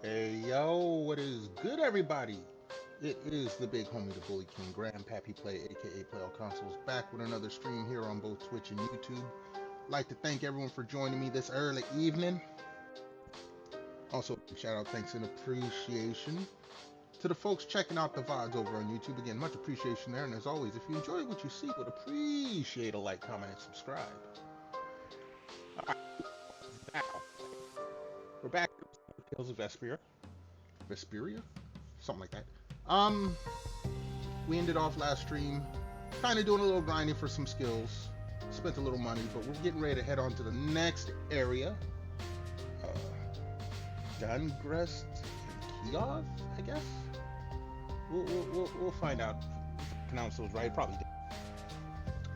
Hey yo, what is good, everybody? It is the big homie, the Bully King, Grandpappy Play, aka Play All Consoles, back with another stream here on both Twitch and YouTube. Like to thank everyone for joining me this early evening. Also, shout out, thanks, and appreciation to the folks checking out the VODs over on YouTube. Again, much appreciation there. And as always, if you enjoy what you see, would appreciate a like, comment, and subscribe. All right, now we're back to Tales of Vesperia. Vesperia? Something like that. We ended off last stream kind of doing a little grinding for some skills. Spent a little money, but we're getting ready to head on to the next area. Uh, Dahngrest and Keiv, I guess? We'll find out if I pronounce those right. Probably did.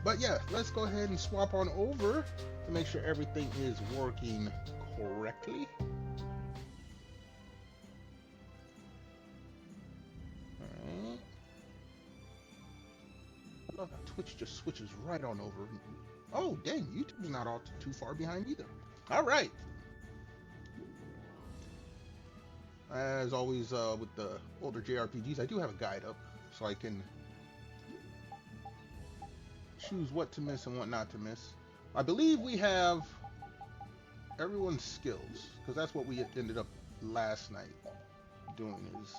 But yeah, let's go ahead and swap on over to make sure everything is working correctly. Alright. I love how Twitch just switches right on over. Oh, dang, YouTube's not all too far behind either. All right. As always, with the older JRPGs, I do have a guide up, so I can choose what to miss and what not to miss. I believe we have everyone's skills, because that's what we ended up last night doing is...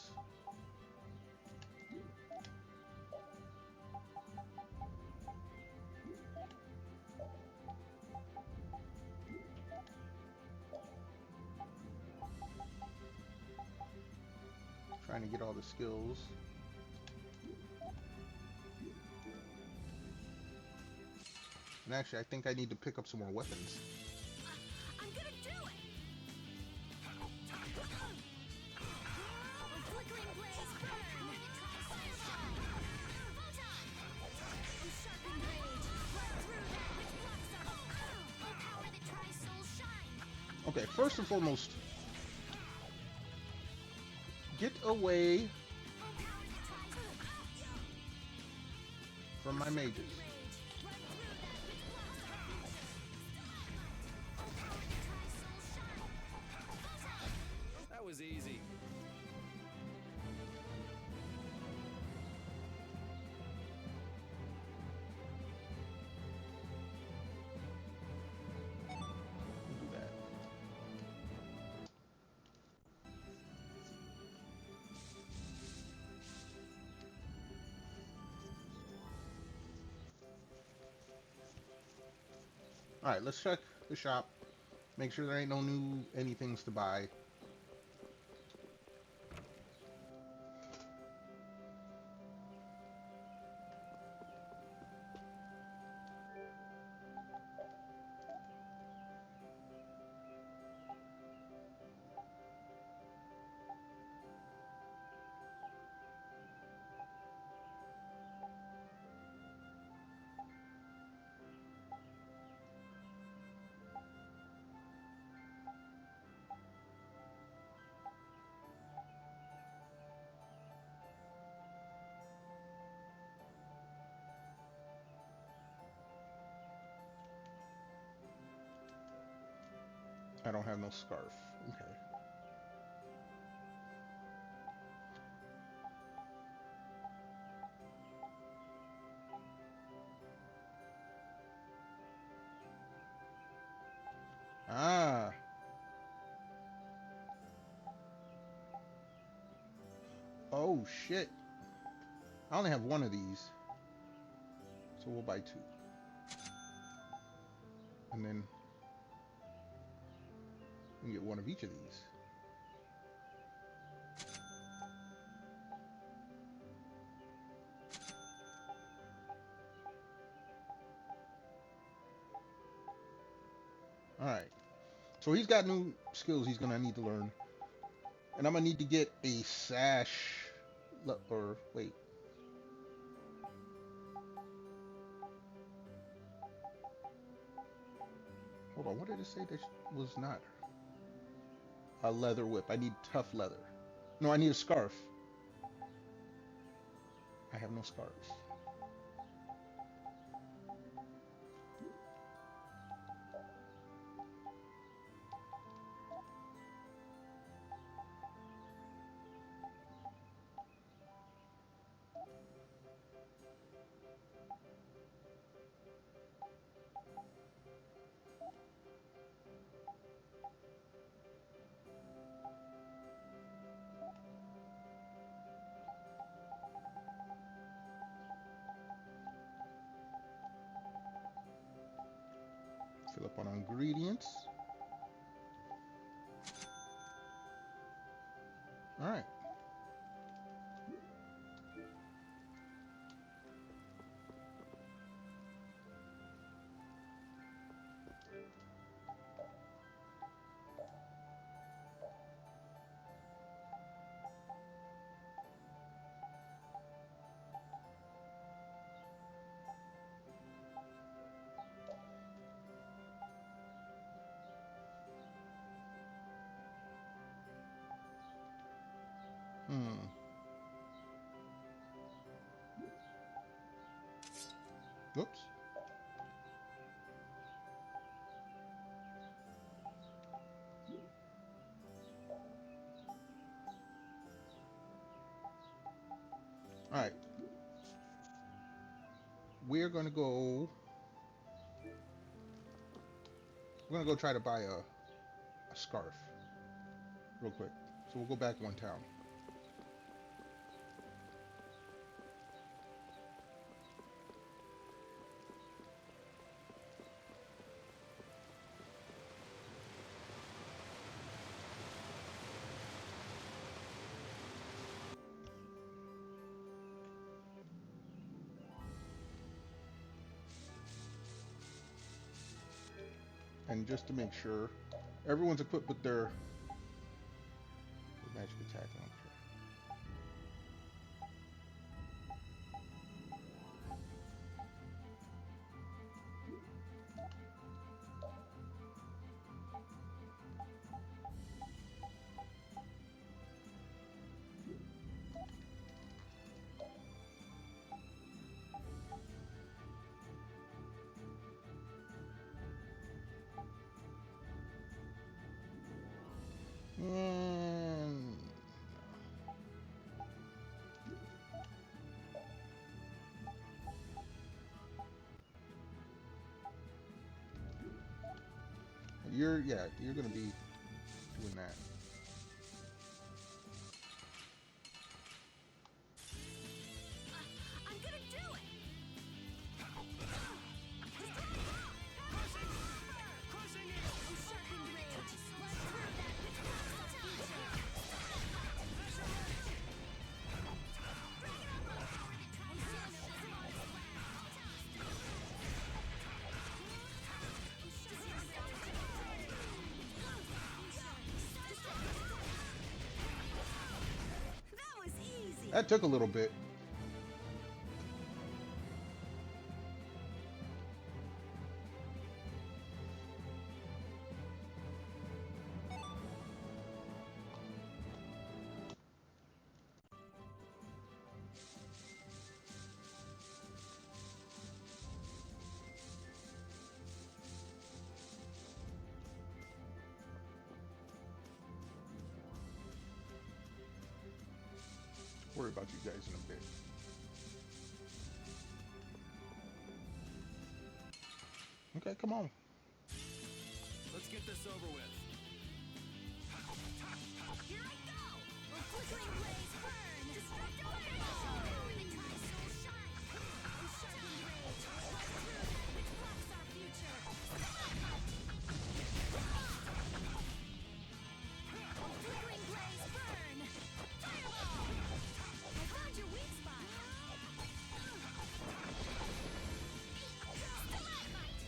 trying to get all the skills. And actually, I think I need to pick up some more weapons. I'm gonna do it! Flickering blaze burn! Sharpened rage, right through that which blocks our oh, power that tri-souls shine! Okay, first and foremost, get away from my mages. That was easy. Do that. All right, let's check the shop. Make sure there ain't no new anythings to buy. I don't have no scarf. Okay. Ah. Oh, shit. I only have one of these. So we'll buy two. And then we can get one of each of these. Alright. So he's got new skills he's gonna need to learn. And I'm gonna need to get a sash. Or, wait. Hold on, what did it say that was not? A leather whip. I need tough leather. No, I need a scarf. I have no scarves. Fill up on ingredients. All right. Oops. All right. We're gonna go. We're gonna go try to buy a scarf real quick. So we'll go back one town. And just to make sure, everyone's equipped with their magic attack. I don't care. And you're gonna be doing that. I'm gonna do it! Unsharpened rage. Let's prove that which blocks our future. Bring it up, that was easy. That took a little bit. Worry about you guys in a bit. Okay, come on. Let's get this over with. Here I go! A flickering blaze burn! Destructive fireball! Power that tries soul shine! Unsharpened rage! Let's prove that which blocks our future! A flickering blaze burn! Fireball! I found your weak spot! Stalagmite!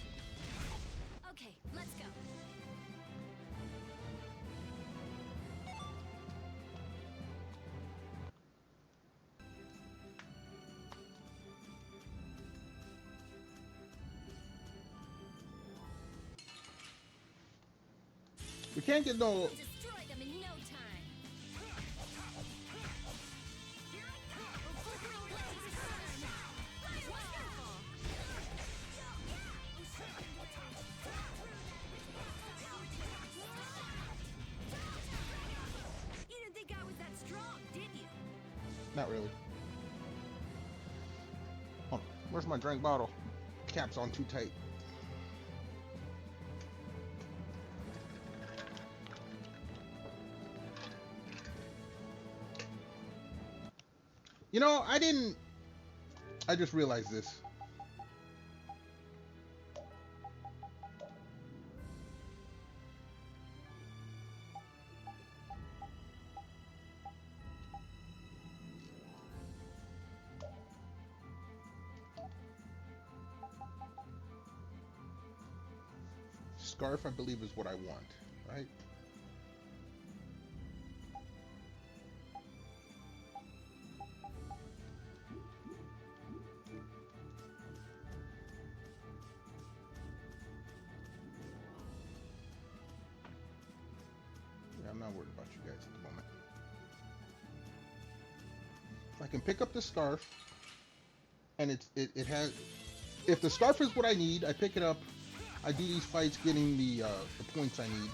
Okay, let's go. We can't get no. We'll destroy them in no time. Here I come! A flickering blaze burn! Wonderful! You didn't think I was that strong, did you? Not really. Hold on. Where's my drink bottle? Cap's on too tight. You know, I didn't. I just realized this. Scarf, I believe, is what I want, right? Yeah, I'm not worried about you guys at the moment. I can pick up the scarf, and it has. If the scarf is what I need, I pick it up. I do these fights getting the points I need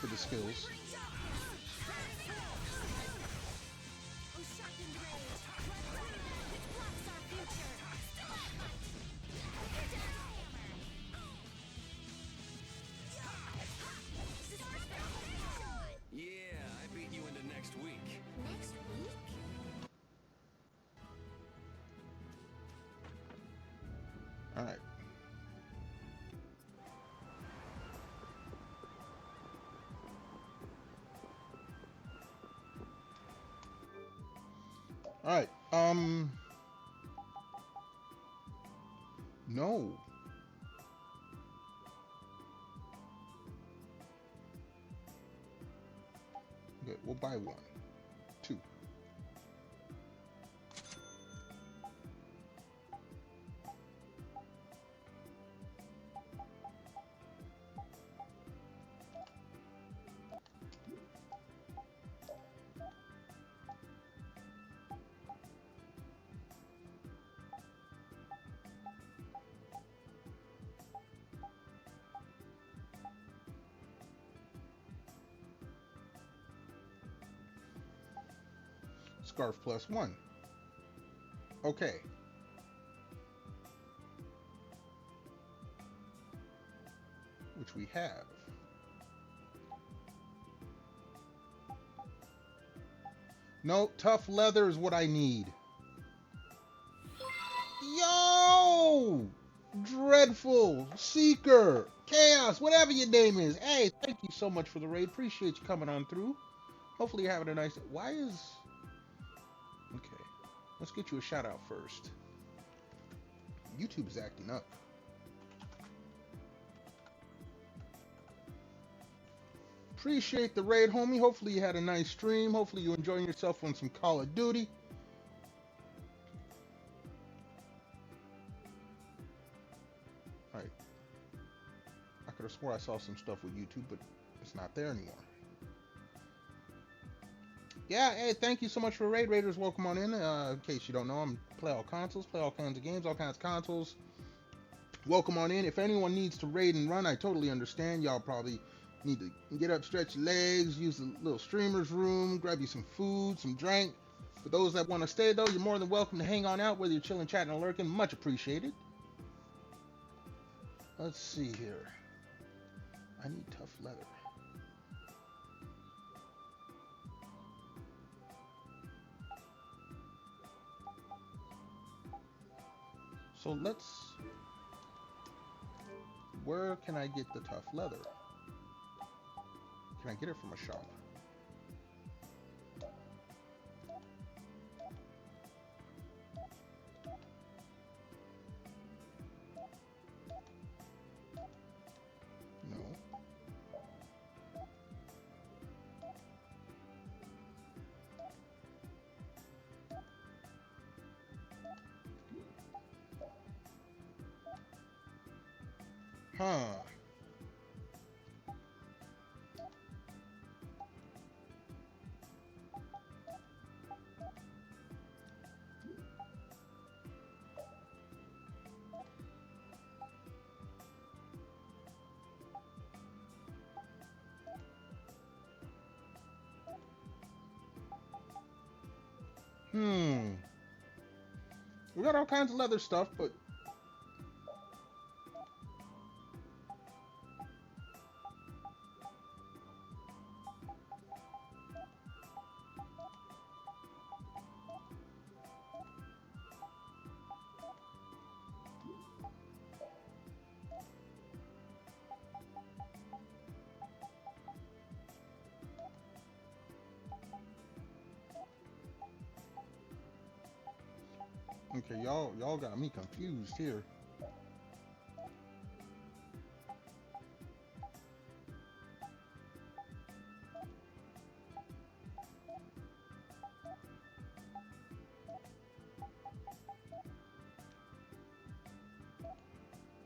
for the skills. Yeah, I beat you into next week. Next week? All right. All right. No. Okay, we'll buy one. Two. Scarf plus one. Okay. Which we have. No, tough leather is what I need. Yo! Dreadful, Seeker, Chaos, whatever your name is. Hey, thank you so much for the raid. Appreciate you coming on through. Hopefully you're having a nice... Why is... Okay, let's get you a shout out first. YouTube is acting up. Appreciate the raid, homie. Hopefully you had a nice stream. Hopefully you're enjoying yourself on some Call of Duty. Alright. I could have swore I saw some stuff with YouTube, but it's not there anymore. Yeah, hey, thank you so much for the raid. Raiders, welcome on in case you don't know, I'm play all consoles, play all kinds of games, all kinds of consoles. Welcome on in. If anyone needs to raid and run, I totally understand. Y'all probably need to get up, stretch your legs, use the little streamer's room, grab you some food, some drink. For those that want to stay, though, you're more than welcome to hang on out, whether you're chilling, chatting, or lurking. Much appreciated. Let's see here. I need tough leather. So let's... Where can I get the tough leather? Can I get it from a shop? No. Huh. We got all kinds of leather stuff, but Okay, y'all got me confused here.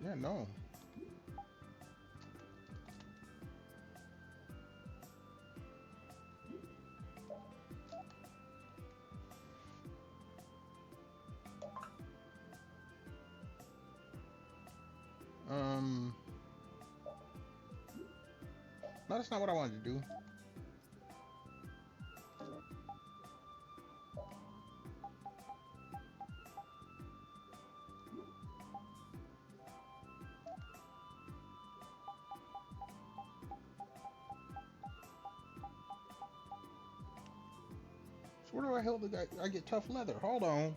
Yeah, no. No, that's not what I wanted to do. So where the hell did I get tough leather? Hold on.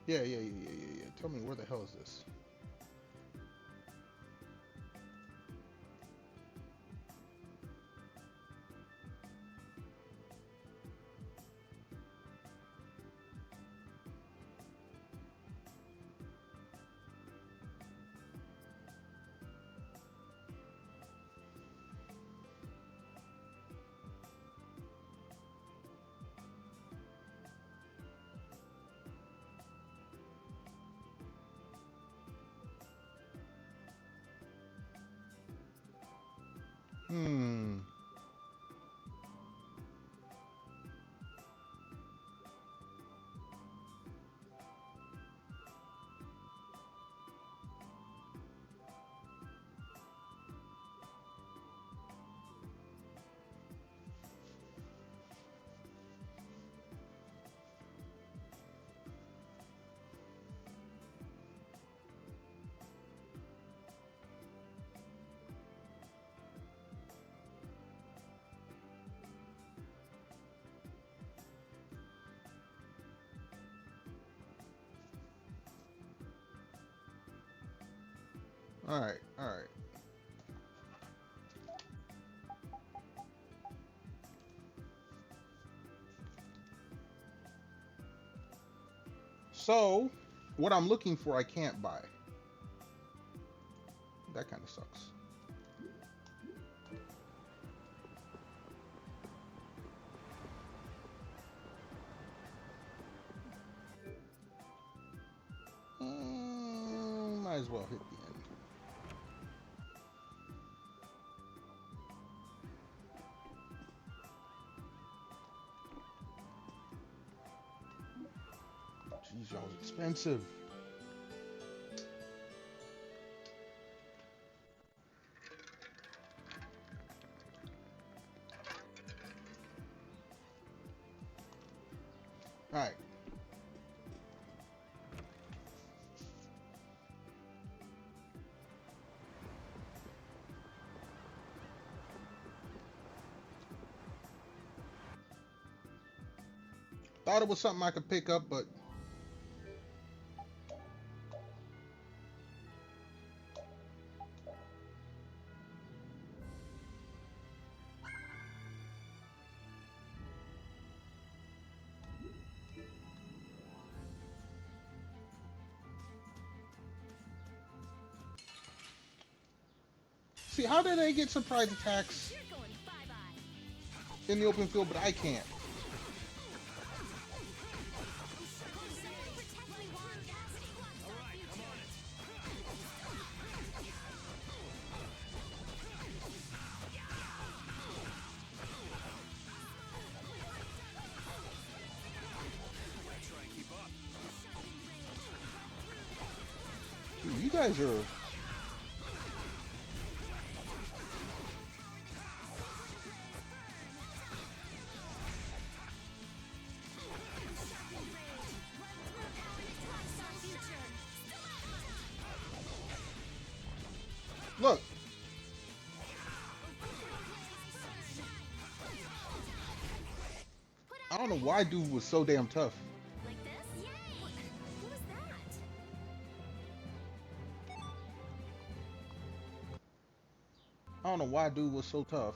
Yeah. Tell me, where the hell is this? Hmm. All right. So, what I'm looking for, I can't buy. That kind of sucks. Might as well hit the end. Jeez, y'all's expensive. All right. Thought it was something I could pick up, but see, how do they get surprise attacks You're going bye-bye. in the open field, but I can't? Dude, you guys are... Look. I don't know why dude was so damn tough. Like this? Yay! What was that? I don't know why dude was so tough.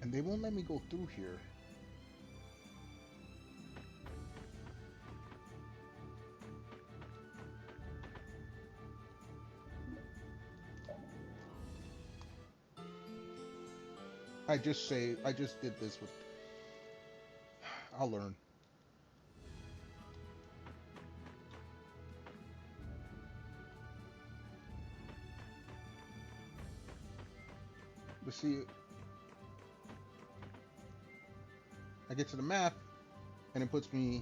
And they won't let me go through here. I just did this with, I'll learn. But see, I get to the map and it puts me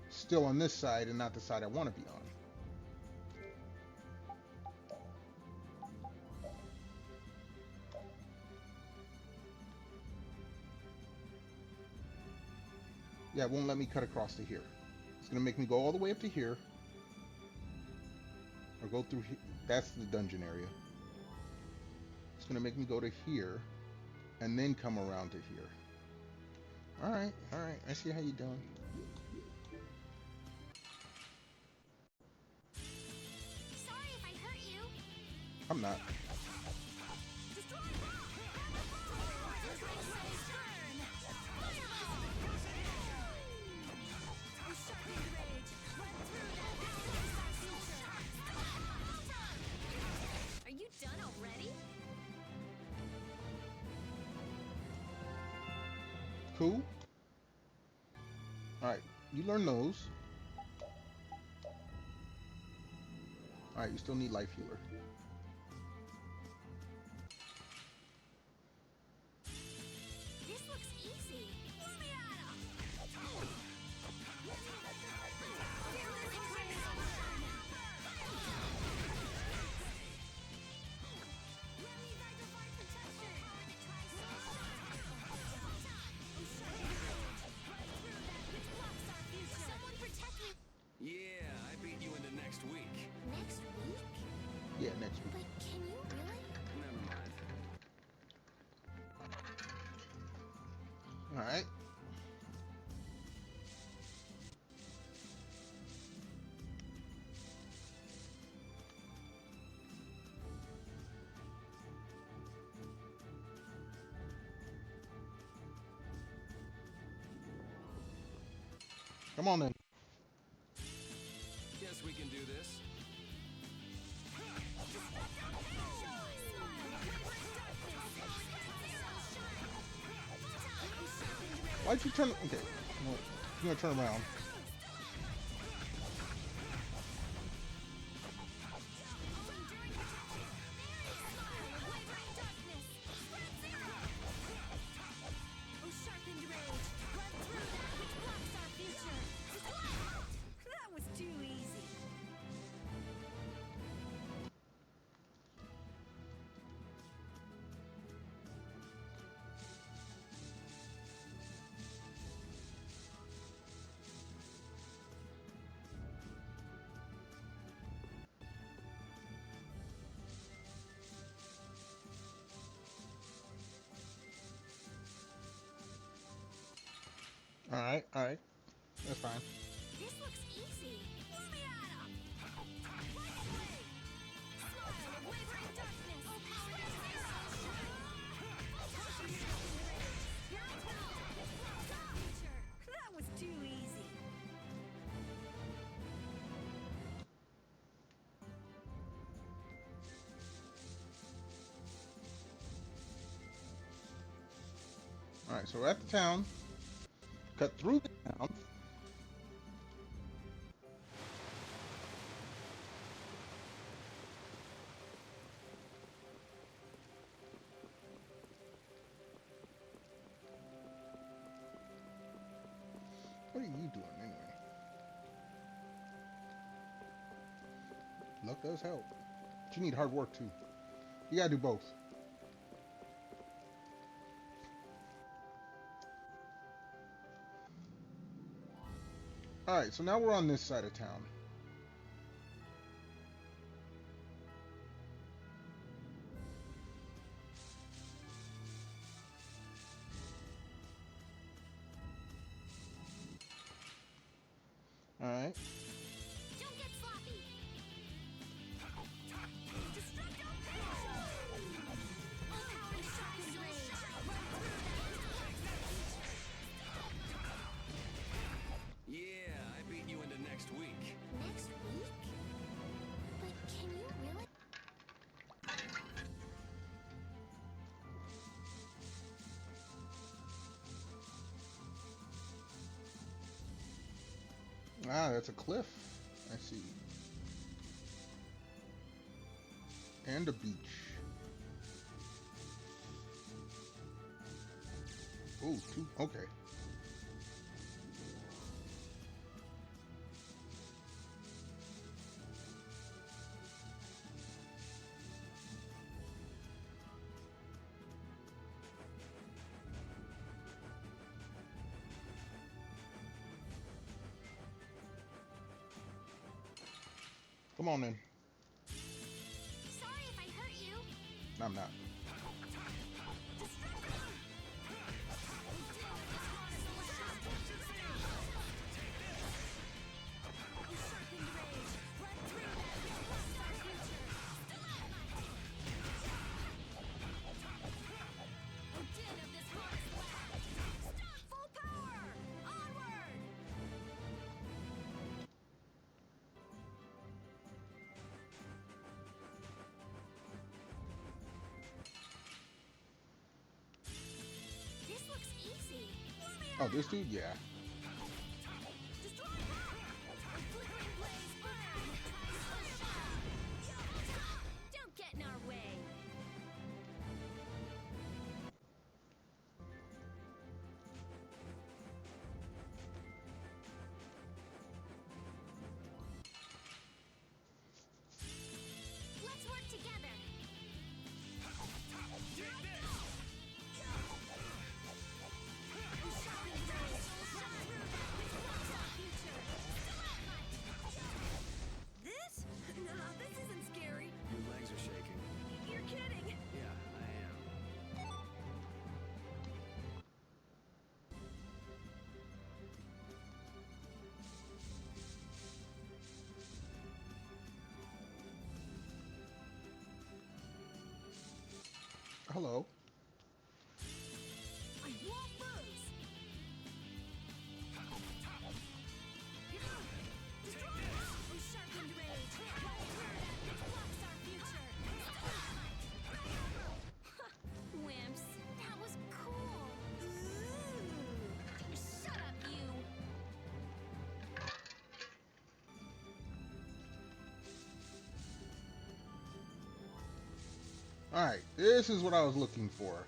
still on this side and not the side I want to be on. Yeah, it won't let me cut across to here. It's gonna make me go all the way up to here, or go through here. That's the dungeon area. It's gonna make me go to here, and then come around to here. All right, I see how you're doing. Sorry if I hurt you. I'm not. Are you done already? Cool. All right, you learn those. All right, you still need life healer. This looks easy. Someone protect me. Yeah, I beat you into next week. Next week? Yeah, next week. But can you really? Never mind. All right. Come on then. Guess we can do this. Why'd you turn? Okay, well, you're gonna turn around. That was too easy. All right, that's fine. This looks easy. That was too easy. All right, so we're at the town. Cut through the town. What are you doing anyway? Luck does help. But you need hard work too. You gotta do both. Alright, so now we're on this side of town. Alright. Don't get sloppy. Ah, that's a cliff. I see. And a beach. Ooh, two. Okay. Come on then. Sorry if I hurt you. I'm not. Full power! Onward! This looks easy. Oh, this dude? Yeah. Don't get in our way. Let's work together. This? No, this isn't scary. Your legs are shaking. You're kidding. Yeah, I am. Hello. I won't lose. Sharpened rage. Blocks our future. Wimps. That was cool. Shut up, you. Alright, this is what I was looking for.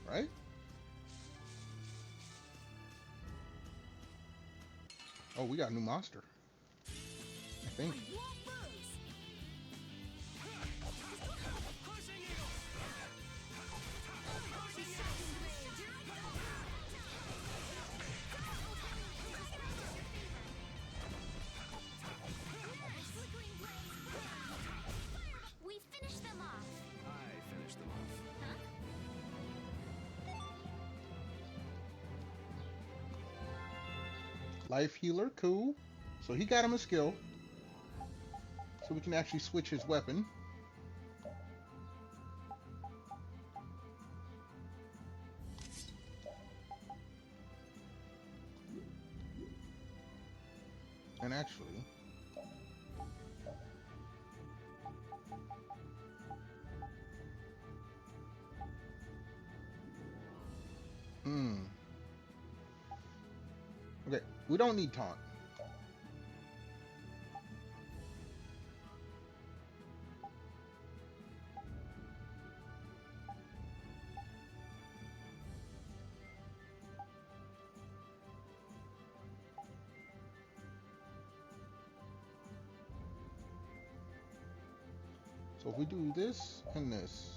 Right? Oh, we got a new monster. I think. I won't lose. We finished them off. I finished them off. Huh? Life healer, cool. So he got him a skill. So we can actually switch his weapon. And actually, okay, we don't need taunt. So if we do this and this,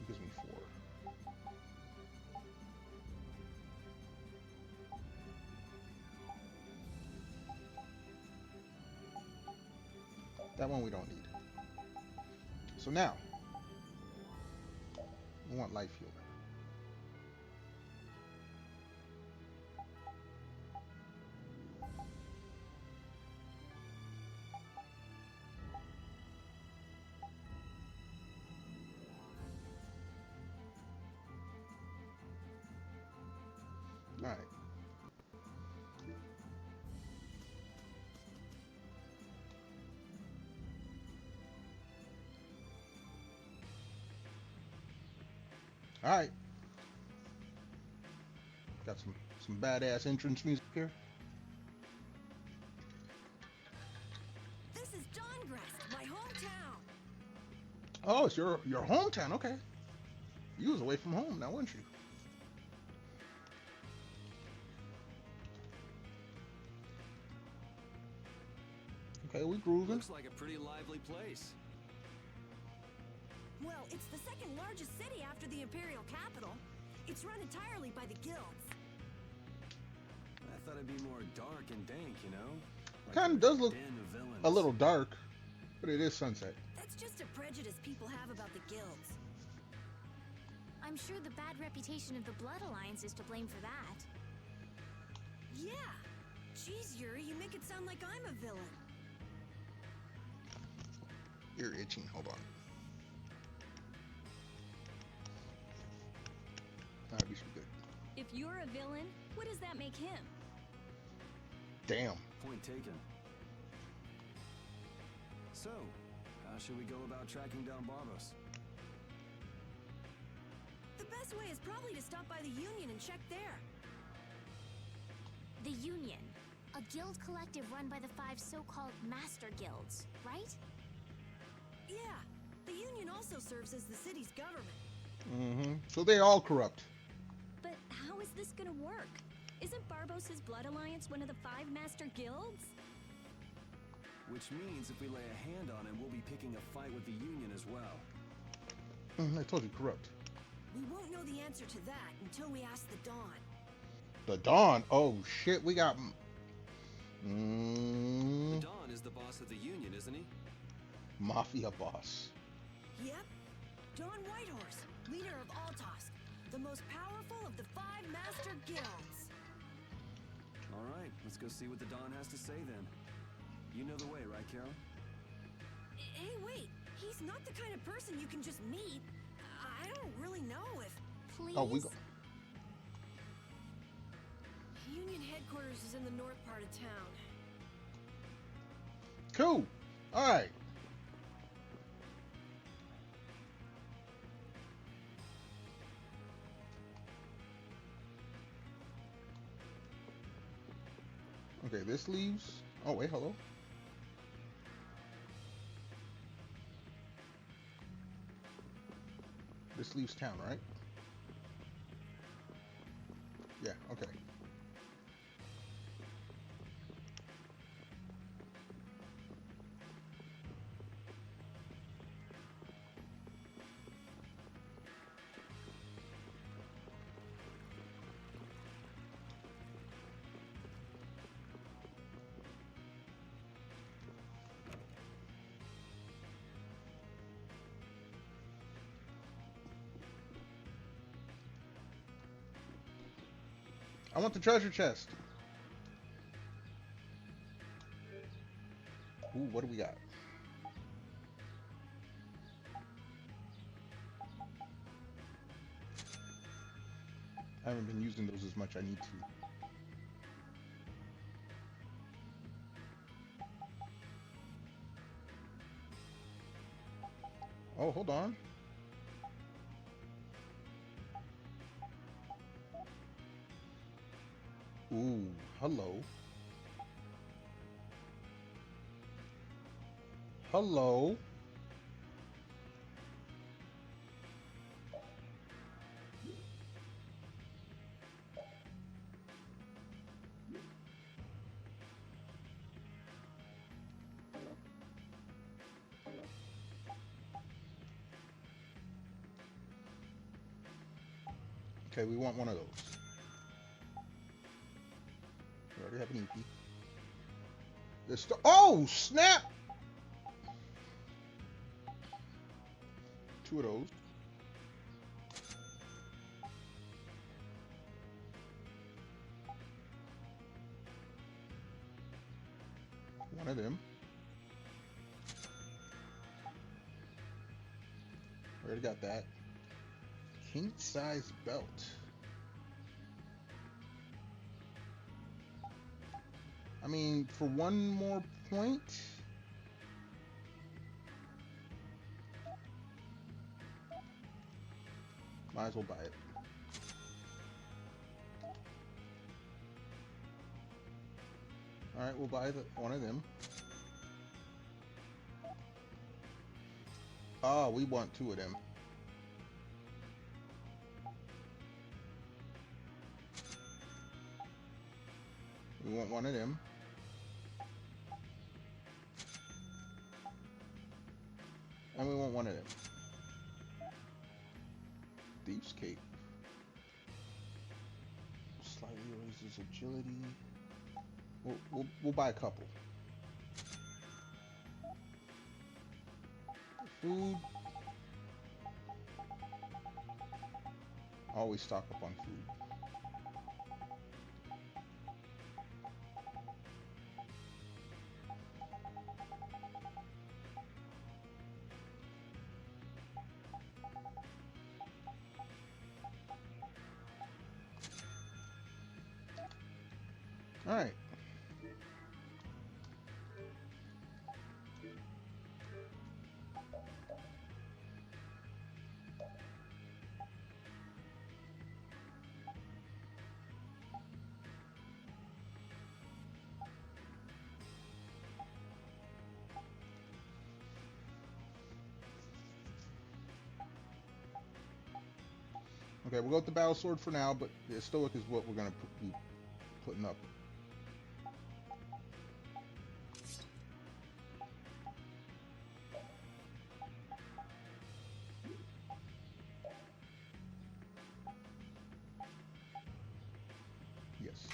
it gives me 4. That one we don't need. So now, we want life healer. All right. All right. Got some badass entrance music here. This is Dahngrest, my hometown. Oh, it's your hometown. Okay. You was away from home now, weren't you? Okay, we grooving. Looks like a pretty lively place. Well, it's the second largest city after the imperial capital. It's run entirely by the guilds. I thought it'd be more dark and dank, you know? Like Kind a of does look den of villains. a little dark, but it is sunset. That's just a prejudice people have about the guilds. I'm sure the bad reputation of the Blood Alliance is to blame for that. Yeah. Jeez, Yuri, you make it sound like I'm a villain. You're itching. Hold on. Alright, we should be good. If you're a villain, what does that make him? Damn. Point taken. So, how should we go about tracking down Barbos? The best way is probably to stop by the Union and check there. The Union, a guild collective run by the 5 so-called master guilds, right? Yeah. The Union also serves as the city's government. Mm-hmm. So they all corrupt. But how is this gonna work? Isn't Barbos' Blood Alliance one of the 5 master guilds? Which means if we lay a hand on him, we'll be picking a fight with the Union as well. I told you, corrupt. We won't know the answer to that until we ask the Dawn. The Dawn. Oh shit, we got. The Dawn is the boss of the Union, isn't he? Mafia boss. Yep. Dawn Whitehorse, leader of Altosk, the most powerful of the 5 master guilds. All right, let's go see what the Dawn has to say then. You know the way, right, Carol? Hey, wait. He's not the kind of person you can just meet. I don't really know if... Please? Oh, we go. Union headquarters is in the north part of town. Cool. All right. Okay, this leaves. Oh wait, hello. This leaves town, right? Yeah, okay. I want the treasure chest. Ooh, what do we got? I haven't been using those as much. I need to. Oh, hold on. Ooh, hello. Hello. Okay, we want one of those. We already have an EP. This oh, snap! 2 of those. One of them. Already got that. King size belt. I mean, for one more point. Might as well buy it. Alright, we'll buy one of them. Oh, we want 2 of them. We want 1 of them. And we want 1 of them. Thieves' Cape. Slightly raises agility. We'll buy a couple. Food. Always stock up on food. All right. Okay, we'll go with the battle sword for now, but the stoic is what we're gonna be putting up. Yes.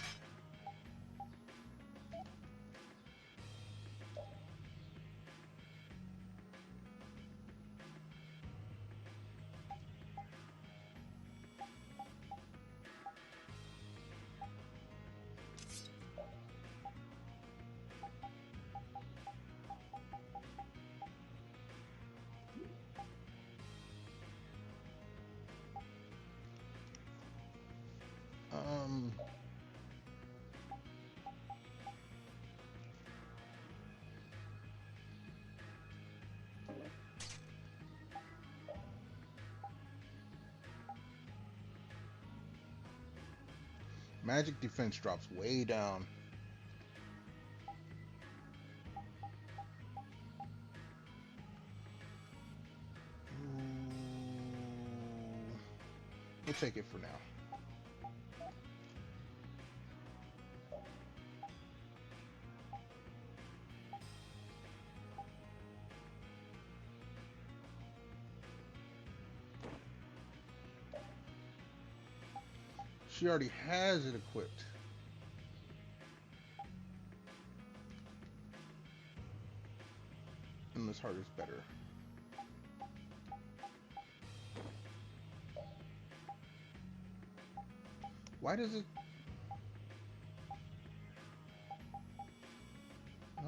Magic defense drops way down. We'll take it for now. She already has it equipped. And this heart is better. Why does it... Oh.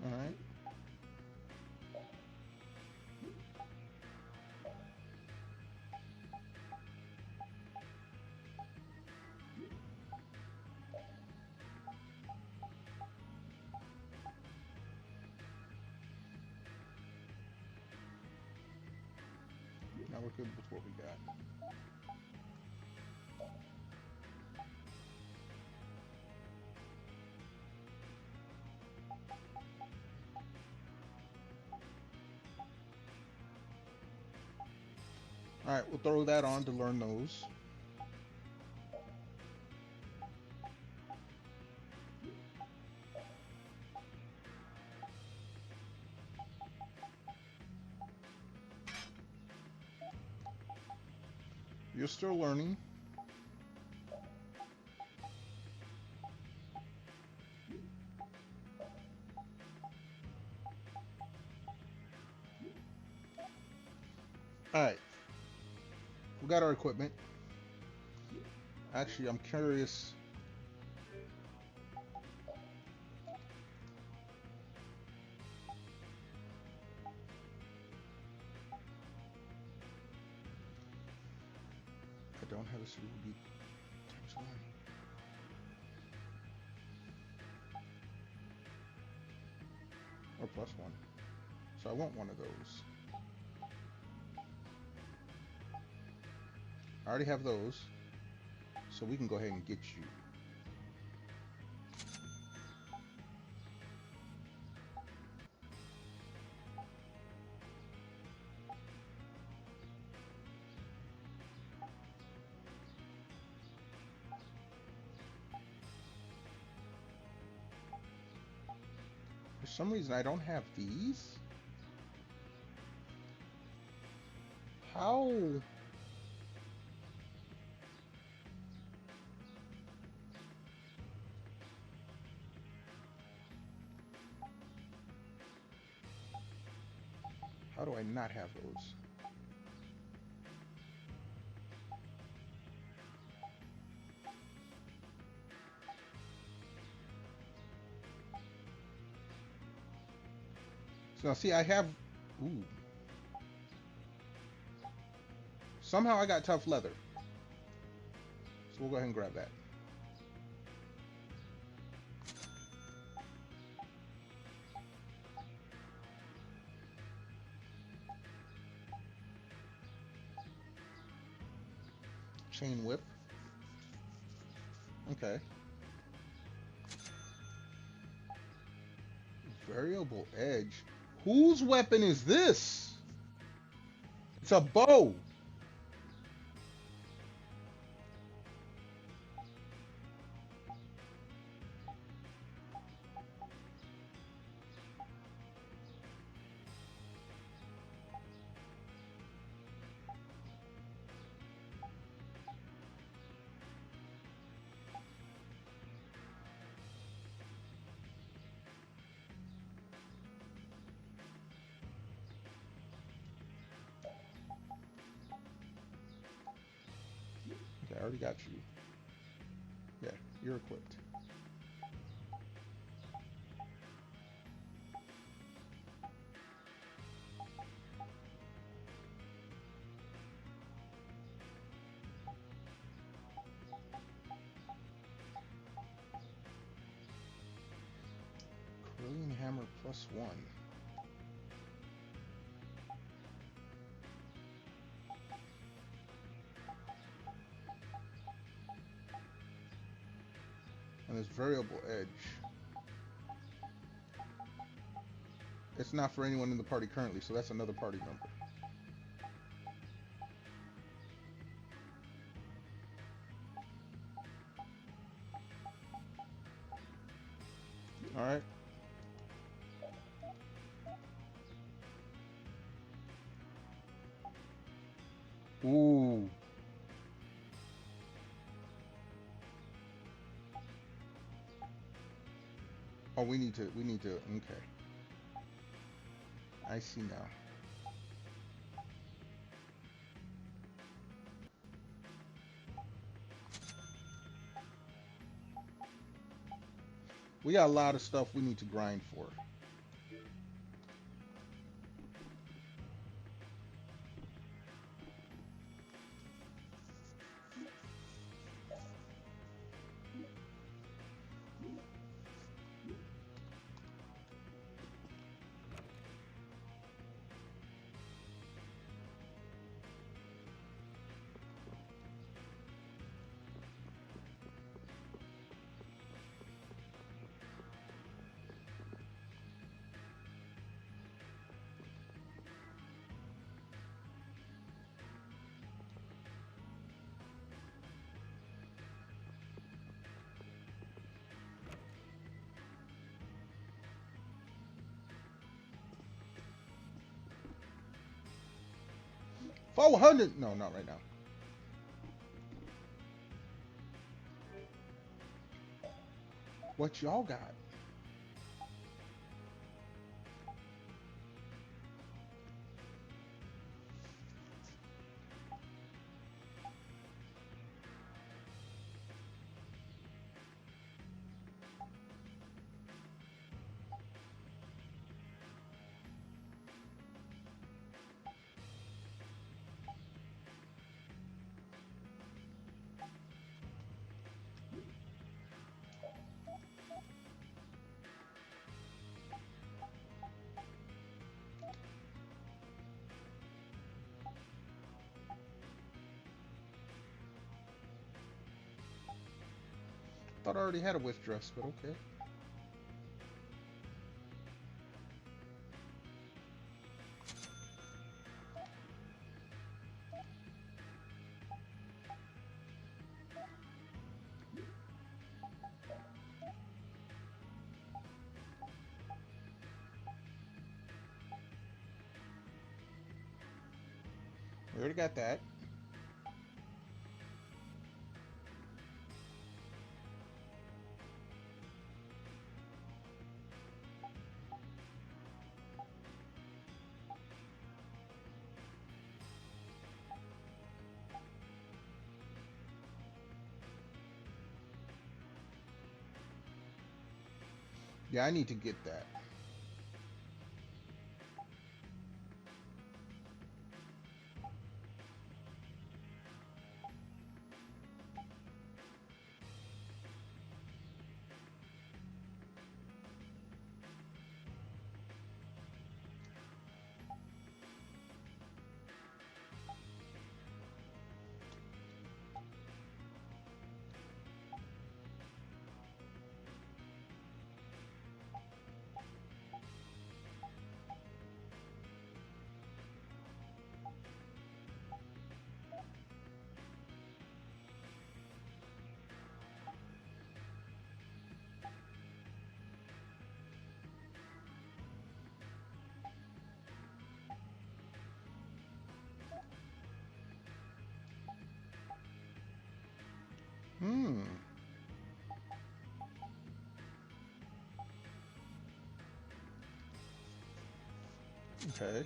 All right. Now we're good with what we got. All right, we'll throw that on to learn those. You're still learning. All right. We got our equipment. Actually, I'm curious. don't have a suitable beat times 1. Or plus 1. So I want one of those. I already have those. So we can go ahead and get you. For some reason I don't have these. How? How do I not have those? So now see, I have, ooh. Somehow I got tough leather. So we'll go ahead and grab that. Chain whip. Okay. Variable edge. Whose weapon is this? It's a bow. Okay, I already got you. Yeah, you're equipped. Curling hammer +1. And there's variable edge. It's not for anyone in the party currently, so that's another party member. All right. Ooh. Oh, we need to, okay. I see now. We got a lot of stuff we need to grind for. $400. No, not right now. What y'all got? thought I already had a with dress, but okay. We already got that. Yeah, I need to get that. Hmm. Okay.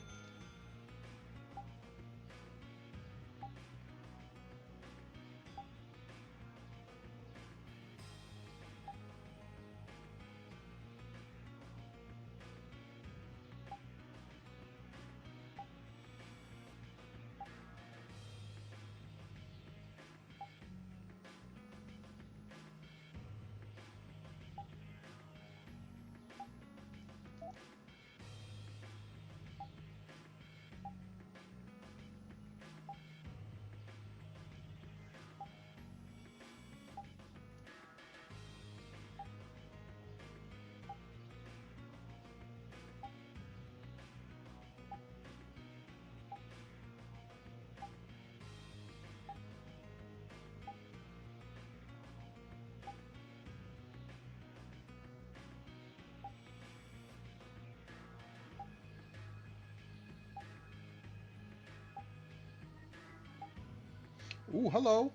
Ooh, hello.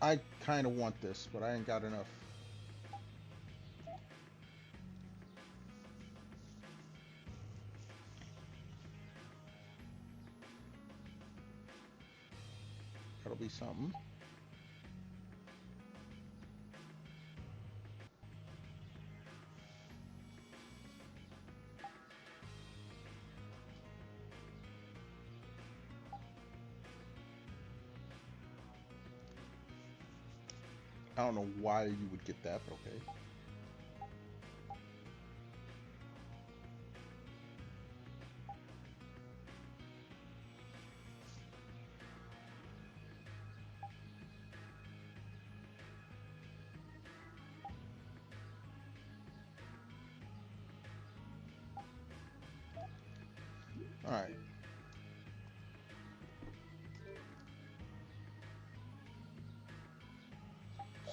I kind of want this, but I ain't got enough. That'll be something. I don't know why you would get that, but okay. All right.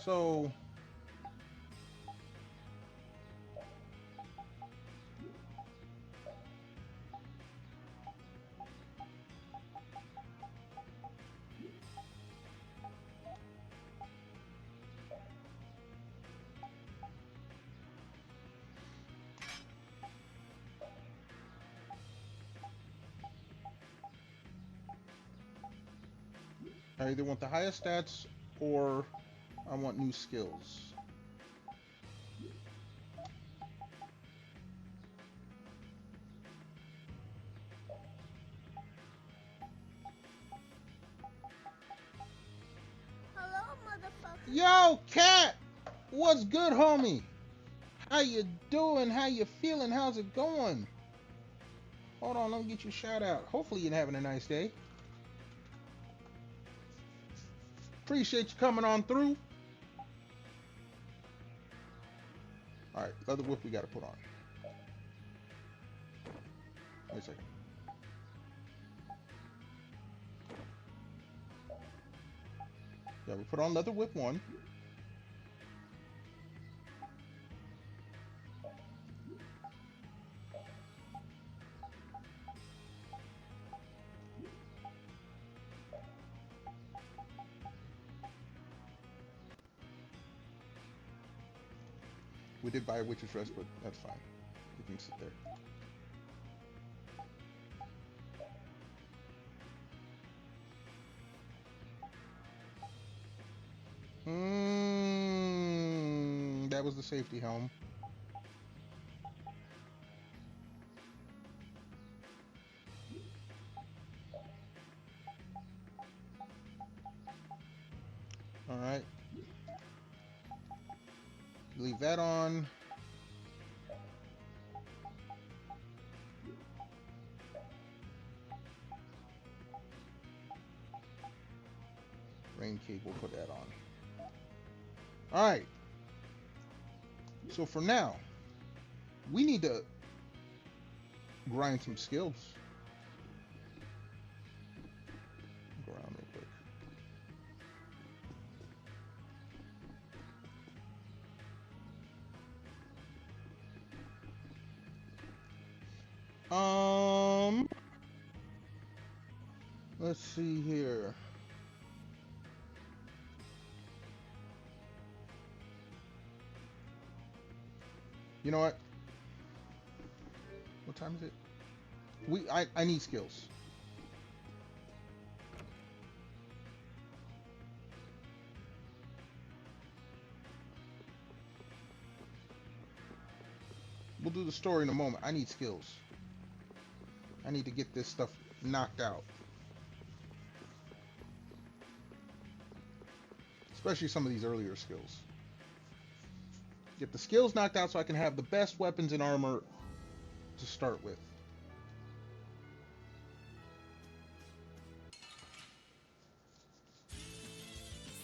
So I either want the highest stats or I want new skills. Hello, motherfucker. Yo, Cat! What's good, homie? How you doing? How you feeling? How's it going? Hold on, let me get you a shout out. Hopefully you're having a nice day. Appreciate you coming on through. Alright, leather whip we gotta put on. Wait a second. Yeah, we put on leather whip 1. We did buy a witch's rest, but that's fine. You can sit there. That was the safety helm. All right. Leave that on. Rain cape, we'll put that on. All right. So for now, we need to grind some skills. Go around real quick. Let's see here. You know what? What time is it? I need skills. We'll do the story in a moment. I need skills. I need to get this stuff knocked out. Especially some of these earlier skills. Get the skills knocked out so I can have the best weapons and armor to start with.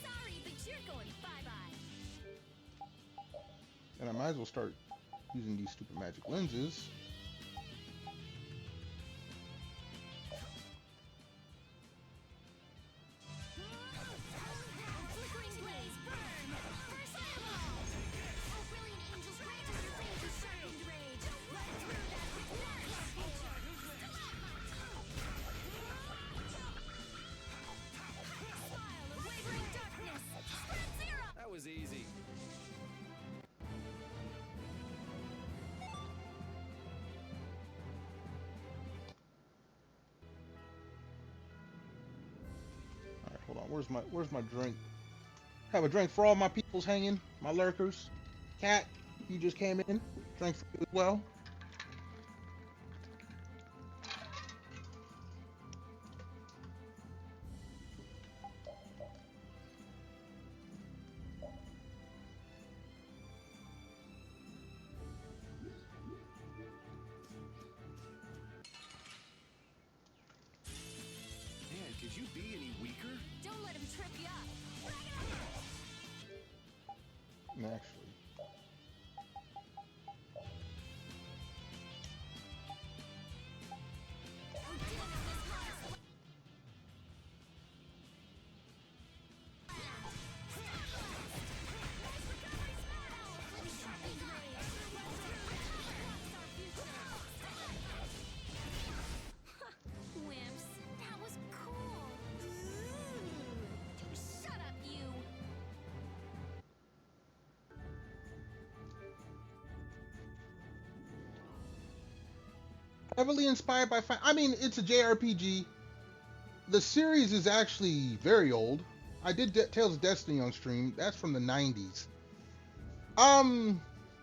Sorry, but you're going bye-bye. And I might as well start using these stupid magic lenses. Flickering blaze, burn. First animal. Oh, brilliant angels, grant us your rage, your sharpened rage. Right through that which nourishes our future. Smile of wavering darkness. Spread zero. That was easy. Alright, hold on. Where's my drink? Have a drink for all my peoples hanging, my lurkers. Cat, you just came in. Drink for you as well. Man, could you be any weaker? Don't let him trip you up. Actually. Wimps. That was cool. Shut up, you. Heavily inspired by I mean, it's a JRPG. The series is actually very old. I did Tales of Destiny on stream. That's from the 90s.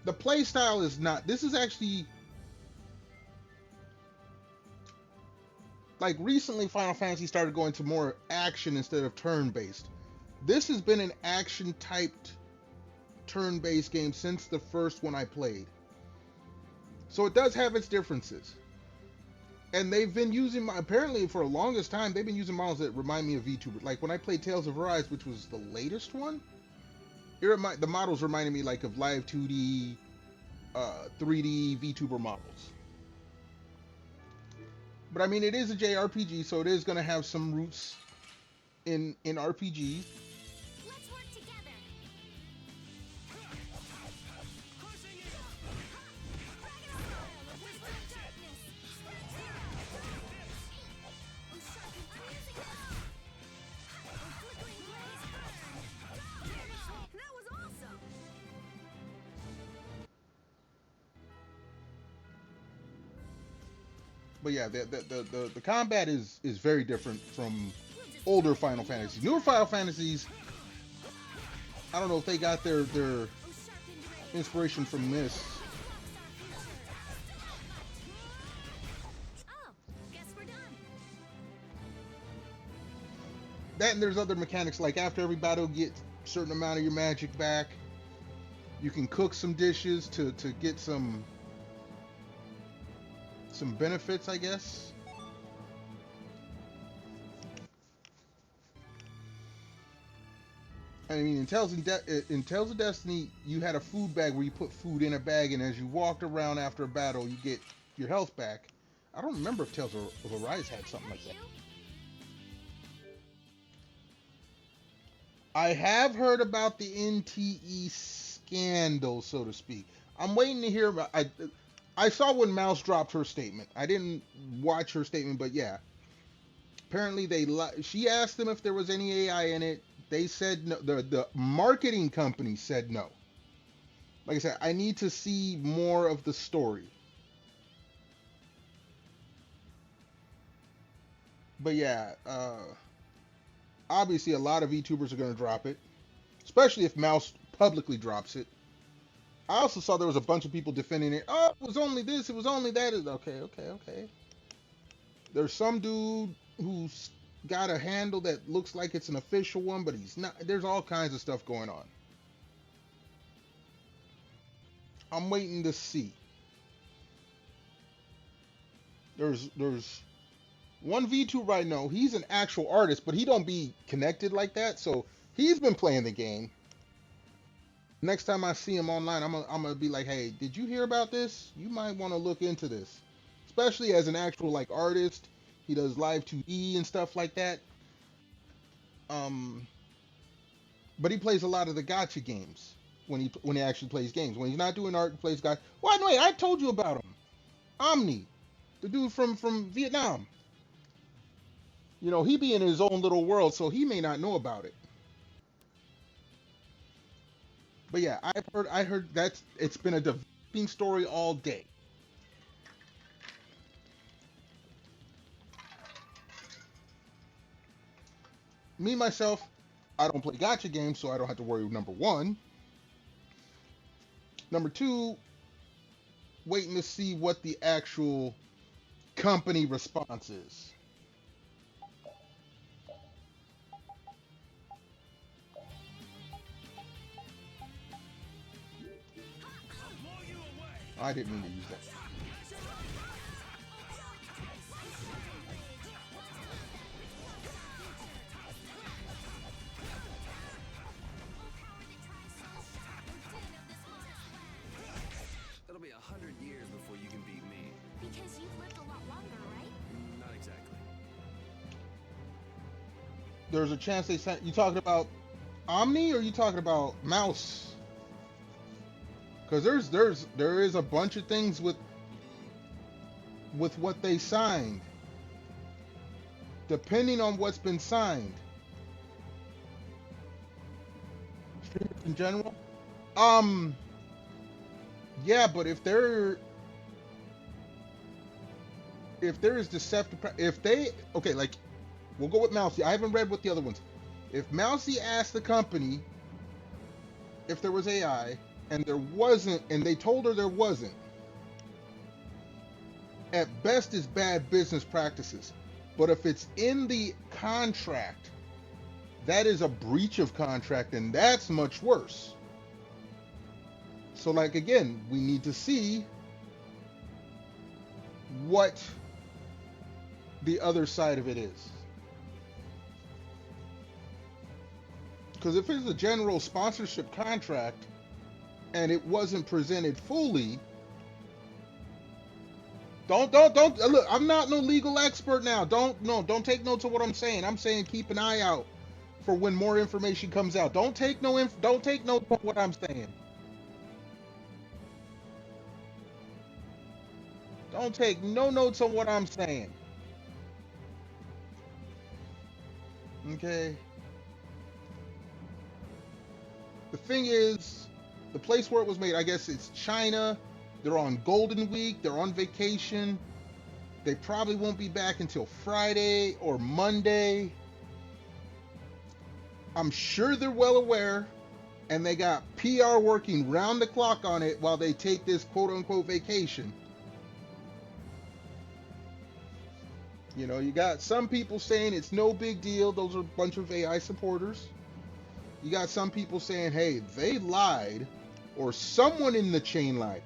The play style is not. This is actually like recently Final Fantasy started going to more action instead of turn-based. This has been an action-typed turn-based game since the first one I played. So it does have its differences. And they've been using, apparently for the longest time, they've been using models that remind me of VTuber. Like when I played Tales of Arise, which was the latest one, the models reminded me like of live 2D, 3D VTuber models. But I mean, it is a JRPG, so it is going to have some roots in RPG. Let's work together. That was awesome. But yeah, the combat is very different from older Final Fantasies. Newer Final Fantasies, I don't know if they got their inspiration from this. Oh, guess we're done. That and there's other mechanics like after every battle, get a certain amount of your magic back. You can cook some dishes to get some benefits, I guess. I mean, in Tales of Destiny, you had a food bag where you put food in a bag, and as you walked around after a battle, you get your health back. I don't remember if Tales of Arise had something like that. I have heard about the NTE scandal, so to speak. I'm waiting to hear about. I saw when Mouse dropped her statement. I didn't watch her statement, but yeah. Apparently, she asked them if there was any AI in it. They said no. The marketing company said no. Like I said, I need to see more of the story. But yeah, obviously a lot of VTubers are going to drop it, especially if Mouse publicly drops it. I also saw there was a bunch of people defending it. Oh, it was only this, it was only that. Okay. There's some dude who's got a handle that looks like it's an official one, but he's not. There's all kinds of stuff going on. I'm waiting to see. There's one VTuber I know. He's an actual artist, but he don't be connected like that. So he's been playing the game. Next time I see him online, I'm gonna be like, hey, did you hear about this? You might want to look into this, especially as an actual like artist. He does live 2D and stuff like that. But he plays a lot of the gacha games when he actually plays games. When he's not doing art, he plays gacha. Well, wait, I told you about him. Omni, the dude from Vietnam. You know, he be in his own little world, so he may not know about it. But yeah, I heard it's been a developing story all day. Me myself, I don't play gacha games, so I don't have to worry. Number one. Number two, waiting to see what the actual company response is. I didn't mean to use that. It'll be 100 years before you can beat me. Because you've lived a lot longer, right? Not exactly. There's a chance they sent. You talking about Omni or you talking about Mouse? Because there is a bunch of things with what they signed. Depending on what's been signed. Streamers in general. Yeah, but if there is deceptive, if they, okay, like we'll go with Mouse. I haven't read what the other ones. If Mousy asked the company if there was AI and there wasn't, and they told her there wasn't, at best it's bad business practices. But if it's in the contract, that is a breach of contract, and that's much worse. So, like, again, we need to see what the other side of it is. Because if it's a general sponsorship contract and it wasn't presented fully, don't look, I'm not no legal expert now. Don't take notes of what I'm saying. I'm saying keep an eye out for when more information comes out. Don't take notes of what I'm saying. Don't take no notes on what I'm saying. Okay. The thing is, the place where it was made, I guess it's China. They're on Golden Week. They're on vacation. They probably won't be back until Friday or Monday. I'm sure they're well aware, and they got PR working round the clock on it while they take this quote-unquote vacation. You know, you got some people saying it's no big deal. Those are a bunch of AI supporters. You got some people saying, hey, they lied, or someone in the chain lied.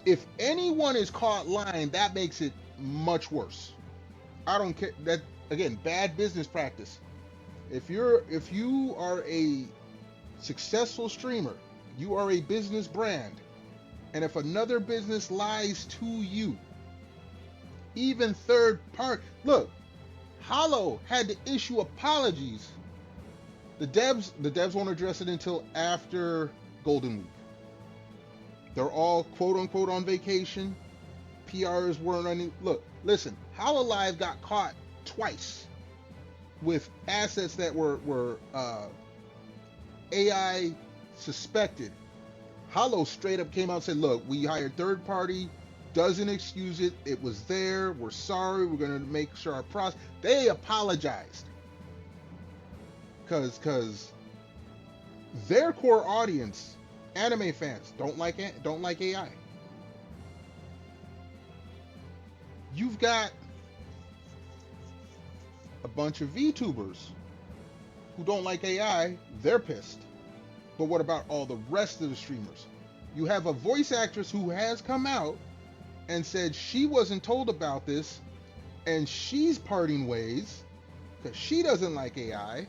If anyone is caught lying, that makes it much worse. I don't care. That, again, bad business practice. If you are a successful streamer, you are a business brand, and if another business lies to you, even third party, look, Hollow had to issue apologies. The devs won't address it until after Golden Week. They're all quote unquote on vacation. PRs weren't running. Look, listen, Hololive got caught twice with assets that were AI suspected. Hollow straight up came out and said, look, we hired third party, doesn't excuse it. It was there. We're sorry. We're going to make sure our process. They apologized. Because their core audience, anime fans, don't like AI. You've got a bunch of VTubers who don't like AI. They're pissed. But what about all the rest of the streamers? You have a voice actress who has come out and said she wasn't told about this, and she's parting ways because she doesn't like AI.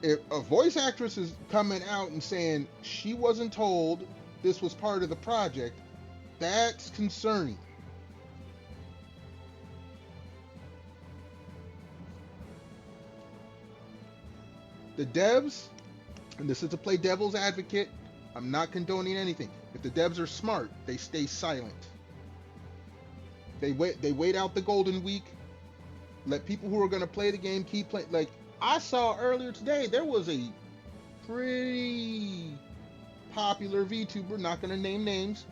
If a voice actress is coming out and saying she wasn't told this was part of the project, that's concerning. The devs, and this is to play devil's advocate, I'm not condoning anything. If the devs are smart, they stay silent. They wait out the Golden Week. Let people who are going to play the game keep playing. Like I saw earlier today, there was a pretty popular VTuber, not going to name names,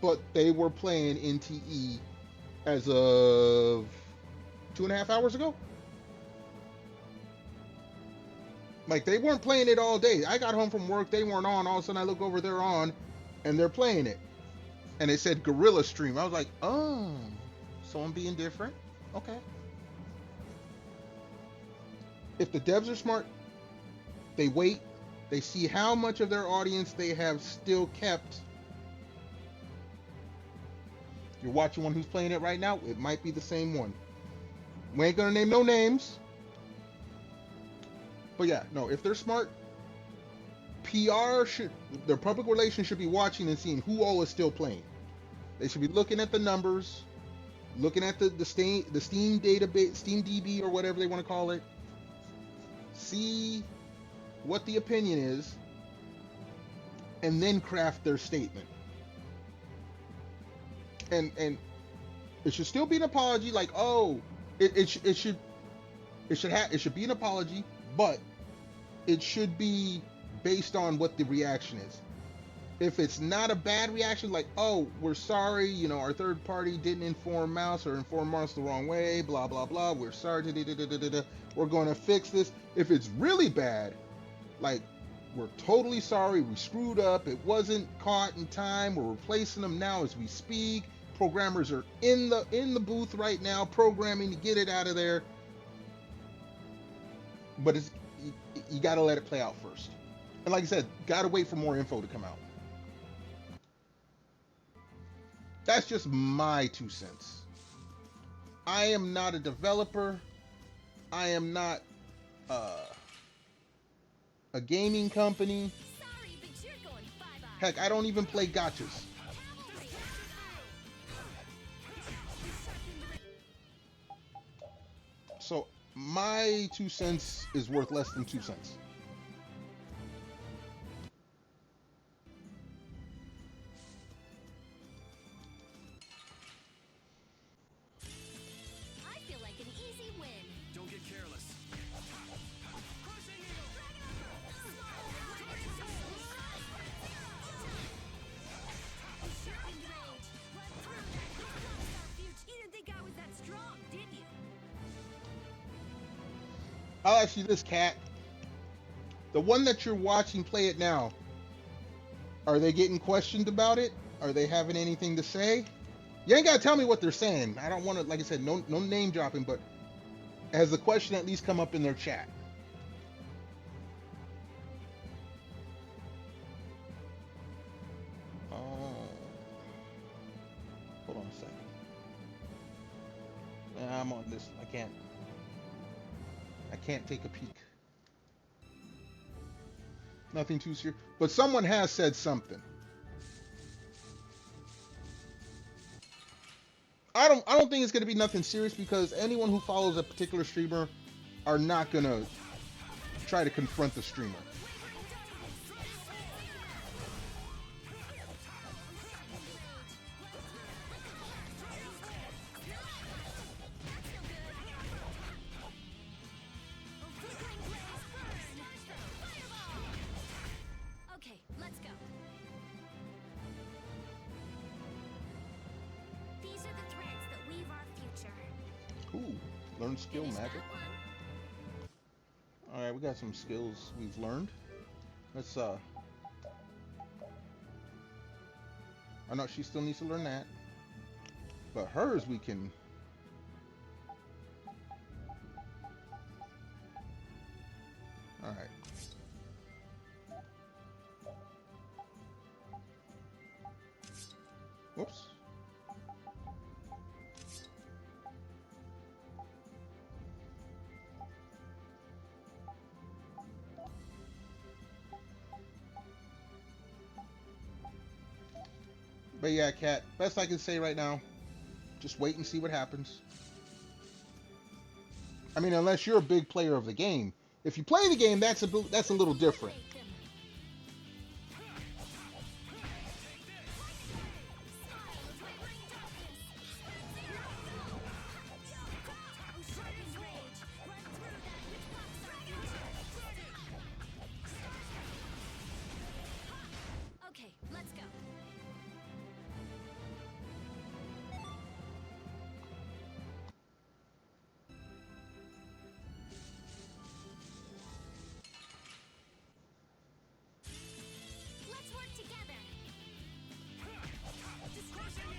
but they were playing NTE as of 2.5 hours ago. Like, they weren't playing it all day. I got home from work, they weren't on. All of a sudden, I look over, they're on, and they're playing it. And it said Gorilla Stream. I was like, oh, so I'm being different? Okay. If the devs are smart, they wait, they see how much of their audience they have still kept. You're watching one who's playing it right now, it might be the same one. We ain't gonna name no names. But yeah, no, if they're smart, their public relations should be watching and seeing who all is still playing. They should be looking at the numbers, looking at the Steam database, Steam DB or whatever they want to call it. See what the opinion is, and then craft their statement. And it should still be an apology. Like, oh, it should be an apology, but it should be based on what the reaction is. If it's not a bad reaction, like, oh, we're sorry, you know, our third party didn't inform Mouse or inform Mouse the wrong way, blah, blah, blah, we're sorry, we're going to fix this. If it's really bad, like, we're totally sorry, we screwed up, it wasn't caught in time, we're replacing them now as we speak. Programmers are in the booth right now programming to get it out of there. But you got to let it play out first. And like I said, got to wait for more info to come out. That's just my 2 cents. I am not a developer. I am not a gaming company. Sorry, but you're going bye-bye. Heck, I don't even play gotchas. So my 2 cents is worth less than 2 cents. I feel like an easy win. Don't get careless. You didn't think I was that strong, did you? I'll ask you this, Cat. The one that you're watching play it now, are they getting questioned about it? Are they having anything to say? You ain't gotta tell me what they're saying. I don't want to, like I said, no name dropping, but has the question at least come up in their chat? Hold on a second. I'm on this. I can't take a peek. Nothing too serious, but someone has said something. I don't think it's gonna be nothing serious, because anyone who follows a particular streamer are not gonna try to confront the streamer. Okay, let's go. These are the threads that weave our future. Cool. Learn skill Finish that magic. one. All right, we got some skills we've learned. Let's I know she still needs to learn that, but hers we can. All right. Whoops. But yeah, Cat, best I can say right now, just wait and see what happens. I mean, unless you're a big player of the game. If you play the game, that's a little different. Okay, let's go. Let's work together. Just crushing it.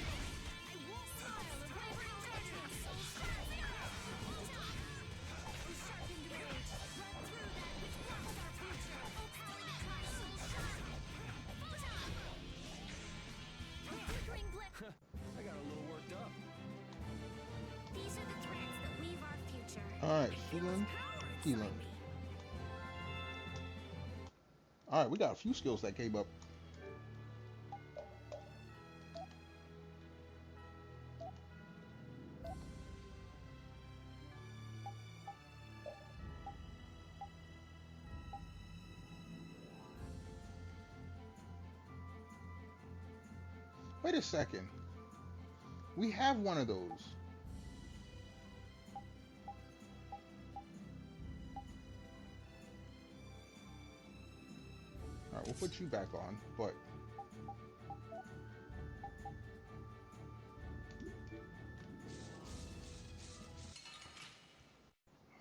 I won't smile of wavering darkness. Sharpened rage. Run through that which blocks our future. Oh, power that my soul shine. Flickering blip. I got a little worked up. These are the threads that weave our future. All right, healing, healing. All right, we got a few skills that came up. Wait a second. We have one of those. All right, we'll put you back on, but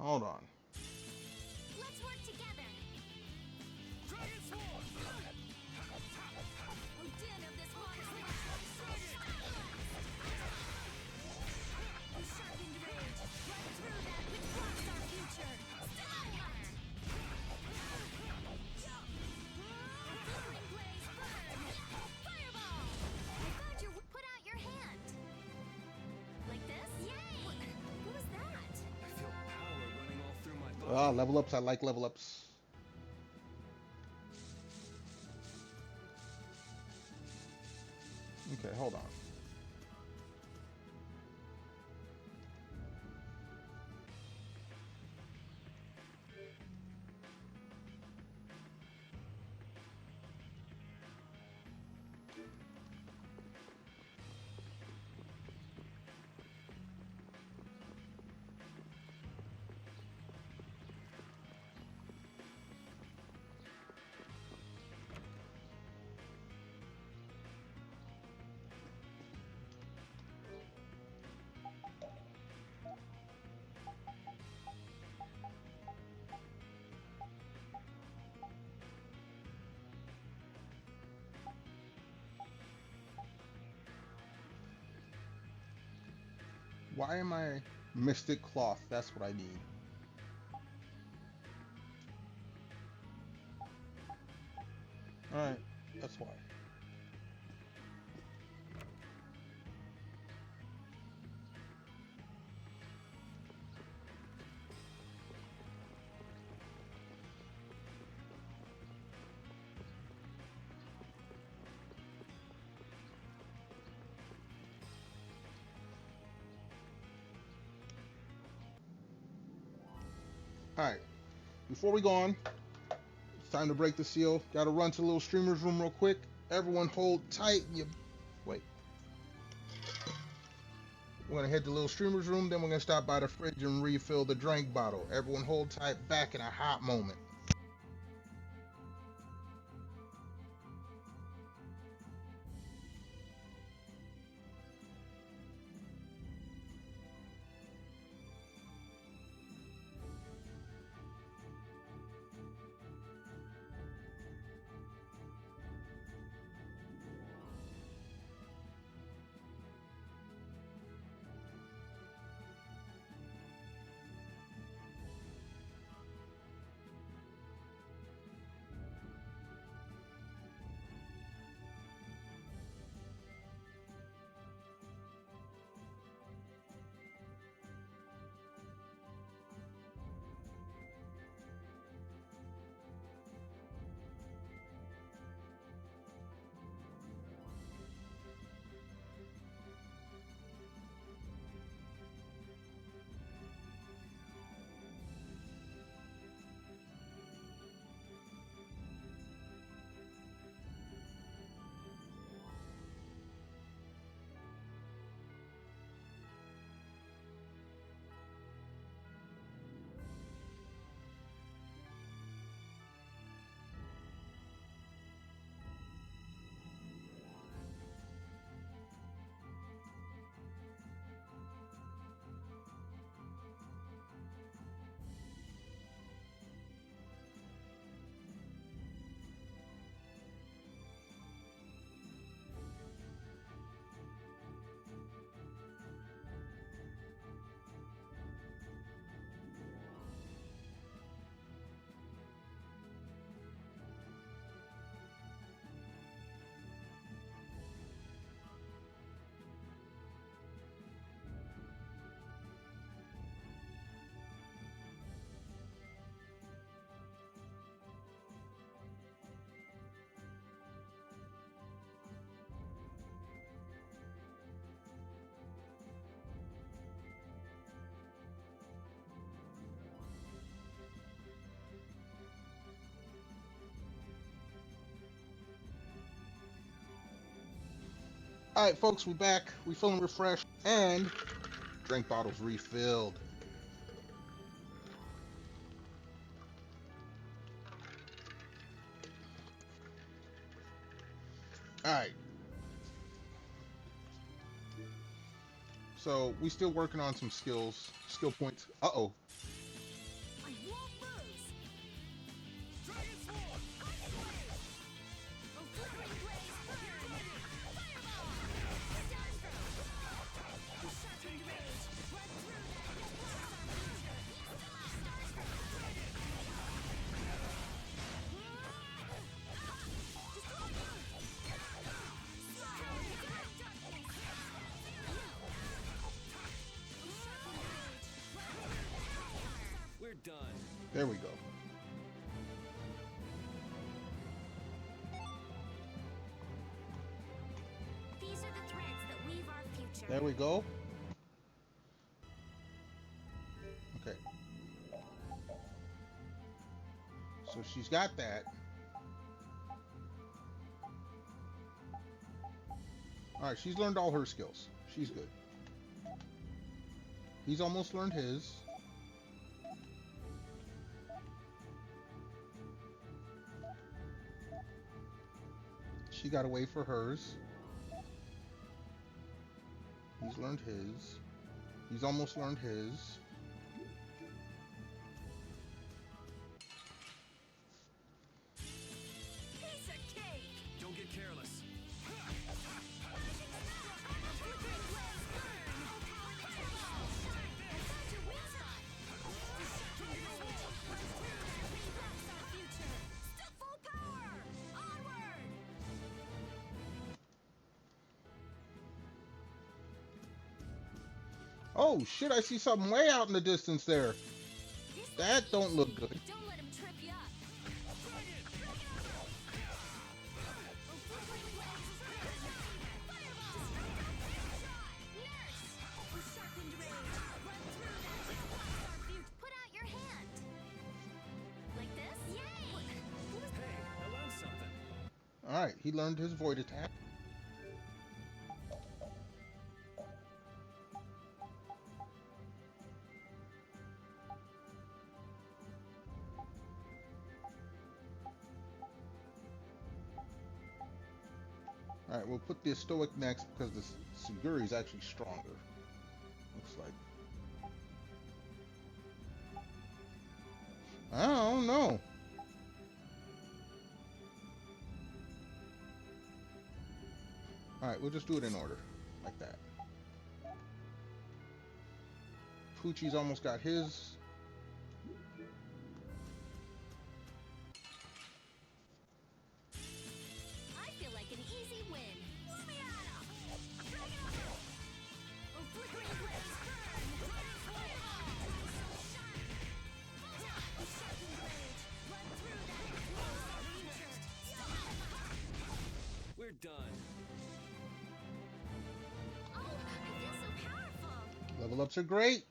Hold on. Let's work together. Dragon Sword. Oh, din of this monster. You sharpened rage. Right through that which blocks our future. Stellar. Flickering blaze burn. Fireball. I found your. Put out your hand. Like this? Yay! What was that? I feel power running all through my body. Ah, level ups. I like level ups. Okay, hold on. Why am I Mystic Cloth? That's what I need. Alright, that's why. Alright, before we go on, it's time to break the seal. Gotta run to the little streamer's room real quick. Everyone hold tight. Wait. We're gonna head to the little streamer's room, then we're gonna stop by the fridge and refill the drink bottle. Everyone hold tight, back in a hot moment. Alright, folks, we back. We feeling refreshed. And drink bottles refilled. Alright. So, we still working on some skill points. Uh-oh. done. There we go. These are the threads that weave our future. There we go. Okay. So she's got that. Alright, she's learned all her skills. She's good. He's almost learned his. She got away for hers. He's learned his. He's almost learned his. Piece of cake. Don't get careless. Flickering blaze burn. I found your weak spot. That's our future. Still full power. Onward. Oh shit, I see something way out in the distance there. That don't look good. Don't let him trip you up. Put out your hand. Like this? Yay! Hey, I learned something. Alright, he learned his void attack. Alright, we'll put the Stoic next because the Siguri is actually stronger. Looks like. I don't know. Alright, we'll just do it in order. Like that. Poochie's almost got his. I feel like an easy win. We're done. Oh, I feel so powerful. Level ups are great.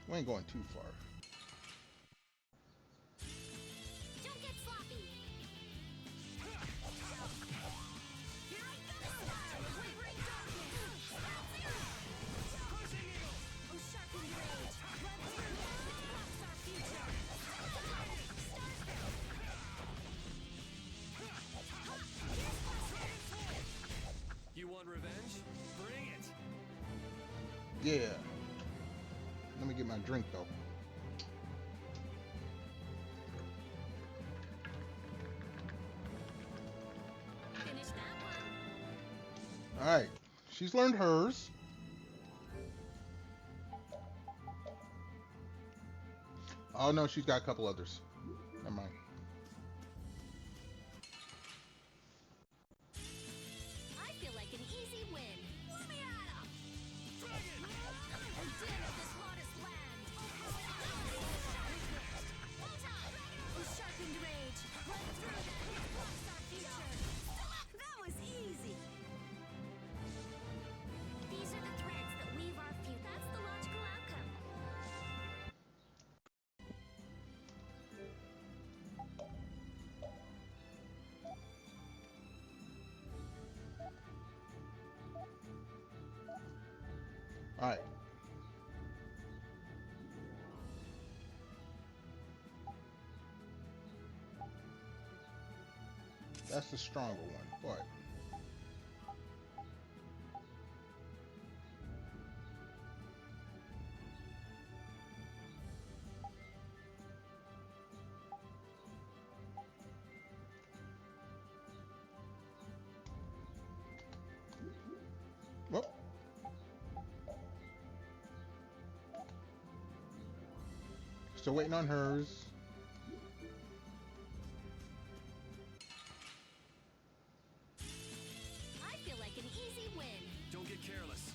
We ain't going too far. Don't get sloppy. Here I come. Wavering darkness. Oh, sharpened rage. Run through that which blocks our future. You want revenge? Bring it. Yeah. Let me get my drink though. Finish that one. Alright. She's learned hers. Oh no, she's got a couple others. Never mind. I feel like an easy win. And dim this lotus land. Oh, sharpened rage. Run through that which blocks our future. That was easy. These are the threads that weave our future. That's the logical outcome. Alright. That's the stronger one, but well, still waiting on hers. I feel like an easy win. Don't get careless.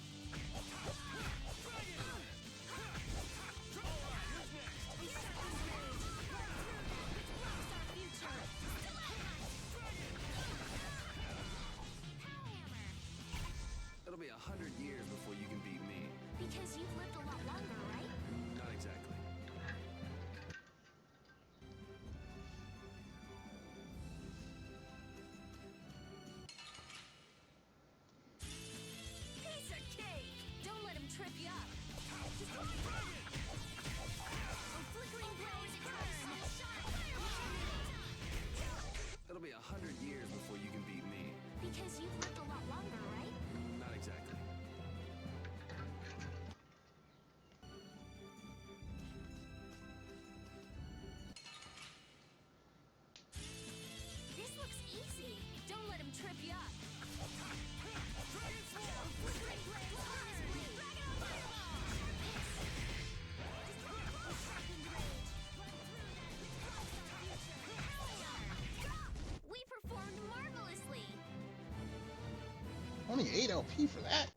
28 LP for that?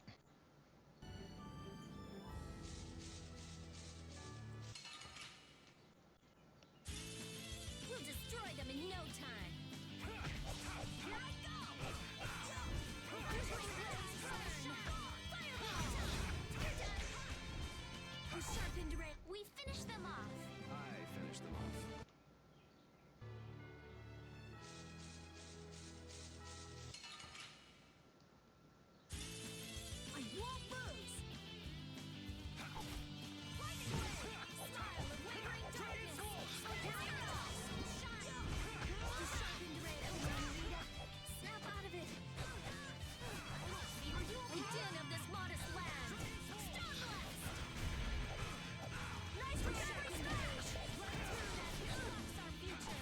We'll destroy them in no time. Here I go! Flickering blaze burn. Fireball! You're done. We sharpened red. We finished them off. I finished them off. I won't lose. Lightning blade. Style of wavering darkness. Fireball! Shine. We sharpened red. Rita. Snap out of it. The din of this modest land. Stone blast. Nice for sharpened rage. Run through that. Blocks our future.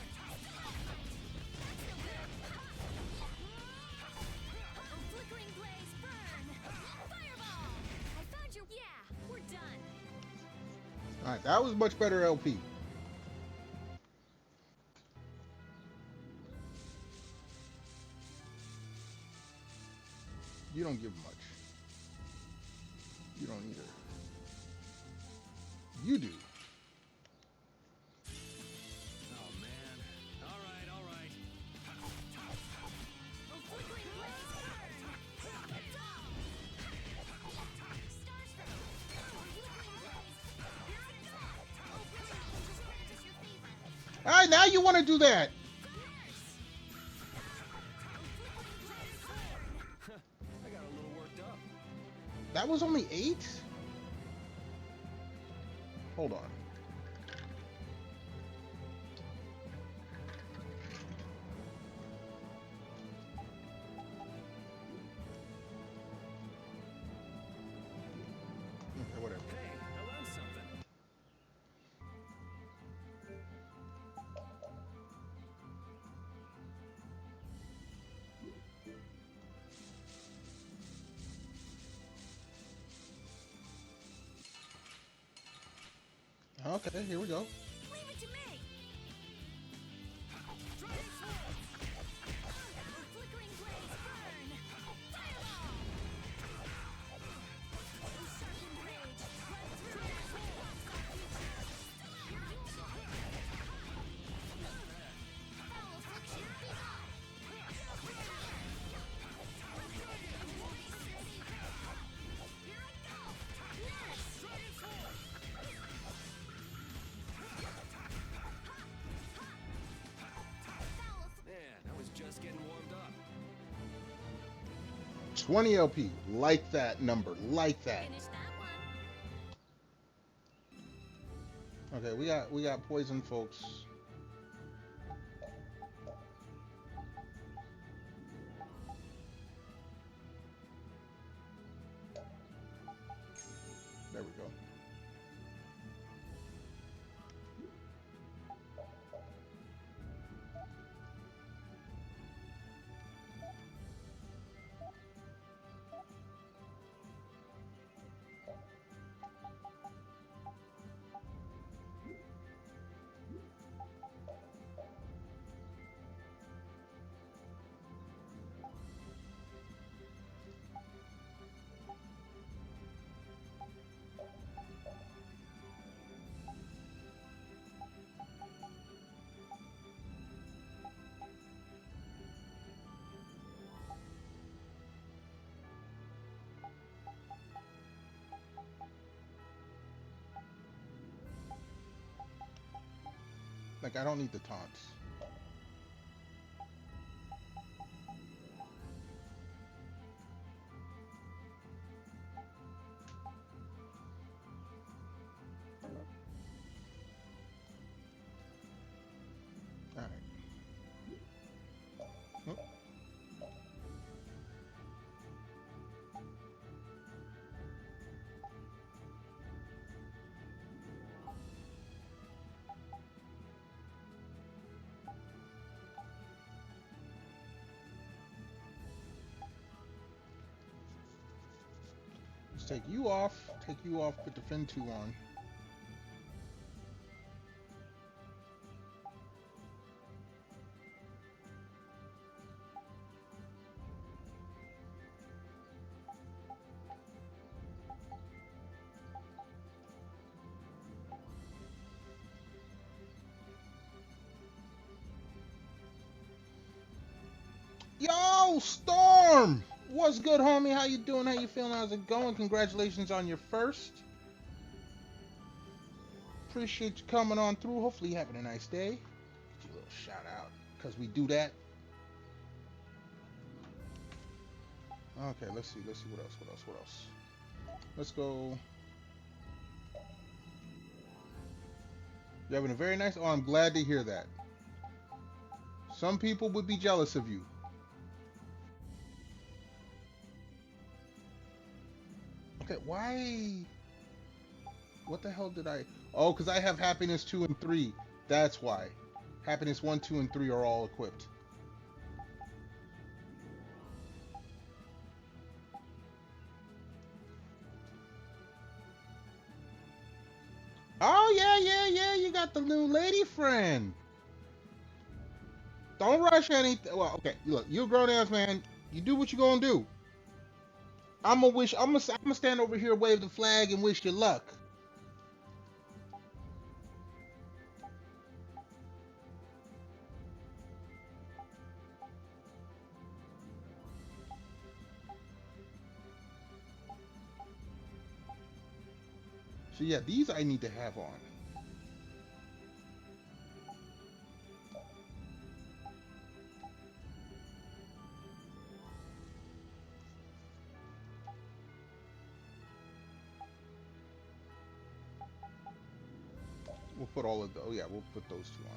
That's no good. Oh, flickering blaze burn. Fireball. I found your. Yeah, we're done. All right, that was much better LP. You don't give much. You don't either. You do. Oh man. All right, all right. Oh, flickering blaze burn. Stars for oh, flickering blaze. Here I go. Oh, brilliant. Just grant us your favor. All right, now you want to do that. I got a little worked up. That was only 8? Hold on. Okay, whatever. Hey, I learned something. Okay, here we go. Leave it to me. Oh, flickering blaze burn. Fireball. Oh, sharpened rage. Run through that. Blocks our future. Here I go. Foul affliction. Be gone. Here I go. Nice. Man, I was just getting warmed up. 20 LP. Like that number. Like that. Finish that one. Okay, we got poison, folks. There we go. Like, I don't need the taunts. Alright. Oh. Let's take you off, put the Fin 2 on. Yo, Storm! What's good, homie? How you doing? How you feeling? How's it going? Congratulations on your first. Appreciate you coming on through. Hopefully you're having a nice day. Get you a little shout out, because we do that. Okay, let's see what else. Let's go. You're having a very nice. Oh, I'm glad to hear that. Some people would be jealous of you. Okay, why? What the hell did I? Oh, because I have happiness 2 and 3. That's why. Happiness 1, 2, and 3 are all equipped. Oh, yeah, you got the new lady friend. Don't rush anything. Well, okay, look, you're a grown-ass man. You do what you're gonna do. I'm gonna stand over here, wave the flag, and wish you luck. So yeah, these I need to have on. We'll put all of the, oh yeah, we'll put those 2 on.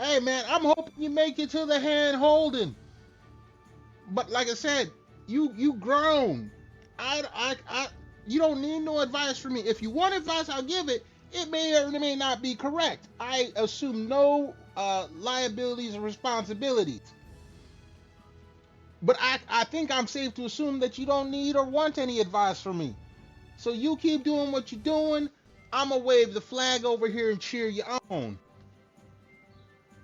Hey man, I'm hoping you make it to the hand holding. But like I said, you grown. You don't need no advice from me. If you want advice, I'll give it. It may or may not be correct. I assume no liabilities or responsibilities. But I think I'm safe to assume that you don't need or want any advice from me. So you keep doing what you're doing. I'm going to wave the flag over here and cheer you on.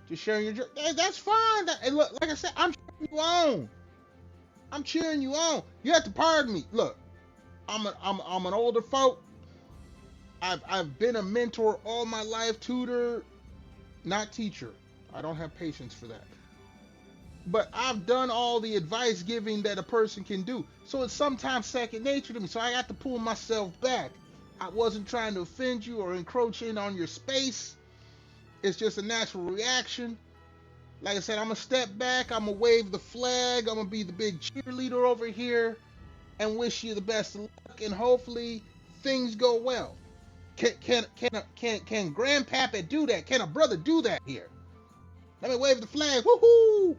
Just sharing your journey. Hey, that's fine. And look, like I said, I'm cheering you on. I'm cheering you on. You have to pardon me. Look, I'm an older folk. I've been a mentor all my life, tutor, not teacher. I don't have patience for that. But I've done all the advice giving that a person can do. So it's sometimes second nature to me. So I got to pull myself back. I wasn't trying to offend you or encroach in on your space. It's just a natural reaction. Like I said, I'm going to step back. I'm going to wave the flag. I'm going to be the big cheerleader over here and wish you the best of luck. And hopefully things go well. Can Grandpappy do that? Can a brother do that here? Let me wave the flag. Woohoo!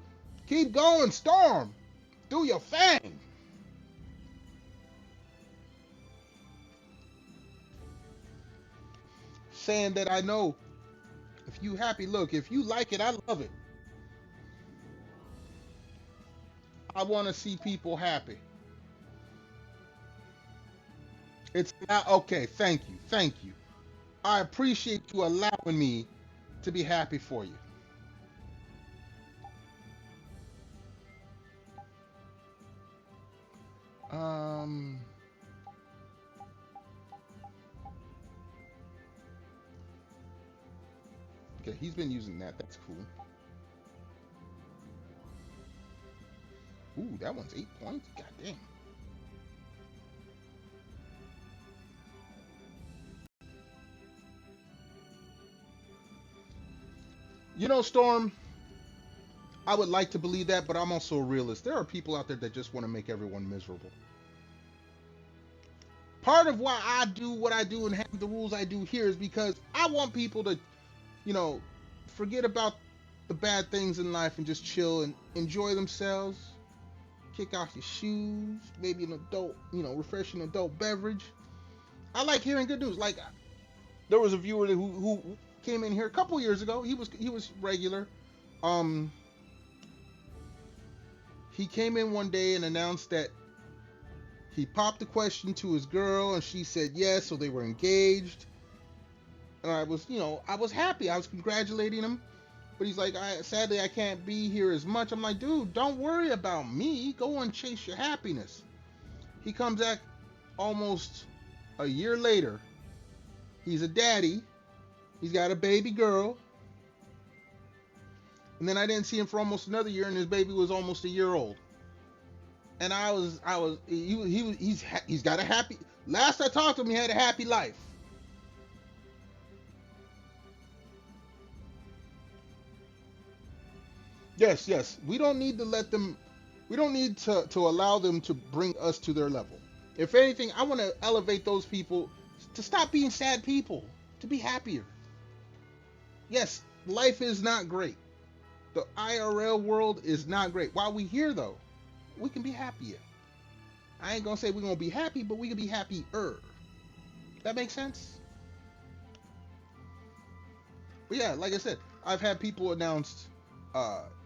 Keep going, Storm. Do your thing. Saying that I know if you happy, look, if you like it, I love it. I want to see people happy. It's not okay. Thank you. I appreciate you allowing me to be happy for you. Okay, he's been using that. That's cool. Ooh, that one's 8 points. God damn. You know, Storm, I would like to believe that, but I'm also a realist. There are people out there that just want to make everyone miserable. Part of why I do what I do and have the rules I do here is because I want people to, you know, forget about the bad things in life and just chill and enjoy themselves. Kick off your shoes, maybe an adult, you know, refreshing adult beverage. I like hearing good news. Like, there was a viewer who came in here a couple years ago. He was regular. He came in one day and announced that he popped the question to his girl and she said yes, so they were engaged. And I was, you know, I was happy. I was congratulating him. But he's like, sadly, I can't be here as much. I'm like, dude, don't worry about me. Go and chase your happiness. He comes back almost a year later. He's a daddy. He's got a baby girl. And then I didn't see him for almost another year, and his baby was almost a year old. And he's got a happy. Last I talked to him, he had a happy life. Yes. We don't need to let them. We don't need to allow them to bring us to their level. If anything, I want to elevate those people to stop being sad people, to be happier. Yes, life is not great. The IRL world is not great. While we here, though, we can be happier. I ain't gonna say we're gonna be happy, but we can be happier. That makes sense? But yeah, like I said, I've had people announce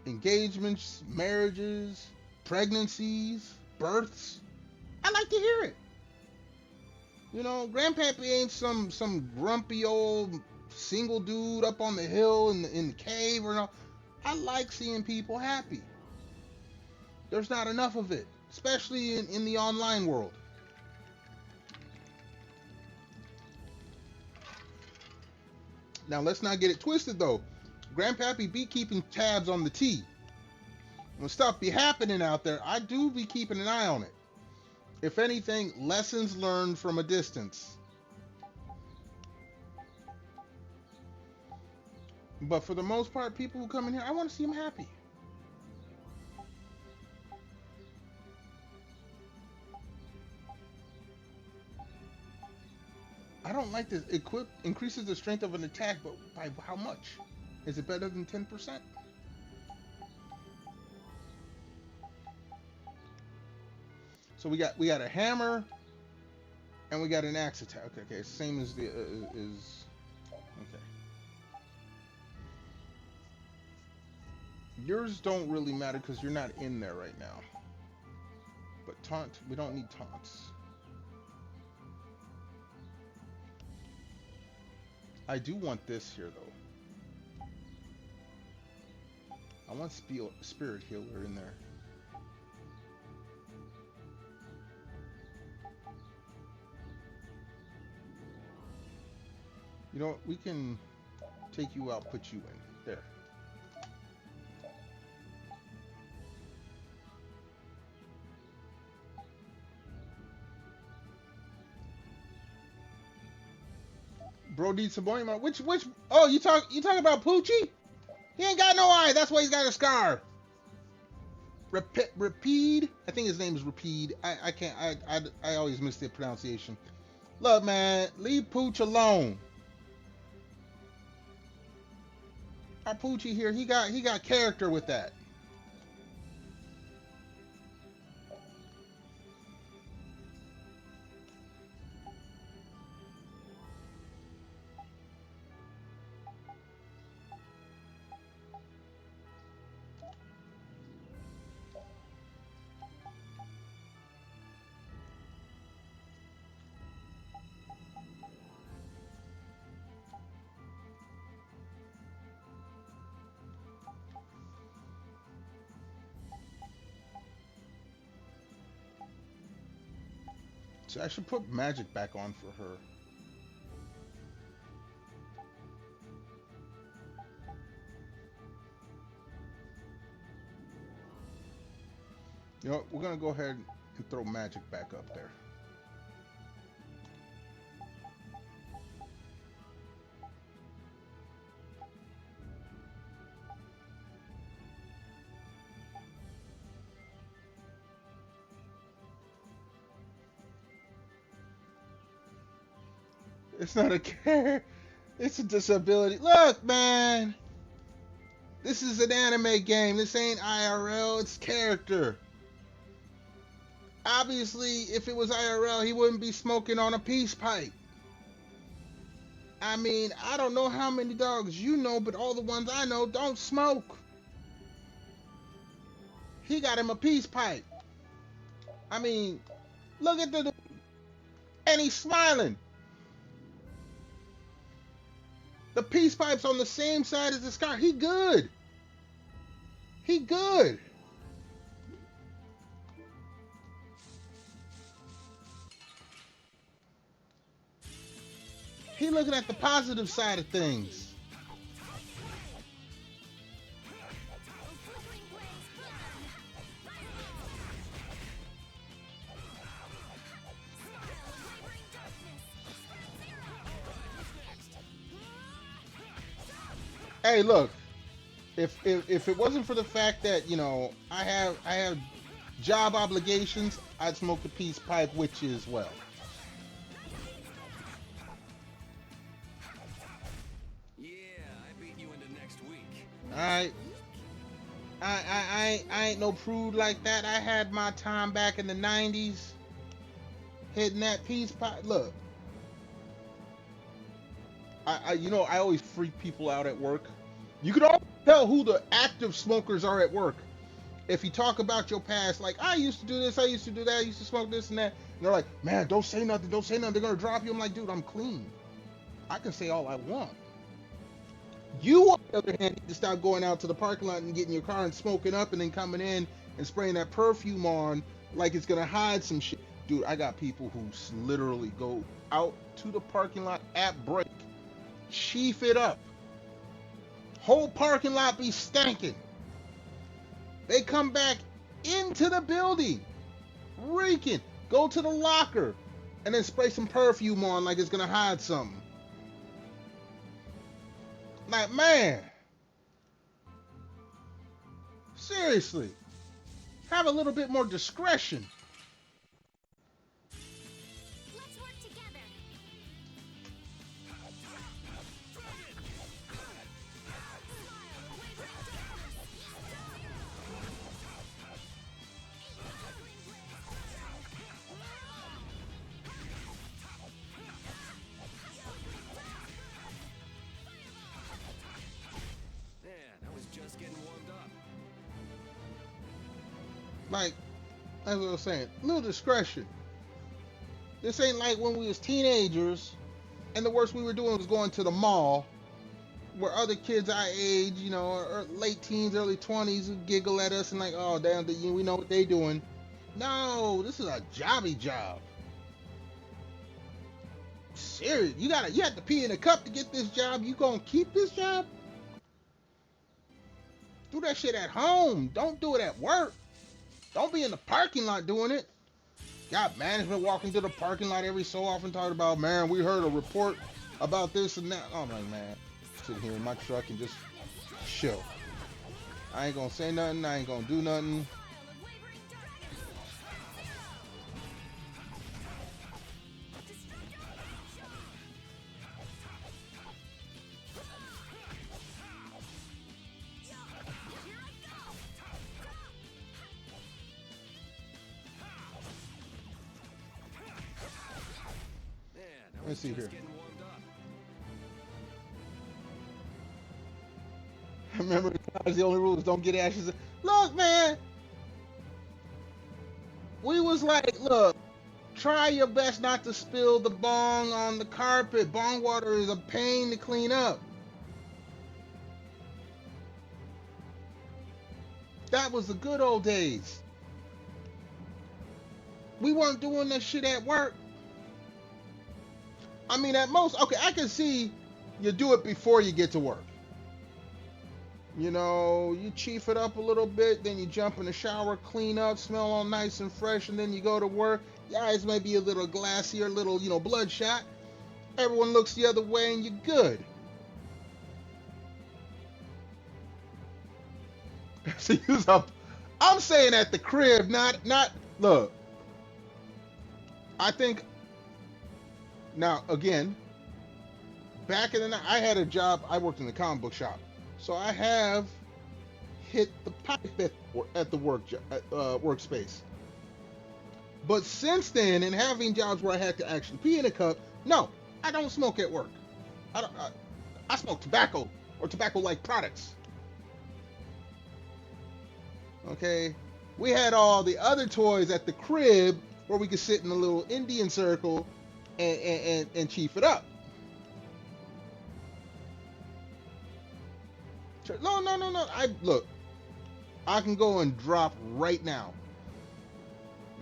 engagements, marriages, pregnancies, births. I like to hear it. You know, Grandpappy ain't some grumpy old single dude up on the hill in the cave or no. I like seeing people happy. There's not enough of it, especially in the online world. Now let's not get it twisted though. Grandpappy be keeping tabs on the tea. When stuff be happening out there, I do be keeping an eye on it. If anything, lessons learned from a distance. But for the most part, people who come in here, I want to see them happy. I don't like this. Increases the strength of an attack, but by how much? Is it better than 10%? So we got a hammer, and we got an axe attack. Okay, same as the okay. Yours don't really matter because you're not in there right now. But taunt, we don't need taunts. I do want this here though. I want spirit healer in there. You know what? We can take you out, put you in. There. Bro needs some more. Which? Oh, you talk about Poochie? He ain't got no eye. That's why he's got a scar. Rapide. I think his name is Rapide. I can't. I always miss the pronunciation. Look, man, leave Pooch alone. Our Poochie here, he got character with that. So I should put magic back on for her. You know what? We're gonna go ahead and throw magic back up there. It's not a care. It's a disability. Look, man. This is an anime game. This ain't IRL. It's character. Obviously, if it was IRL, he wouldn't be smoking on a peace pipe. I mean, I don't know how many dogs you know, but all the ones I know don't smoke. He got him a peace pipe. I mean, look at the... And he's smiling. The peace pipe's on the same side as this car. He good. He good. He looking at the positive side of things. Hey, look. If it wasn't for the fact that, you know, I have job obligations, I'd smoke the peace pipe with you as well. Yeah, I beat you into next week. Alright. I ain't no prude like that. I had my time back in the 90s. Hitting that peace pipe. Look. You know, I always freak people out at work. You can always tell who the active smokers are at work. If you talk about your past, like, I used to do this, I used to do that, I used to smoke this and that. And they're like, man, don't say nothing, don't say nothing. They're going to drop you. I'm like, dude, I'm clean. I can say all I want. You, on the other hand, need to stop going out to the parking lot and getting your car and smoking up and then coming in and spraying that perfume on like it's going to hide some shit. Dude, I got people who literally go out to the parking lot at break, chief it up. Whole parking lot be stanking. They come back into the building, reeking, go to the locker, and then spray some perfume on like it's gonna hide something. Like, man, seriously, have a little bit more discretion. Let's work together. Man, I was just getting warmed up. Like, as I was saying, little discretion. This ain't like when we was teenagers and the worst we were doing was going to the mall where other kids our age, you know, or late teens, early 20s would giggle at us and like, oh, damn, we know what they doing. No, this is a jobby job. Serious. You have to pee in a cup to get this job. You gonna keep this job? Do that shit at home. Don't do it at work. Don't be in the parking lot doing it. Got management walking to the parking lot every so often talking about, man, we heard a report about this and that. I'm like, man, sit here in my truck and just chill. I ain't gonna say nothing. I ain't gonna do nothing. Let's see here. Remember, the only rule is don't get ashes. Look, man. We was like, look, try your best not to spill the bong on the carpet. Bong water is a pain to clean up. That was the good old days. We weren't doing that shit at work. I mean, at most, okay, I can see you do it before you get to work. You know, you chief it up a little bit, then you jump in the shower, clean up, smell all nice and fresh, and then you go to work. Your eyes may be a little glassy or a little, you know, bloodshot. Everyone looks the other way and you're good. See, I'm saying at the crib, not, look. I think, now, again, back in the night, I had a job, I worked in the comic book shop. So I have hit the pipe at the workspace. But since then, and having jobs where I had to actually pee in a cup, no, I don't smoke at work. I smoke tobacco or tobacco-like products. Okay? We had all the other toys at the crib where we could sit in a little Indian circle and chief it up. No, no, no, no. Look, I can go and drop right now.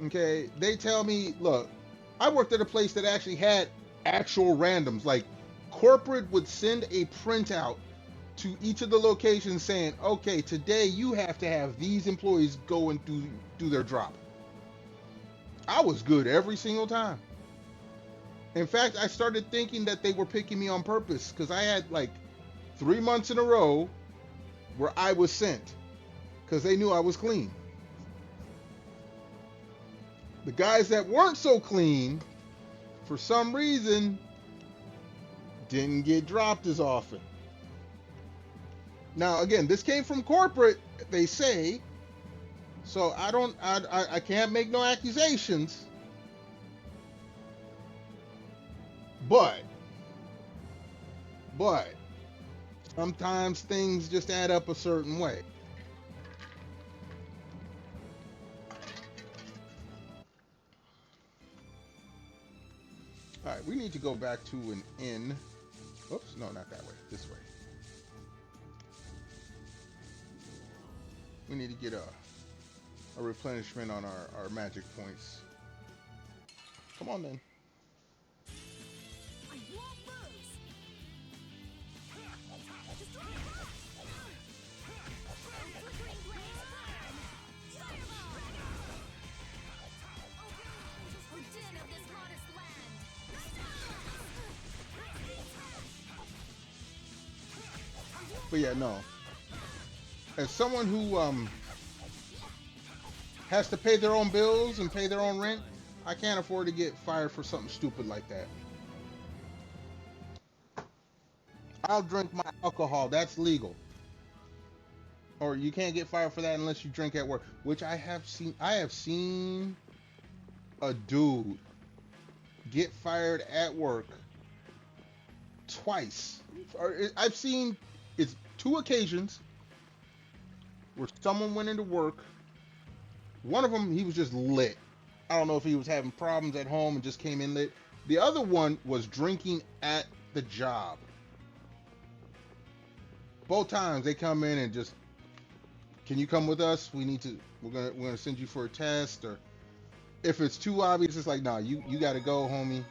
Okay, they tell me, look, I worked at a place that actually had actual randoms. Like, corporate would send a printout to each of the locations saying, okay, today you have to have these employees go and do their drop. I was good every single time. In fact, I started thinking that they were picking me on purpose because I had like 3 months in a row where I was sent because they knew I was clean. The guys that weren't so clean, for some reason, didn't get dropped as often. Now, again, this came from corporate, they say, so I can't make no accusations, but sometimes things just add up a certain way. All right, we need to go back to an inn. Oops, no, not that way, this way. We need to get a replenishment on our magic points. Come on then. I won't lose. Destroy. Flickering blaze burn. Fireball. Oh, din of this modest land. But yeah, no. As someone who has to pay their own bills and pay their own rent, I can't afford to get fired for something stupid like that. I'll drink my alcohol. That's legal. Or you can't get fired for that unless you drink at work, which I have seen. I have seen a dude get fired at work twice. I've seen it's 2 occasions where someone went into work. One of them, he was just lit. I don't know if he was having problems at home and just came in lit. The other one was drinking at the job. Both times they come in and just, can you come with us? We're gonna send you for a test. Or if it's too obvious, it's like, nah, you gotta go, homie.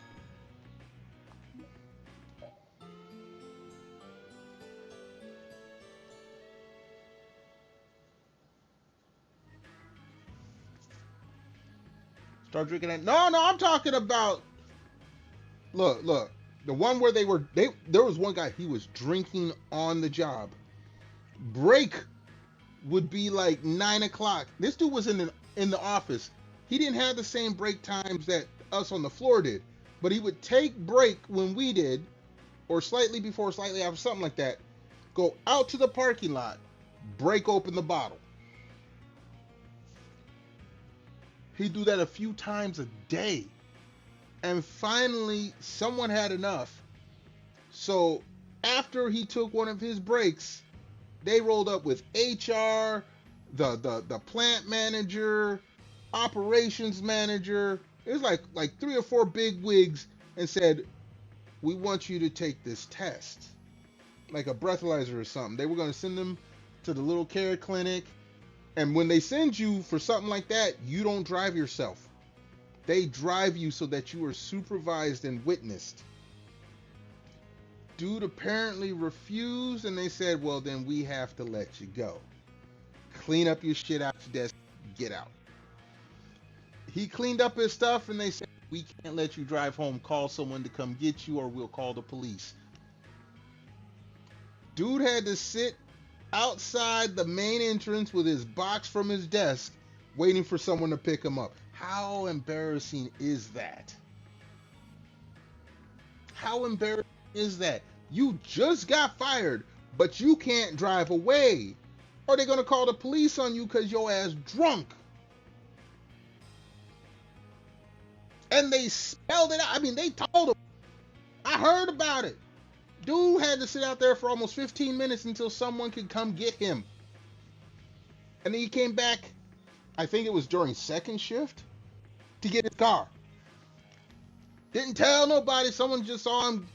Start drinking that. No, I'm talking about. Look. The one where there was one guy, he was drinking on the job. Break would be like 9 o'clock. This dude was in the office. He didn't have the same break times that us on the floor did, but he would take break when we did, or slightly before, slightly after, something like that. Go out to the parking lot, break open the bottle. He'd do that a few times a day. And finally, someone had enough. So after he took one of his breaks, they rolled up with HR, the plant manager, operations manager. It was like 3 or 4 big wigs, and said, we want you to take this test. Like a breathalyzer or something. They were going to send them to the little care clinic. And when they send you for something like that, you don't drive yourself. They drive you so that you are supervised and witnessed. Dude apparently refused, and they said, well, then we have to let you go. Clean up your shit out your desk, get out. He cleaned up his stuff, and they said, we can't let you drive home. Call someone to come get you, or we'll call the police. Dude had to sit outside the main entrance with his box from his desk, waiting for someone to pick him up. How embarrassing is that? How embarrassing is that? You just got fired, but you can't drive away. Or they're going to call the police on you because your ass drunk. And they spelled it out. I mean, they told him. I heard about it. Dude had to sit out there for almost 15 minutes until someone could come get him. And then he came back, I think it was during second shift, to get his car. Didn't tell nobody. Someone just saw him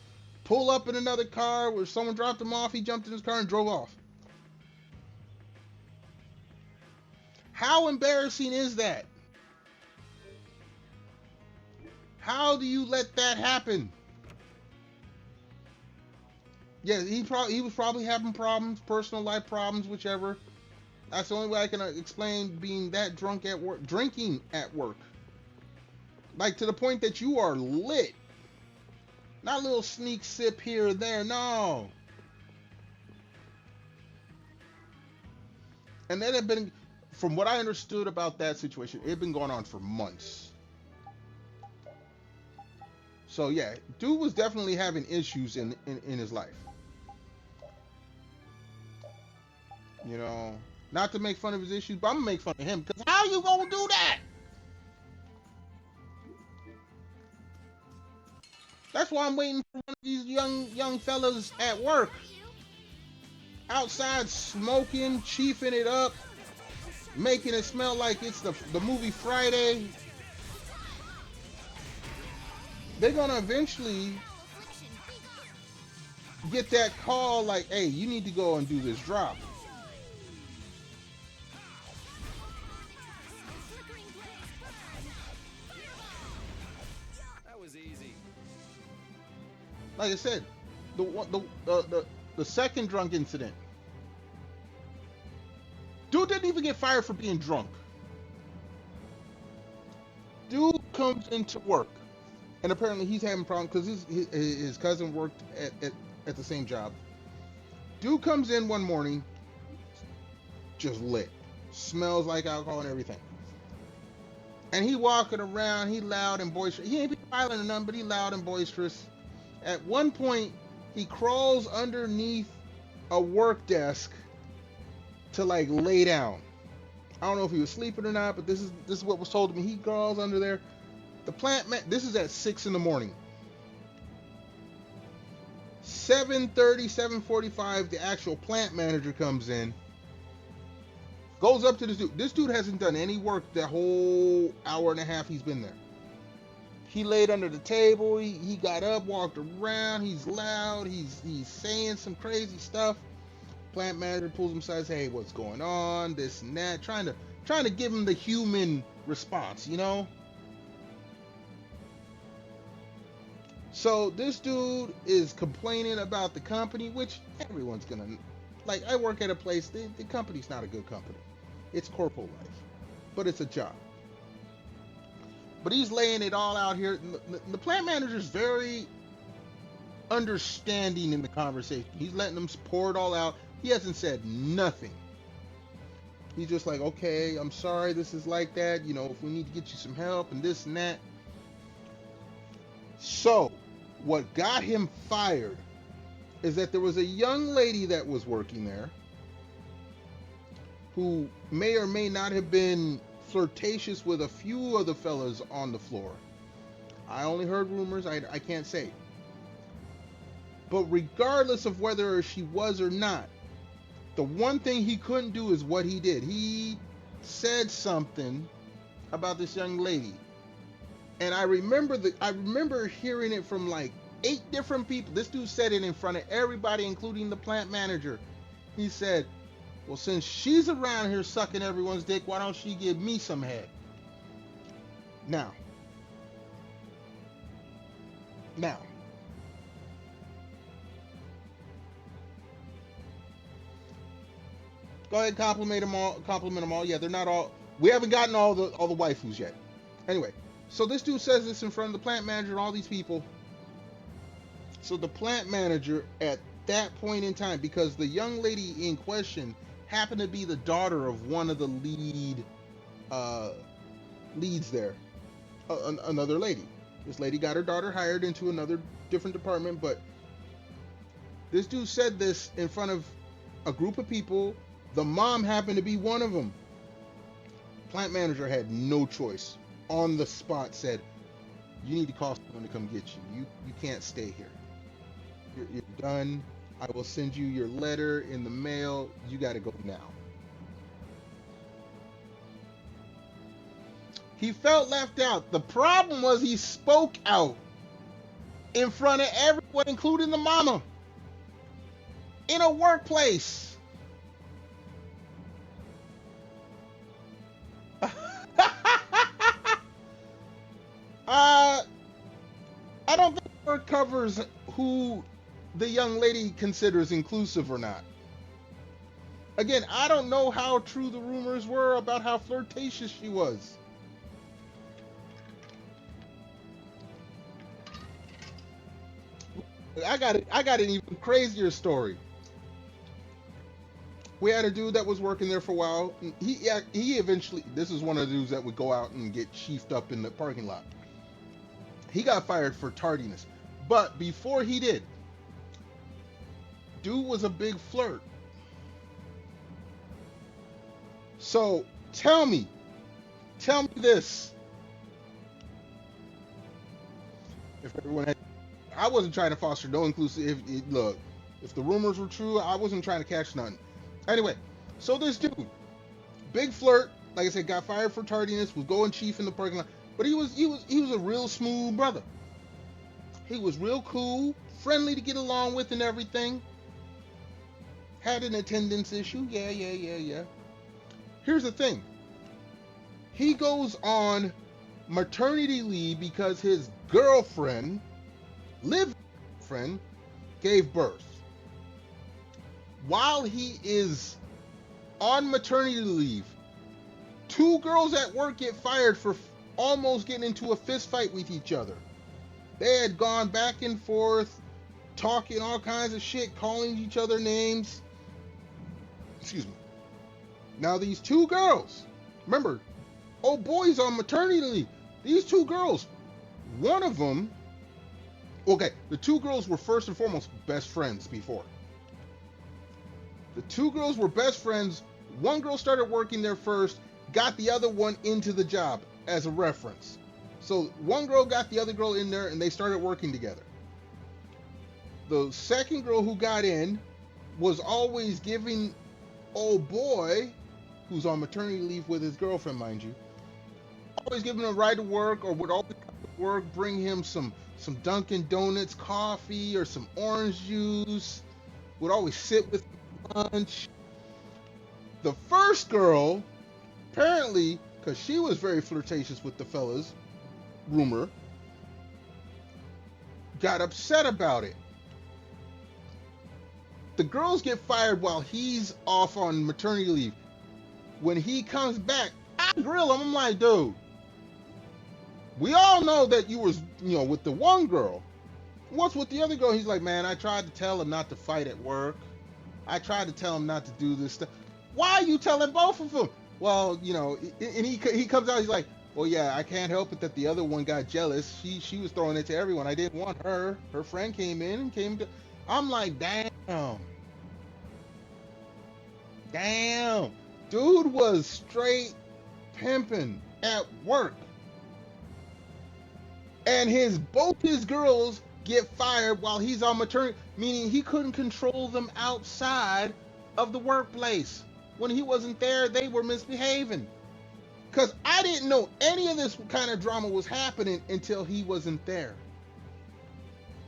pull up in another car where someone dropped him off. He jumped in his car and drove off. How embarrassing is that? How do you let that happen? Yeah, he was probably having problems, personal life problems, whichever. That's the only way I can explain being that drunk at work, drinking at work. Like to the point that you are lit. Not a little sneak sip here or there, no. And that had been, from what I understood about that situation, it had been going on for months. So yeah, dude was definitely having issues in his life. You know, not to make fun of his issues, but I'm gonna make fun of him because how you gonna do that? That's why I'm waiting for one of these young fellas at work, outside smoking, chiefing it up, making it smell like it's the movie Friday. They're gonna eventually get that call like, hey, you need to go and do this drop. That was easy. Like I said, the second drunk incident, dude didn't even get fired for being drunk. Dude comes into work, and apparently he's having problems because his cousin worked at the same job. Dude comes in one morning, just lit, smells like alcohol and everything. And he walking around, he loud and boisterous. He ain't violent or nothing, but he loud and boisterous. At one point, he crawls underneath a work desk to like lay down. I don't know if he was sleeping or not, but this is what was told to me. He crawls under there. The plant man, this is at 6 in the morning. 7:30, 7:45, the actual plant manager comes in. Goes up to this dude. This dude hasn't done any work that whole hour and a half he's been there. He laid under the table. He got up, walked around. He's loud. He's saying some crazy stuff. Plant manager pulls him aside, says, "Hey, what's going on? This and that." Trying to give him the human response, you know. So this dude is complaining about the company, which everyone's gonna like. I work at a place. The company's not a good company. It's corporate life, but it's a job. But he's laying it all out here. The plant manager's very understanding in the conversation. He's letting them pour it all out. He hasn't said nothing. He's just like, okay, I'm sorry this is like that. You know, if we need to get you some help and this and that. So, what got him fired is that there was a young lady that was working there who may or may not have been flirtatious with a few of the fellas on the floor. I only heard rumors. I can't say. But regardless of whether she was or not, the one thing he couldn't do is what he did. He said something about this young lady. And I remember hearing it from like 8 different people. This dude said it in front of everybody, including the plant manager. He said, well, since she's around here sucking everyone's dick, why don't she give me some head? Now. Go ahead, compliment them all. Yeah, they're not all. We haven't gotten all the waifus yet. Anyway, so this dude says this in front of the plant manager and all these people. So the plant manager at that point in time, because the young lady in question happened to be the daughter of one of the leads there, another lady. This lady got her daughter hired into another different department, but this dude said this in front of a group of people. The mom happened to be one of them. Plant manager had no choice. On the spot said, you need to call someone to come get you. You can't stay here. You're done. I will send you your letter in the mail. You got to go now. He felt left out. The problem was he spoke out in front of everyone, including the mama, in a workplace. I don't think the word covers who the young lady considers inclusive or not. Again, I don't know how true the rumors were about how flirtatious she was. I got an even crazier story. We had a dude that was working there for a while. He eventually, this is one of the dudes that would go out and get chiefed up in the parking lot. He got fired for tardiness. But before he did, dude was a big flirt. So tell me this. If everyone had, I wasn't trying to foster no inclusive. Look, if the rumors were true, I wasn't trying to catch none. Anyway, so this dude, big flirt, like I said, got fired for tardiness, was going chief in the parking lot, but he was a real smooth brother. He was real cool, friendly to get along with and everything. Had an attendance issue, yeah. Here's the thing. He goes on maternity leave because his girlfriend, gave birth. While he is on maternity leave, two girls at work get fired for almost getting into a fist fight with each other. They had gone back and forth, talking all kinds of shit, calling each other names. Excuse me. Now these two girls, remember, old boy's on maternity leave. These two girls, one of them, okay, the two girls were first and foremost best friends before. The two girls were best friends. One girl started working there first, got the other one into the job as a reference. So one girl got the other girl in there and they started working together. The second girl who got in was always giving old boy, who's on maternity leave with his girlfriend, mind you, always giving him a ride to work, or would always come to work, bring him some Dunkin' Donuts coffee or some orange juice, would always sit with him at lunch. The first girl, apparently, because she was very flirtatious with the fellas, rumor, got upset about it. The girls get fired while he's off on maternity leave. When he comes back, I grill him. I'm like, dude, we all know that you was, with the one girl. What's with the other girl? He's like, man, I tried to tell him not to fight at work. I tried to tell him not to do this stuff. Why are you telling both of them? Well, and he comes out, he's like, well, yeah, I can't help it that the other one got jealous. She was throwing it to everyone. I didn't want her. Her friend came in and came to... I'm like, damn. Dude was straight pimping at work. And both his girls get fired while he's on maternity, meaning he couldn't control them outside of the workplace. When he wasn't there, they were misbehaving. Because I didn't know any of this kind of drama was happening until he wasn't there.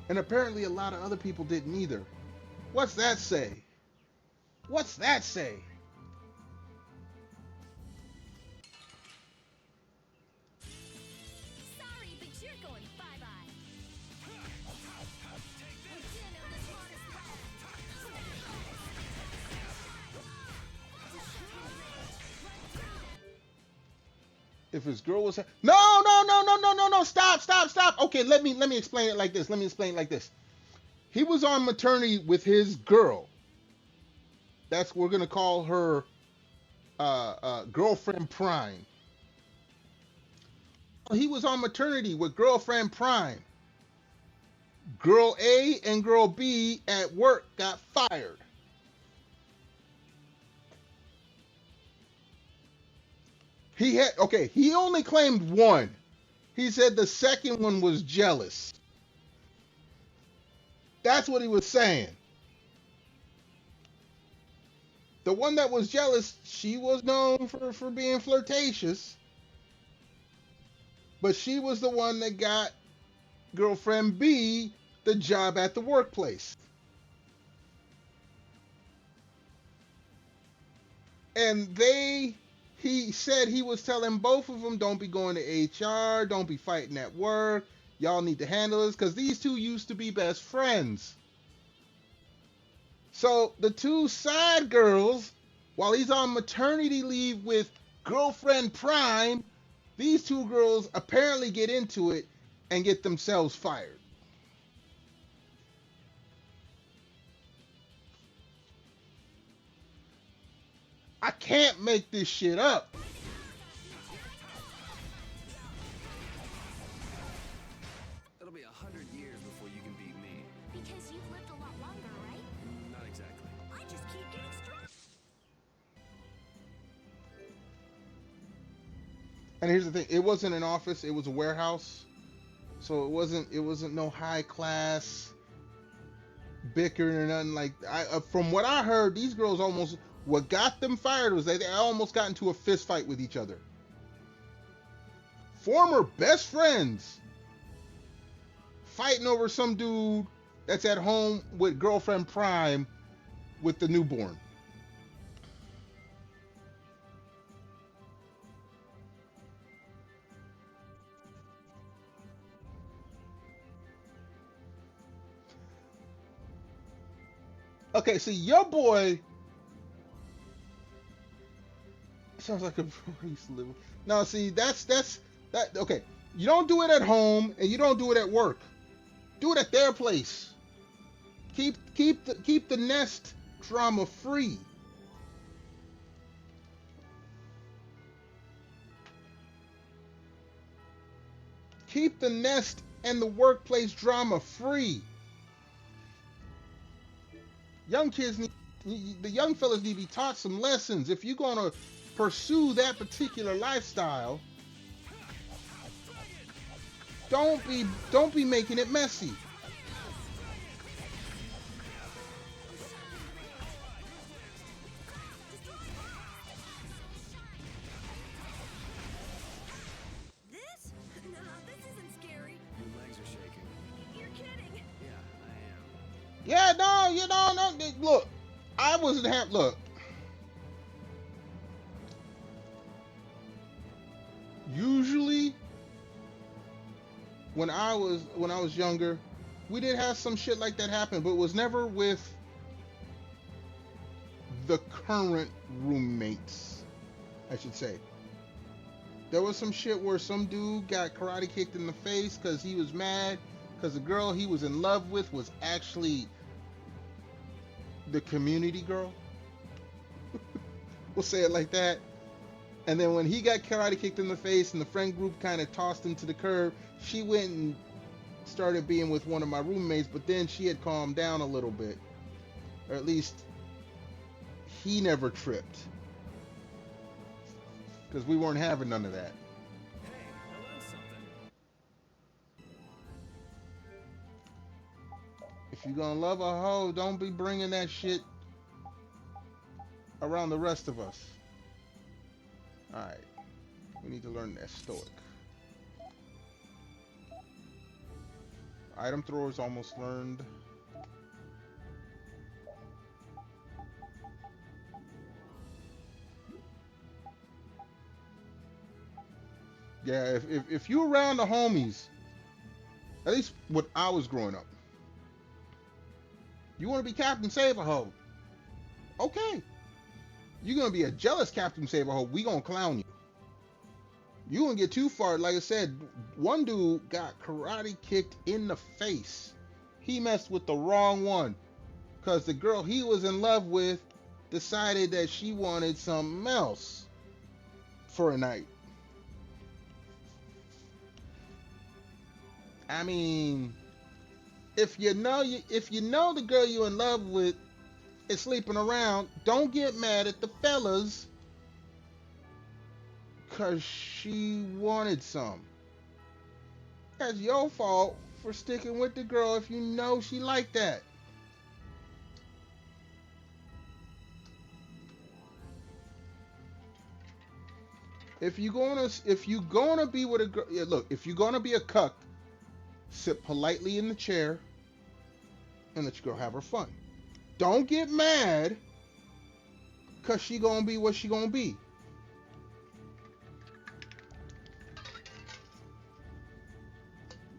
And apparently a lot of other people didn't either. What's that say? Sorry, but you're going bye-bye. We didn't know this water's If his girl was... No, stop. Okay, let me explain it like this. He was on maternity with his girl. We're going to call her girlfriend Prime. He was on maternity with girlfriend Prime. Girl A and girl B at work got fired. He only claimed one. He said the second one was jealous. That's what he was saying. The one that was jealous, she was known for being flirtatious. But she was the one that got girlfriend B the job at the workplace. And he said he was telling both of them, don't be going to HR, don't be fighting at work. Y'all need to handle this because these two used to be best friends. So the two side girls, while he's on maternity leave with girlfriend Prime, these two girls apparently get into it and get themselves fired. I can't make this shit up. It'll be 100 years before you can beat me. Because you've lived a lot longer, right? Not exactly. I just keep getting stronger. And here's the thing, it wasn't an office, it was a warehouse. So it wasn't no high class bickering or nothing like from what I heard, these girls almost, what got them fired was they almost got into a fist fight with each other. Former best friends fighting over some dude that's at home with girlfriend Prime with the newborn. Okay, see, your boy sounds like a bro he used to live with. Now, see, that's that. Okay, you don't do it at home and you don't do it at work. Do it at their place. Keep the nest drama free. Keep the nest and the workplace drama free. Young kids the young fellas need to be taught some lessons. If you're gonna pursue that particular lifestyle, don't be making it messy. This? No, this isn't scary. Your legs are shaking. You're kidding. Yeah, I am. Yeah, no, you know, no. Look, I wasn't happy. Look, usually when I was younger, we did have some shit like that happen, but it was never with the current roommates, I should say. There was some shit where some dude got karate kicked in the face because he was mad because the girl he was in love with was actually the community girl. We'll say it like that. And then when he got karate kicked in the face and the friend group kind of tossed him to the curb, she went and started being with one of my roommates, but then she had calmed down a little bit. Or at least he never tripped. Because we weren't having none of that. Hey, I learned something. If you're gonna love a hoe, don't be bringing that shit around the rest of us. Alright. We need to learn that stoic. Item throwers almost learned. Yeah, if you're around the homies, at least when I was growing up, you want to be Captain Save-A-Hoe. Okay. You're going to be a jealous Captain Save-A-Hoe. We going to clown you. You going to get too far. Like I said, one dude got karate kicked in the face. He messed with the wrong one. Because the girl he was in love with decided that she wanted something else for a night. I mean, if you know the girl you're in love with is sleeping around, don't get mad at the fellas because she wanted some. That's your fault for sticking with the girl if you know she like that. If you gonna be with a girl, yeah, look, if you're gonna be a cuck, sit politely in the chair and let your girl have her fun. Don't get mad because she gonna be what she gonna be.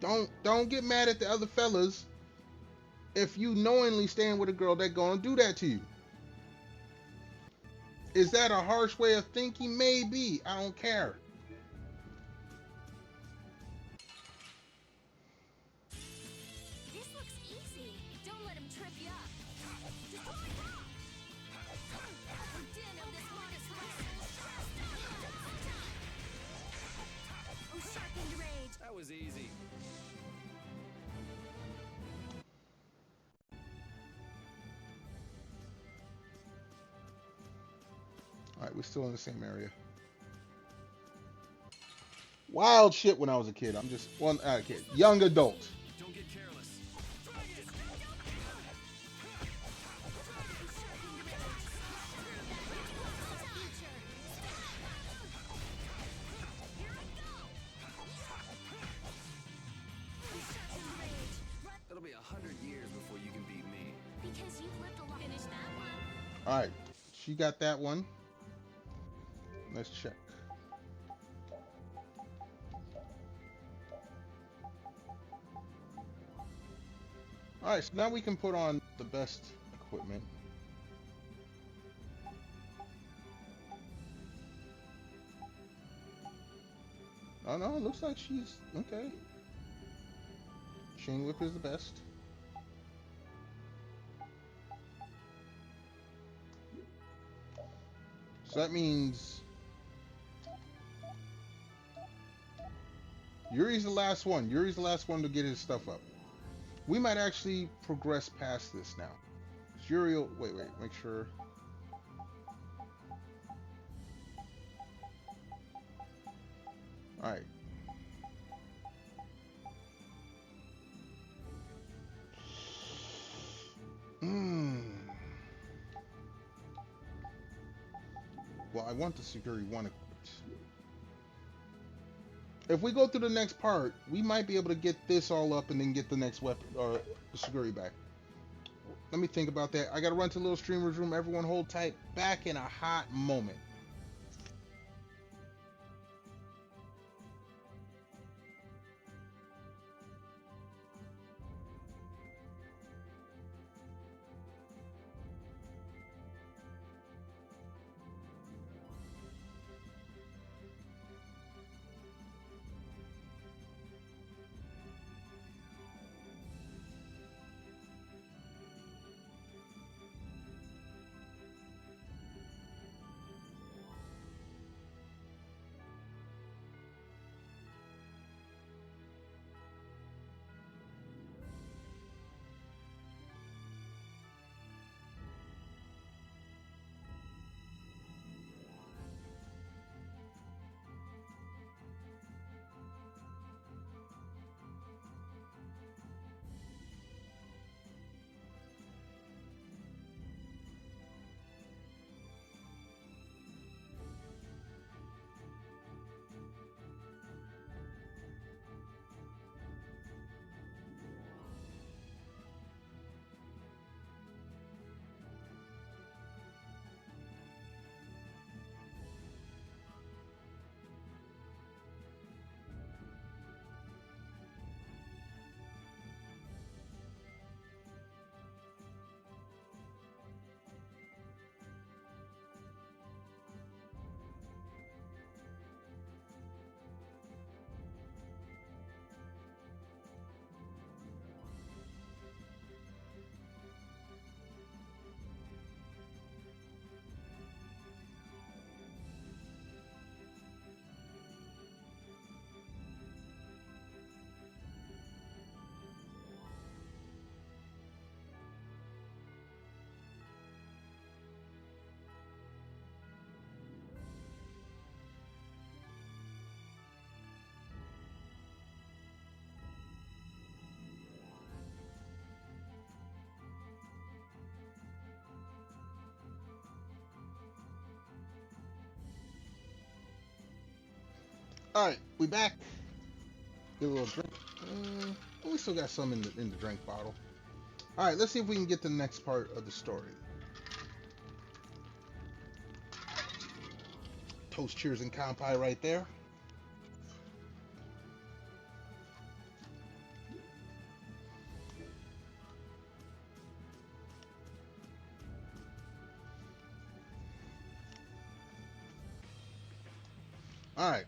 Don't get mad at the other fellas if you knowingly stand with a girl that gonna do that to you. Is that a harsh way of thinking? Maybe. I don't care. This looks easy. Don't let him trip you up. The din of this monster. Oh, sharpened rage. That was easy. Alright, we're still in the same area. Wild shit when I was a kid. I'm just, well, not a kid. Young adult. Don't get careless. It'll be 100 years before you can beat me. Because you've lived a long. Finish that one. Alright, she got that one. Let's check. Alright, so now we can put on the best equipment. Oh no, it looks like she's okay. Chain whip is the best. So that means Yuri's the last one. Yuri's the last one to get his stuff up. We might actually progress past this now. Yuri will, wait, make sure. Alright. Well, I want the Security 1 equipped. If we go through the next part, we might be able to get this all up and then get the next weapon, or the Security back. Let me think about that. I gotta run to the little streamer's room. Everyone hold tight. Back in a hot moment. All right, we back. Get a little drink. We still got some in the drink bottle. All right, let's see if we can get to the next part of the story. Toast, cheers, and kanpai right there. Alright.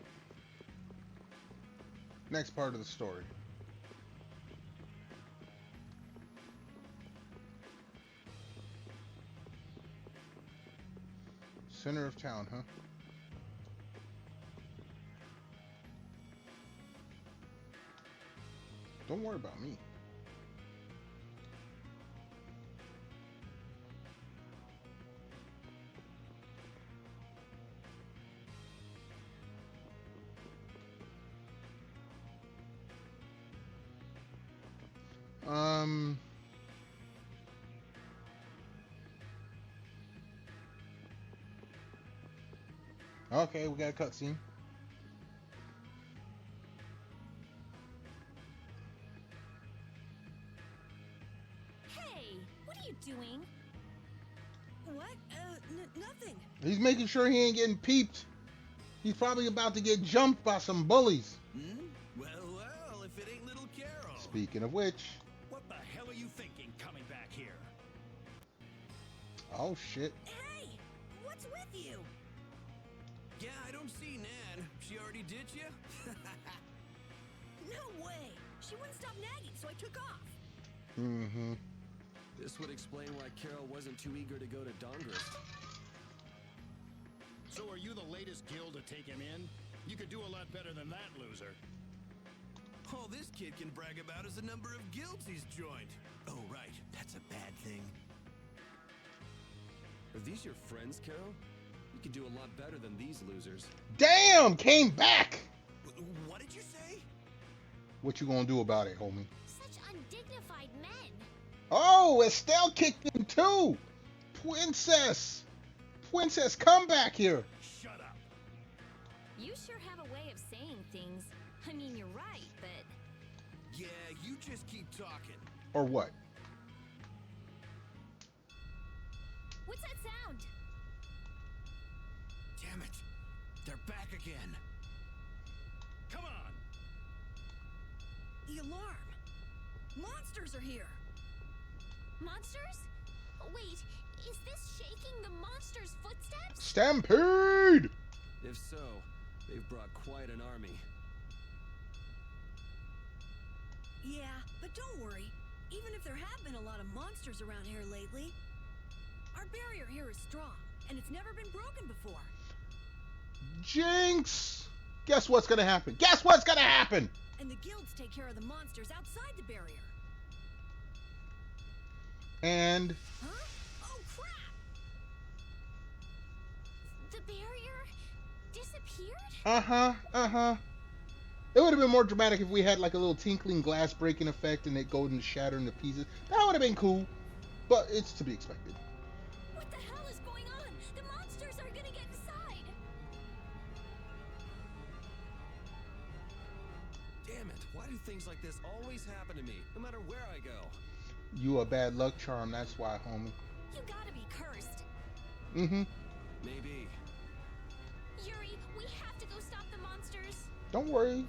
Next part of the story. Center of town, huh? Don't worry about me. Okay, we got a cutscene. Hey, what are you doing? What? Nothing. He's making sure he ain't getting peeped. He's probably about to get jumped by some bullies. Well, if it ain't little Carol. Speaking of which. What the hell are you thinking coming back here? Oh, shit. Hey, what's with you? Yeah, I don't see Nan. She already did you? No way. She wouldn't stop nagging, so I took off. Mm-hmm. This would explain why Carol wasn't too eager to go to Dahngrest. So are you the latest guild to take him in? You could do a lot better than that, loser. All this kid can brag about is the number of guilds he's joined. Oh, right. That's a bad thing. Are these your friends, Carol? You could do a lot better than these losers. Damn, came back. What did you say? What you gonna do about it, homie? Such undignified men. Oh, Estelle kicked him too. Princess, come back here. Shut up. You sure have a way of saying things. I mean, you're right, but... Yeah, you just keep talking. Or what? What's that sound? Damn it. They're back again. Come on! The alarm. Monsters are here. Monsters? Wait, is this shaking the monster's footsteps? Stampede! If so, they've brought quite an army. Yeah, but don't worry. Even if there have been a lot of monsters around here lately, our barrier here is strong, and it's never been broken before. Jinx! Guess what's gonna happen? Guess what's gonna happen? And the guilds take care of the monsters outside the barrier. And Huh? Oh, crap! The barrier disappeared? uh-huh. It would have been more dramatic if we had like a little tinkling glass breaking effect and it go and shatter into pieces. That would have been cool, but it's to be expected. What the hell is going on? The monsters are gonna get inside! Damn it, why do things like this always happen to me, no matter where I go? You a bad luck charm, that's why, homie. You gotta be cursed. Mm-hmm. Maybe. Yuri, we have to go stop the monsters. Don't worry.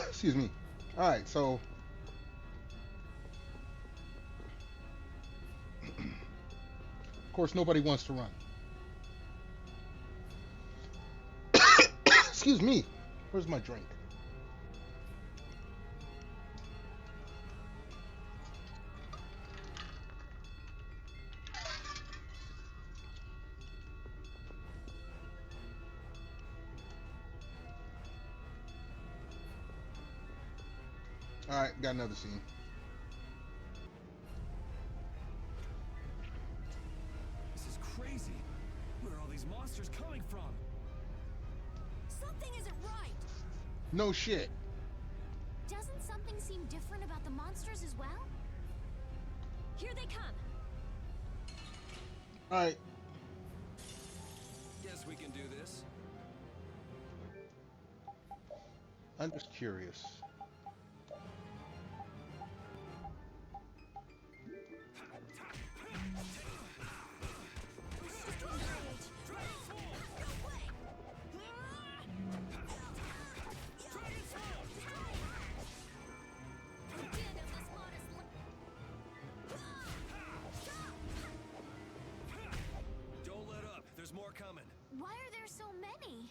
Excuse me. Alright, so... of course, nobody wants to run. Excuse me. Where's my drink? Alright, got another scene. This is crazy. Where are all these monsters coming from? Something isn't right. No shit. Doesn't something seem different about the monsters as well? Here they come. Alright. Guess we can do this. I'm just curious. coming. Why are there so many?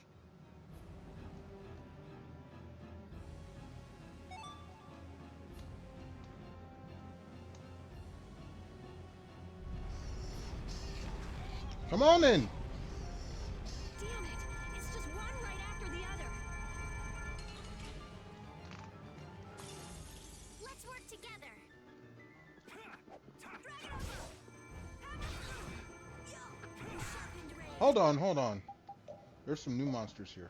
Come on in. Damn it! It's just one right after the other. Let's work together. Hold on, hold on. There's some new monsters here.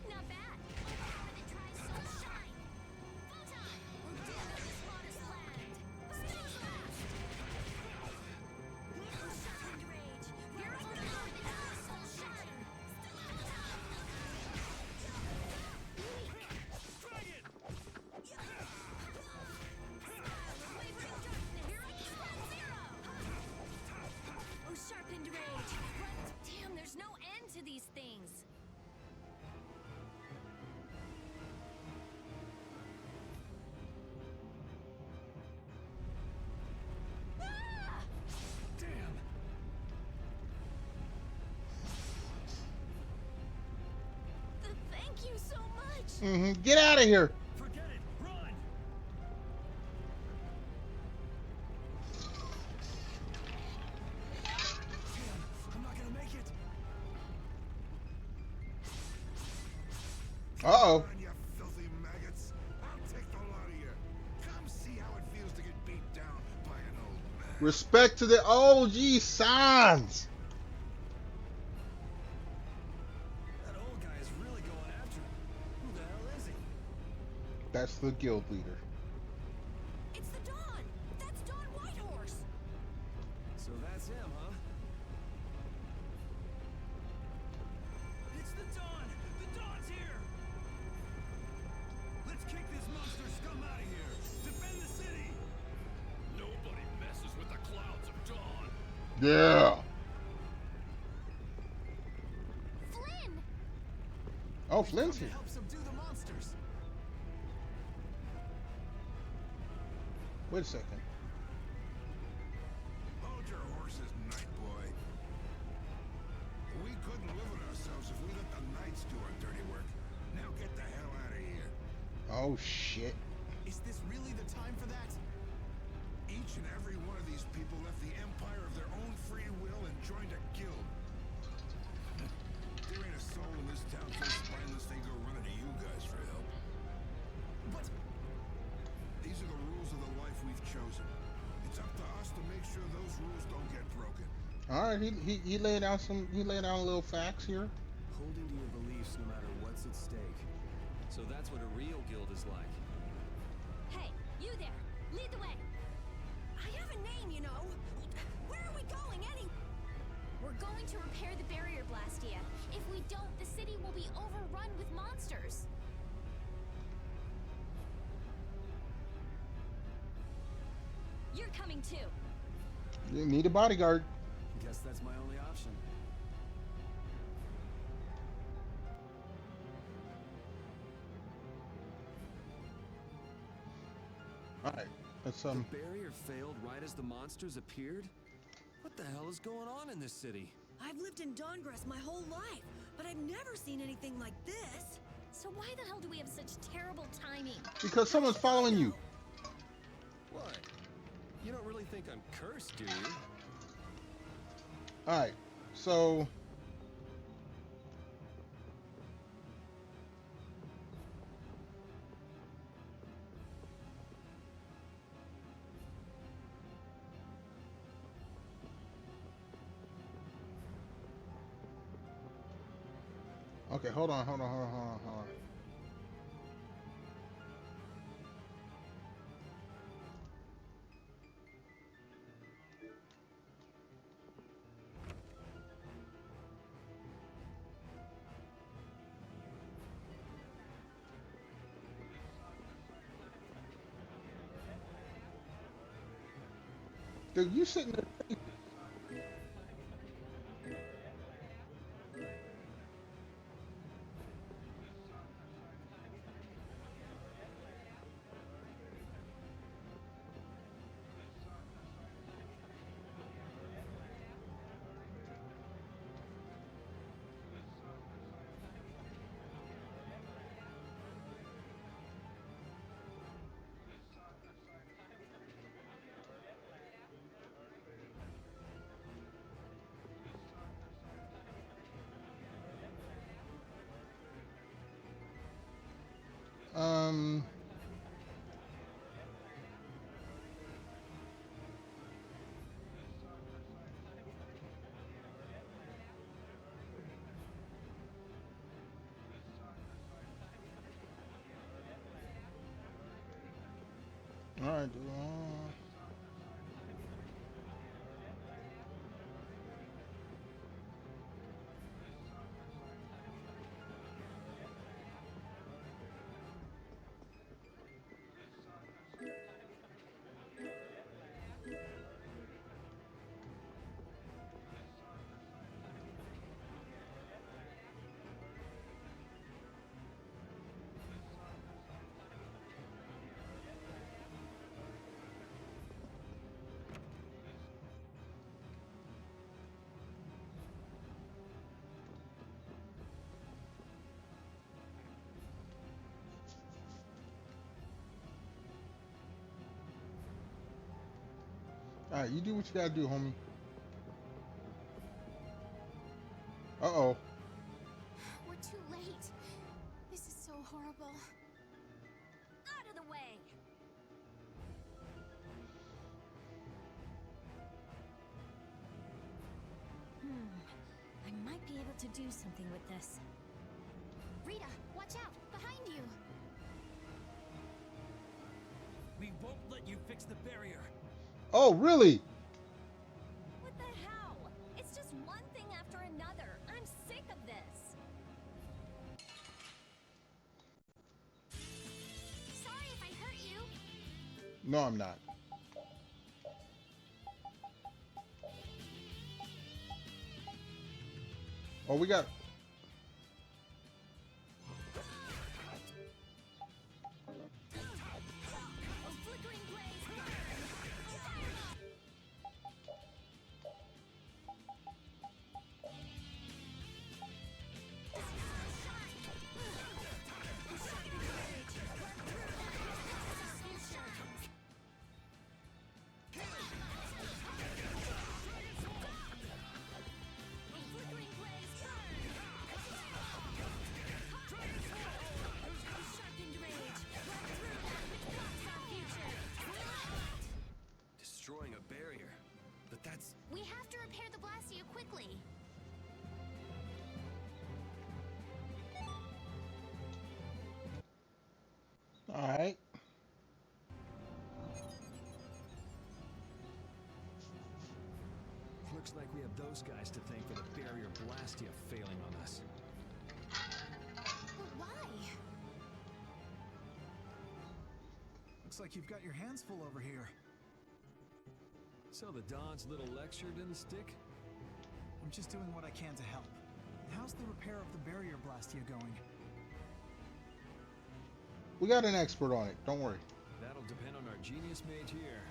Not bad. Oh, sharpened rage. What? Damn, there's no end to these things. Damn. Thank you so much. Get out of here. Forget it. Run. Damn, I'm not gonna make it. Uh-oh. Run, you filthy maggots. I'll take the lot of you. Come see how it feels to get beat down by an old man. Respect to the OG signs. That old guy is really going after him. Who the hell is he? That's the guild leader. It's the Dawn! That's Dawn Whitehorse! So that's him, huh? It's the Dawn! The Dawn's here! Let's kick this monster scum out of here! Defend the city! Nobody messes with the clouds of Dawn! Yeah. Flynn! Oh, Flynn's To here. help subdue the monsters! Wait a second. Hold your horses, night boy. We couldn't live with ourselves if we let the knights do our dirty work. Now get the hell out of here. Oh, shit. Is this really the time for that? Each and every one of these people left the empire of their own free will and joined a guild. There ain't a soul in this town so spineless they go running to you guys for help. But These are the rules of the life we've chosen. It's up to us to make sure those rules don't get broken. All right, he laid out a little facts here. Holding to your beliefs no matter what's at stake. So that's what a real guild is like. Hey, you there. Lead the way. I have a name, you know. Where are we going, We're going to repair the barrier Blastia. If we don't, the city will be overrun with monsters. You're coming too. You need a bodyguard. Guess that's my only option. All right, let's The barrier failed right as the monsters appeared? What the hell is going on in this city? I've lived in Dahngrest my whole life, but I've never seen anything like this. So why the hell do we have such terrible timing? because someone's following you. What? You don't really think I'm cursed, do you? All right, so okay, hold on. Dude, you sitting there. All right, dude. All right, you do what you gotta do, homie. Uh-oh. We're too late. This is so horrible. Out of the way! I might be able to do something with this. Rita, watch out! Behind you! We won't let you fix the barrier. Oh, really? What the hell? It's just one thing after another. I'm sick of this. Sorry if I hurt you. No, I'm not. Oh, we got... A flickering blaze burn! Destroying a barrier. But that's... We have to repair the Blastia quickly. All right. Looks like we have those guys to thank for the barrier Blastia failing on us. But why? Looks like you've got your hands full over here. So the Don's little lecture didn't stick? I'm just doing what I can to help. How's the repair of the barrier Blastia going? We got an expert on it. Don't worry. That'll depend on our genius mage here.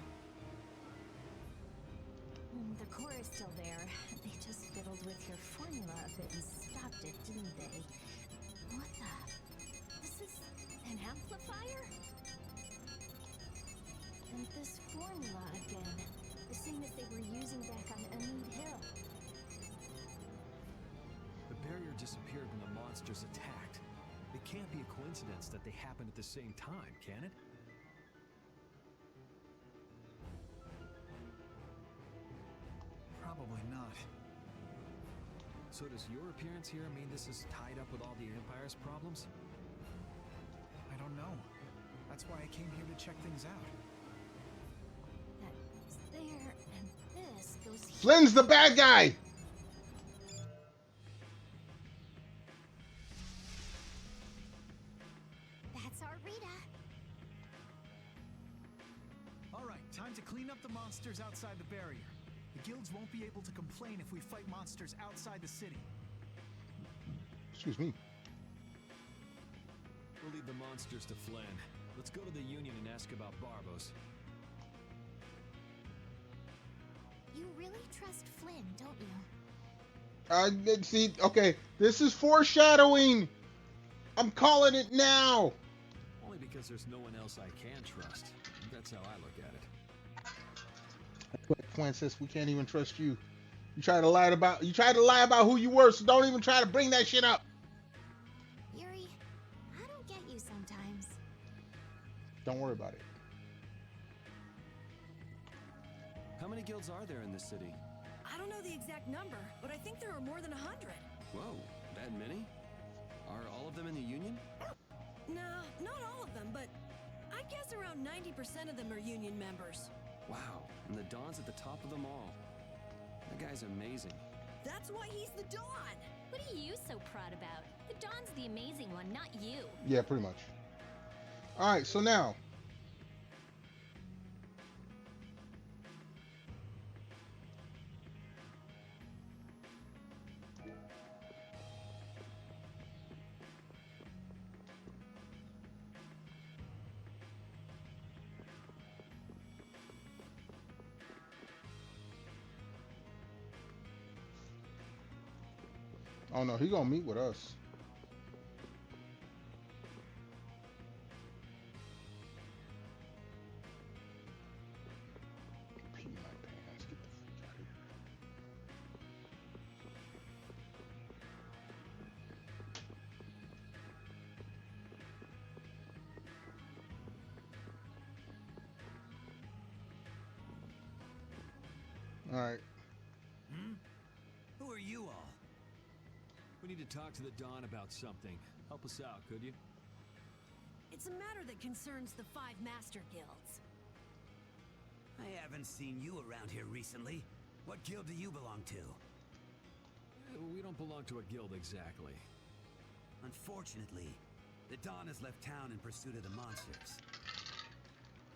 The core is still there. They just fiddled with your formula a bit and stopped it, didn't they? What the? This is an amplifier? And this formula again. The same as they were using back on Amid Hill. The barrier disappeared when the monsters attacked. It can't be a coincidence that they happened at the same time, can it? Probably not. So does your appearance here mean this is tied up with all the Empire's problems? I don't know. That's why I came here to check things out. That's there, and this goes here. Flynn's the bad guy. That's our Rita. All right, time to clean up the monsters outside the barrier. The guilds won't be able to complain if we fight monsters outside the city. Excuse me. We'll leave the monsters to Flynn. Let's go to the Union and ask about Barbos. You really trust Flynn, don't you? See, okay, this is foreshadowing. I'm calling it now. Only because there's no one else I can trust. That's how I look at it. Francis, we can't even trust you. You tried to lie about who you were, so don't even try to bring that shit up. Yuri, I don't get you sometimes. Don't worry about it. How many guilds are there in this city? I don't know the exact number, but I think there are more than 100. Whoa, that many? Are all of them in the Union? No, not all of them, but I'd guess around 90% of them are Union members. Wow, and the Dawn's at the top of them all. That guy's amazing. That's why he's the Dawn! What are you so proud about? The Dawn's the amazing one, not you. Yeah, pretty much. All right, so now. Oh no, he gonna meet with us. Pee my pants. Get the freak out of here. All right. Who are you all? We need to talk to the Dawn about something. Help us out, could you? It's a matter that concerns the 5 Master Guilds. I haven't seen you around here recently. What guild do you belong to? We don't belong to a guild exactly. Unfortunately, the Dawn has left town in pursuit of the monsters.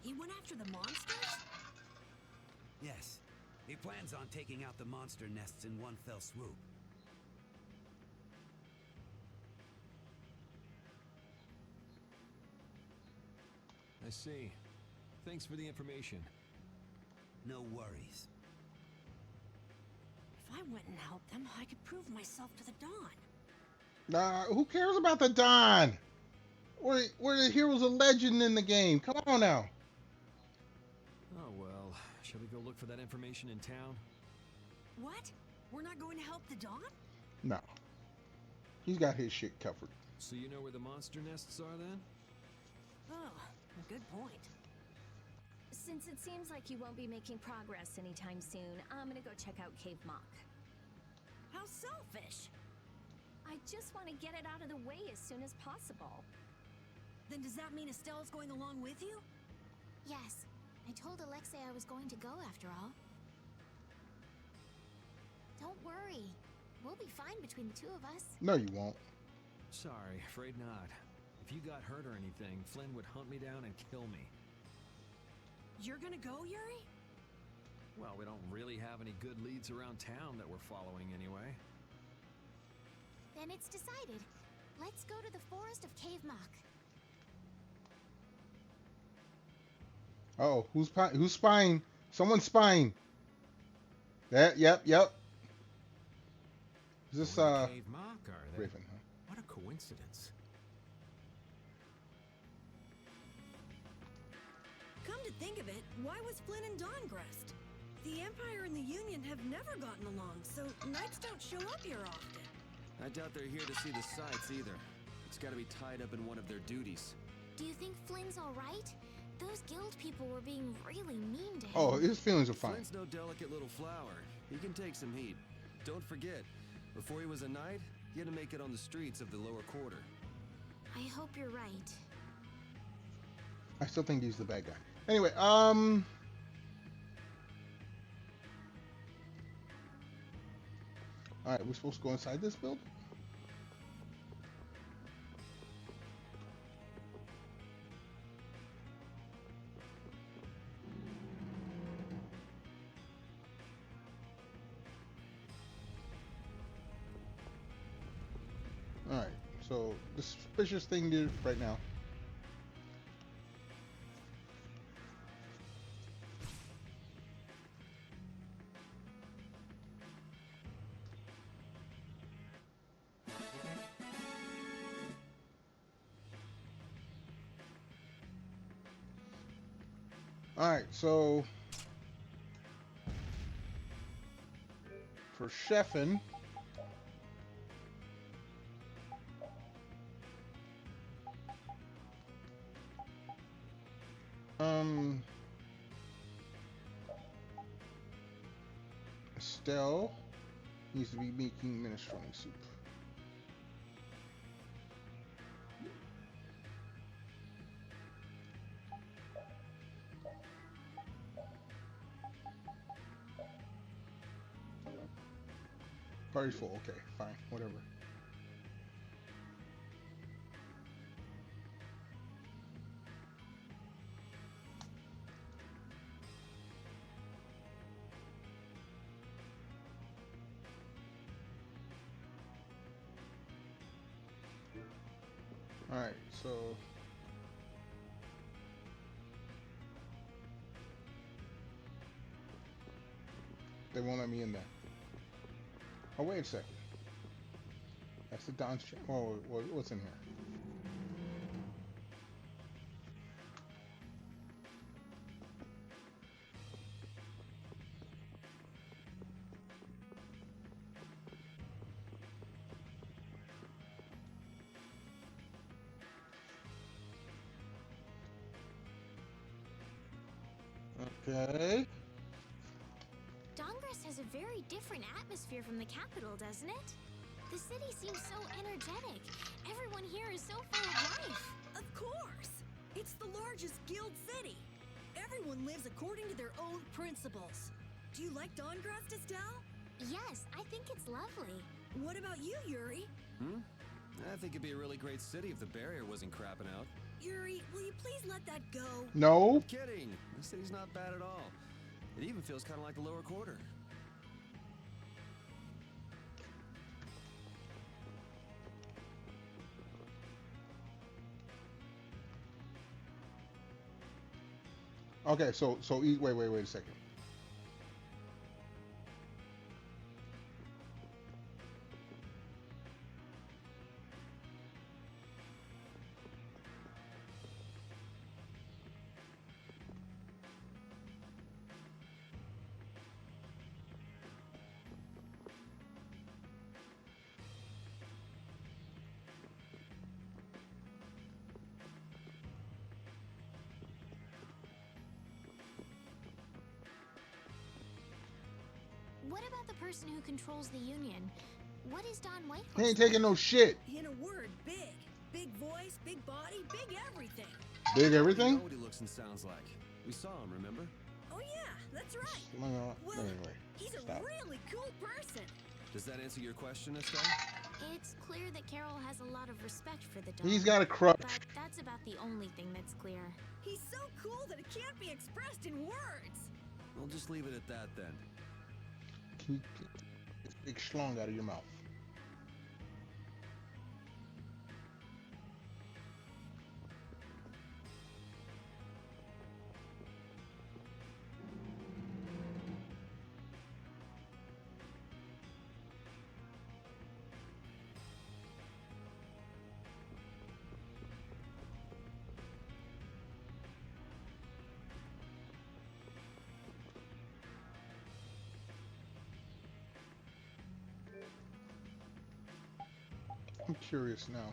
He went after the monsters? Yes, he plans on taking out the monster nests in one fell swoop. I see. Thanks for the information. No worries. If I went and helped them, I could prove myself to the Dawn. Nah, who cares about the Dawn? We're the heroes of legend in the game. Come on now. Oh well, shall we go look for that information in town? What? We're not going to help the Dawn? No. He's got his shit covered. So you know where the monster nests are then? Oh, a good point. Since it seems like you won't be making progress anytime soon, I'm gonna go check out Keiv Moc. How selfish! I just want to get it out of the way as soon as possible. Then does that mean Estelle's going along with you? Yes. I told Alexei I was going to go after all. Don't worry. We'll be fine between the two of us. No, you won't. Sorry, afraid not. If you got hurt or anything, Flynn would hunt me down and kill me. You're gonna go, Yuri? Well, we don't really have any good leads around town that we're following anyway. Then it's decided. Let's go to the forest of Keiv Moc. Oh, who's spying? Someone's spying. That, yep. Is this Keiv Moc, are they? Raven, huh? What a coincidence. Come to think of it, why was Flynn in Dahngrest? The Empire and the Union have never gotten along, so knights don't show up here often. I doubt they're here to see the sights either. It's gotta be tied up in one of their duties. Do you think Flynn's alright? Those guild people were being really mean to him. Oh, his feelings are fine. Flynn's no delicate little flower. He can take some heat. Don't forget, before he was a knight, he had to make it on the streets of the lower quarter. I hope you're right. I still think he's the bad guy. Anyway, Alright, we're supposed to go inside this building? Alright, so the suspicious thing to do right now. Alright, so for chefing, Estelle needs to be making minestrone soup. Party's full. Okay, fine, whatever. All right, so they won't let me in there. Oh, wait a second. That's the Don's check. Oh, what's in here? Okay. Dahngrest has a very different atmosphere from the capital, doesn't it? The city seems so energetic. Everyone here is so full of life. Of course! It's the largest guild city. Everyone lives according to their own principles. Do you like Dahngrest, Estelle? Yes, I think it's lovely. What about you, Yuri? I think it'd be a really great city if the barrier wasn't crapping out. Yuri, will you please let that go? No. Kidding. The city's not bad at all. It even feels kind of like the lower quarter. Okay, so wait a second. What about the person who controls the Union? What is Don White? He ain't taking no shit. In a word, big. Big voice, big body, big everything. Big You everything? know what he looks and sounds like. We saw him, remember? Oh yeah, that's right. Well, Well, he's a stop. really cool person. Does that answer your question, Estelle? It's clear that Carol has a lot of respect for the dog. He's got a crush. But that's about the only thing that's clear. He's so cool that it can't be expressed in words. We'll just leave it at that then. Can you get this big schlong out of your mouth? I'm curious now.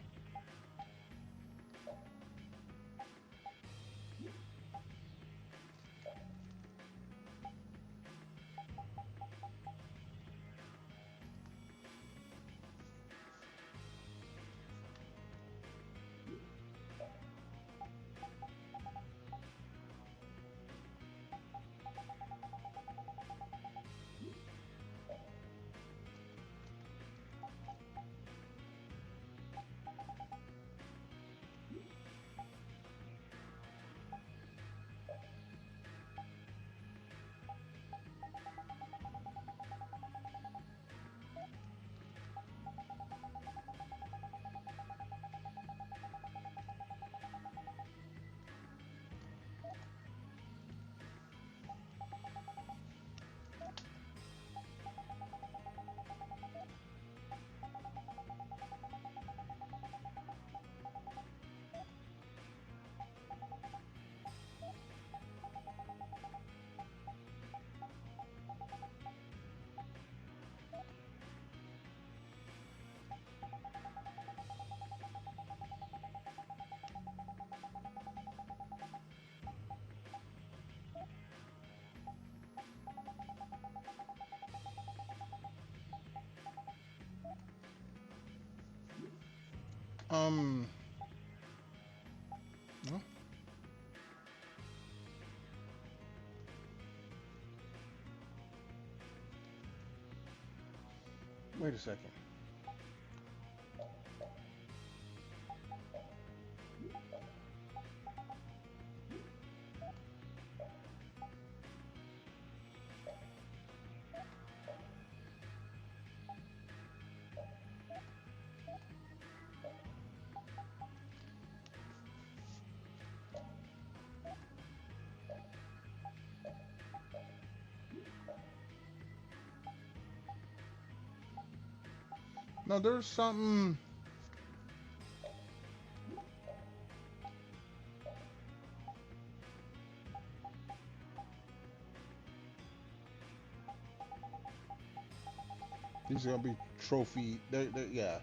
No. Wait a second. No, there's something. These are gonna be trophy. Yeah.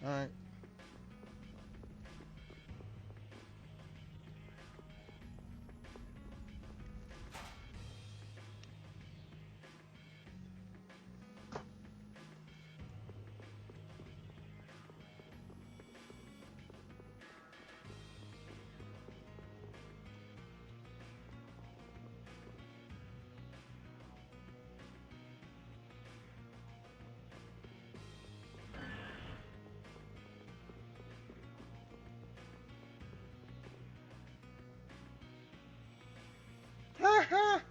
All right. Ha ha.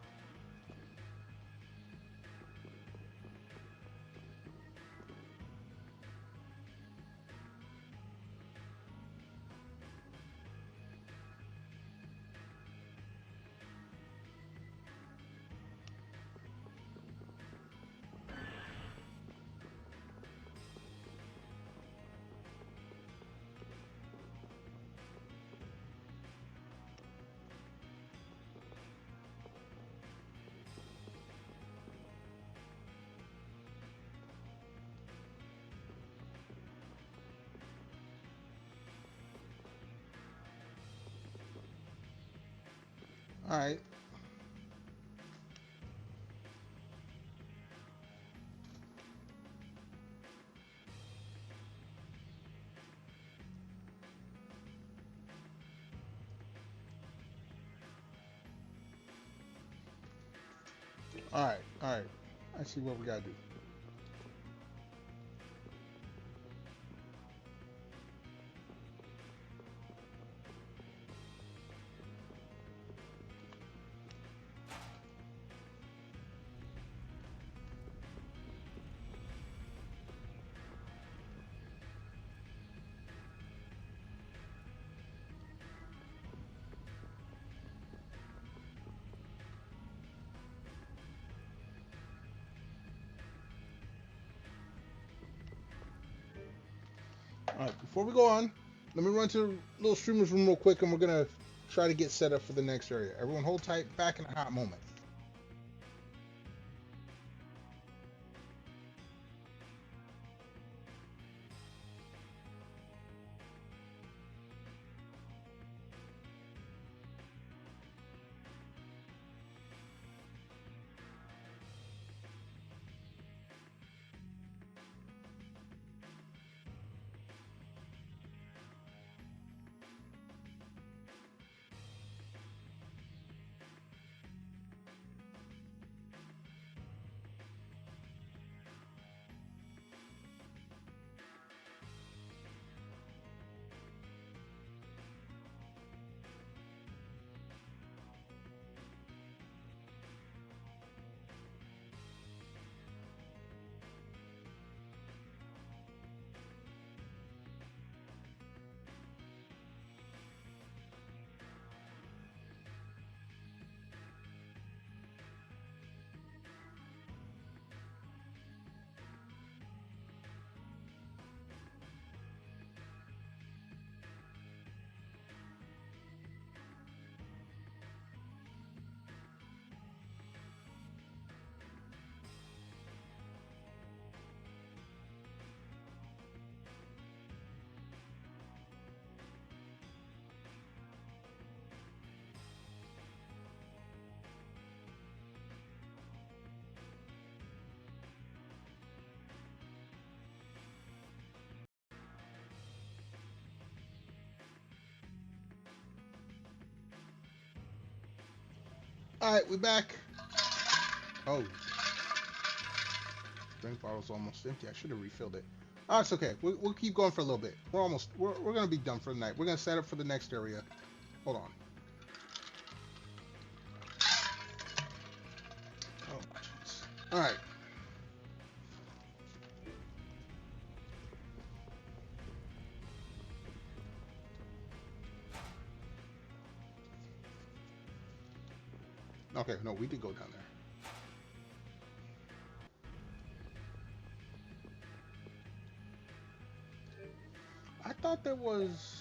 All right. All right. All right. I see what we gotta do. All right, before we go on, let me run to the little streamer's room real quick, and we're gonna try to get set up for the next area. Everyone, hold tight. Back in a hot moment. Alright, we back. Oh. Drink bottle's almost empty. I should have refilled it. Oh, it's okay. We'll keep going for a little bit. We're gonna be done for the night. We're gonna set up for the next area. Hold on. Oh, jeez. Alright. Okay, no, we did go down there. I thought there was...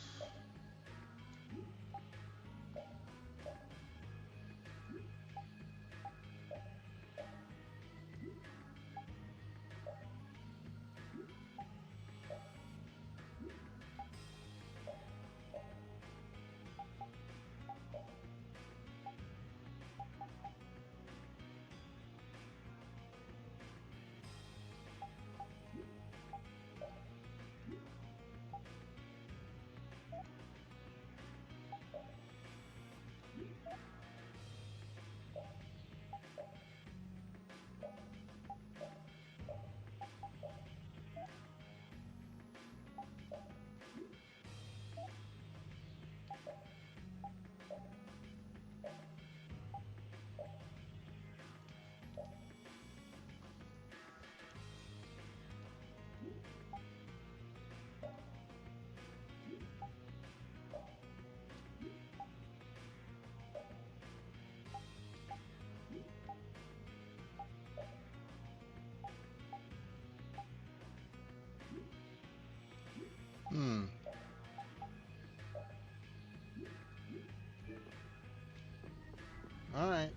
All right.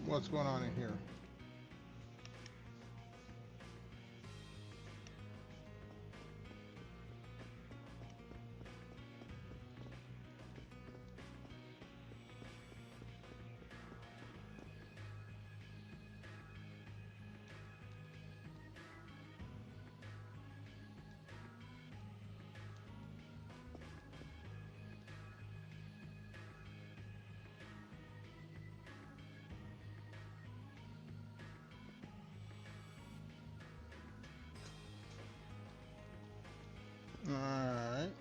What's going on in here? All right.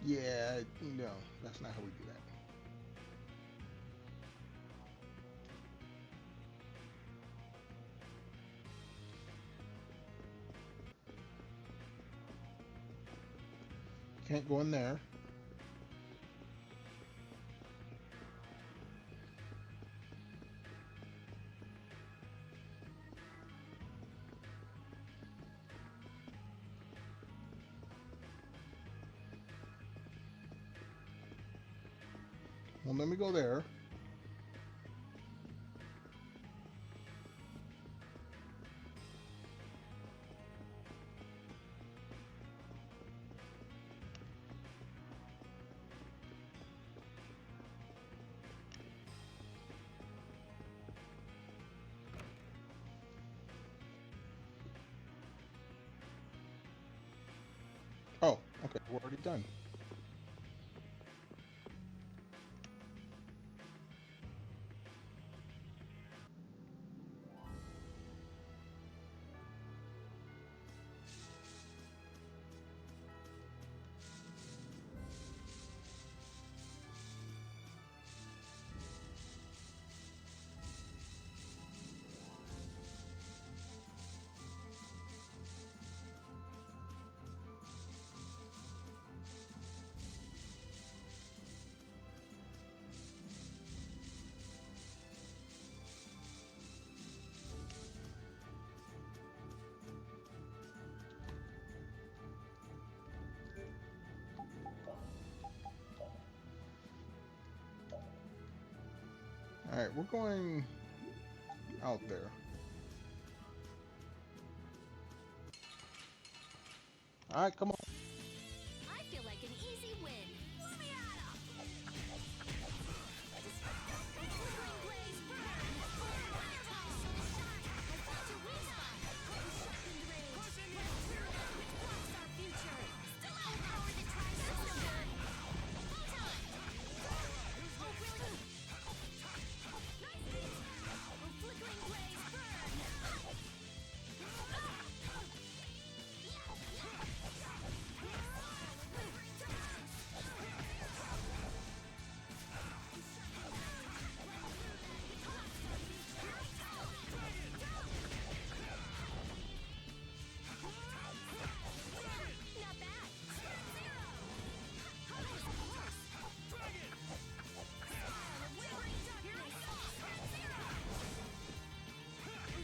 Yeah, no, that's not how we do that. Can't go in there. Well, let me go there. Okay, we're already done. Alright, we're going out there. Alright, come on. I feel like an easy win. Let me at 'em. Flickering blaze burn. Fireball. Shine. I found your weak spot. Sharpened rage. Run through that which blocks our future. Still outpower the tri-soul shine. Photon. Oh, really? Nice beat. Flickering blaze burn. Not bad. Zero. Wavering darkness. Zero.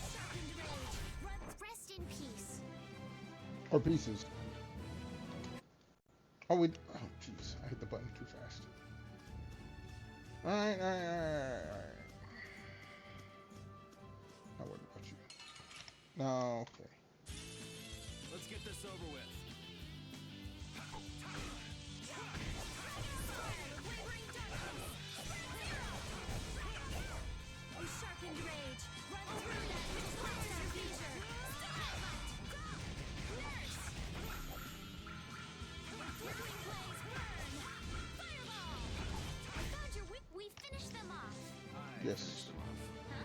Sharpened rage. Rest in peace. Or pieces. Oh, we. Oh, jeez. I hit the button too fast. Alright, alright. Not worried about you. No, okay. Let's get this over with. Wavering darkness. Sharpened rage. Run through that which blocks our future. Nurse. Flickering blaze burn. Fireball. I found your weak. We finished them off. Yes. Huh?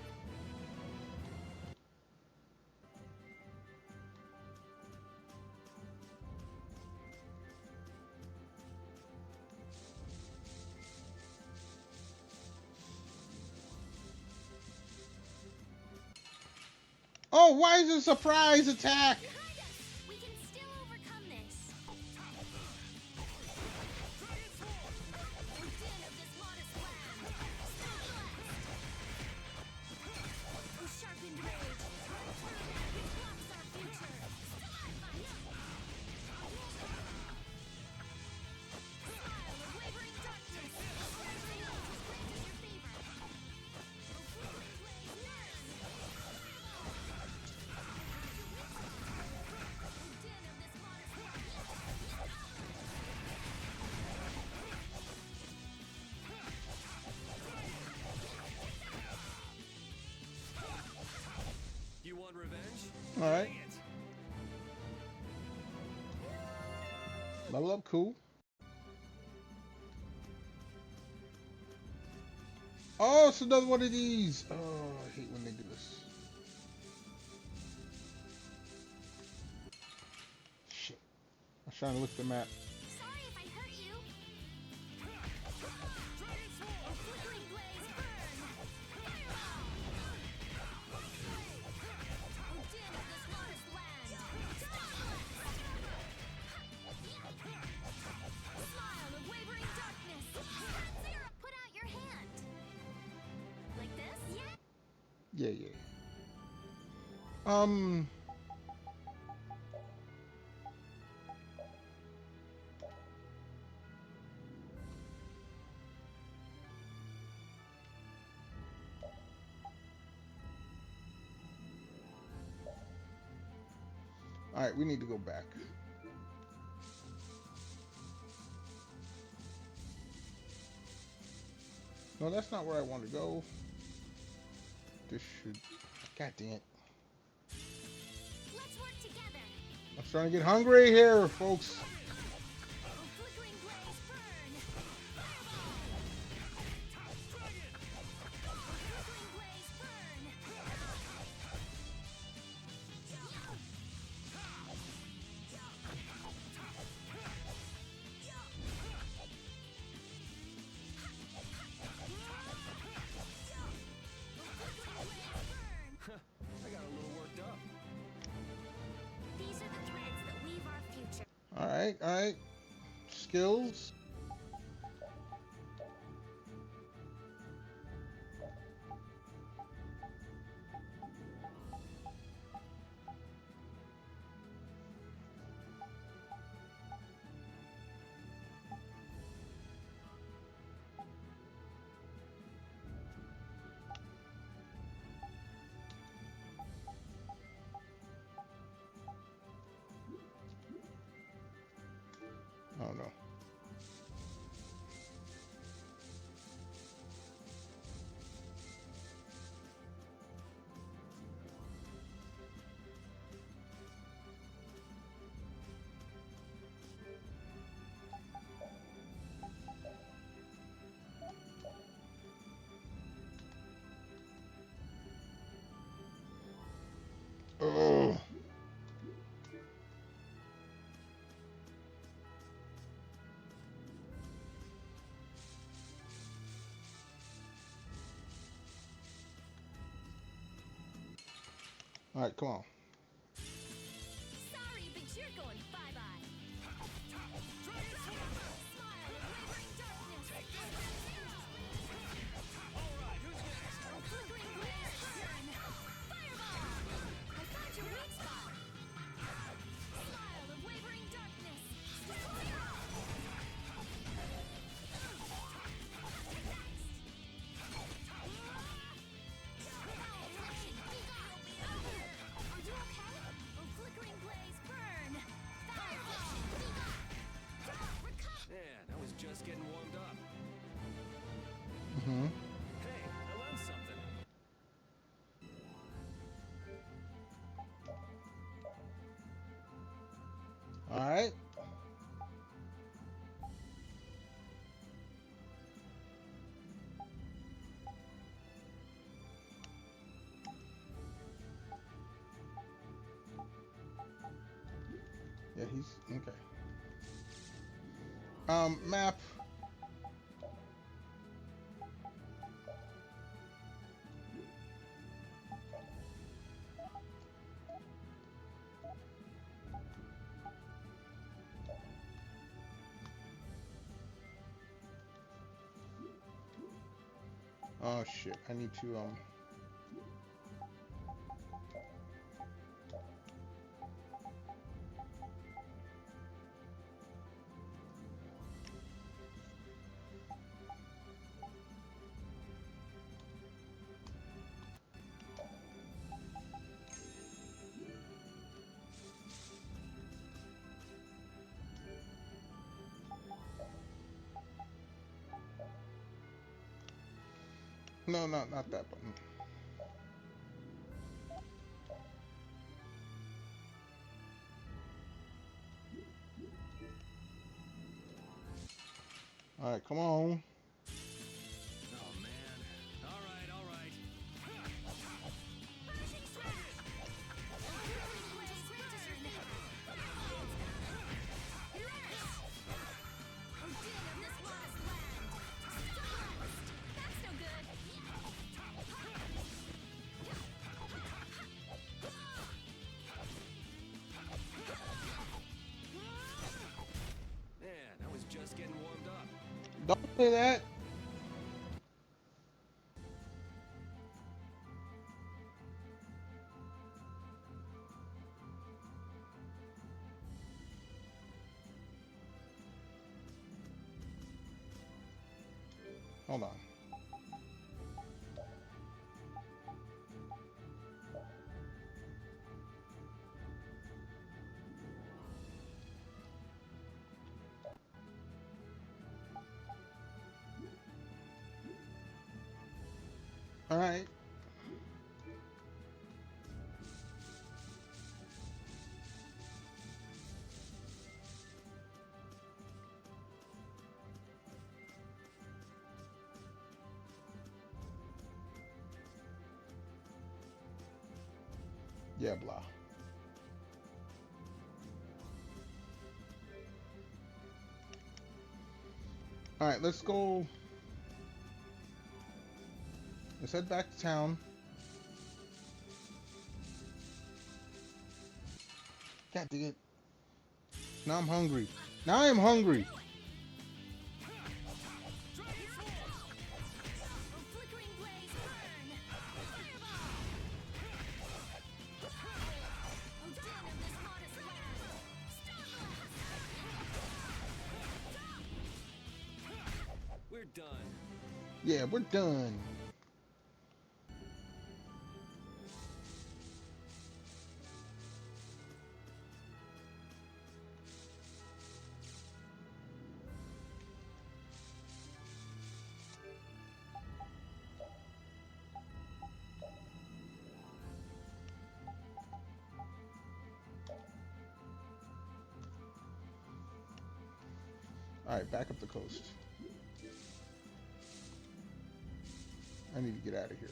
Oh, why is it a surprise attack? Behind us. We can still overcome this. The din of this modest land. Still blessed. Sharpened rage. Run through that which blocks our future. Still on fight. Smile of wavering darkness. Every else is granted your favor. Blaze nurse. Din of this modest land. You want revenge? Alright. Bring it. Level up, cool. Oh, it's another one of these. Oh, I hate when they do this. Shit. I was trying to look at the map. Sorry if I hurt you. Flickering blaze burn. Fireball. Din of this modest land. Smile of wavering darkness. Zero. Put out your hand. Like this? Yeah. Yeah. Alright, we need to go back. No, that's not where I want to go. This should... God damn it. Let's work together. I'm starting to get hungry here, folks. Alright, alright. Skills. Oh no. Oh. All right, come on. Sorry, but you're going bye-bye. Smile, wavering darkness. Alright, who's next? Flickering blaze burn. Fireball. I found your weak spot. Smile of wavering darkness. Are you okay? Oh, flickering blaze burn. Fireball. Recover. Yeah, that was just getting warmed up. Mm-hmm. Hey, I learned something. All right. Yeah, he's okay. Map. Oh shit, I need to no, not that button. All right, come on. Oh man. Alright, alright. Finishing smash. Flickering blaze burn. Yes. Oh, din of this lost land. Stars. That's no good. Yeah, that was just getting warmed up. Don't say that. Hold on. All right. Yeah, blah. All right, let's go. Let's head back to town. God dang it. Now I'm hungry. Now I am hungry. Flickering blaze burn. Fireball. Oh, den of this hottest land. Stop. We're done. Yeah, we're done. All right, back up the coast. I need to get out of here.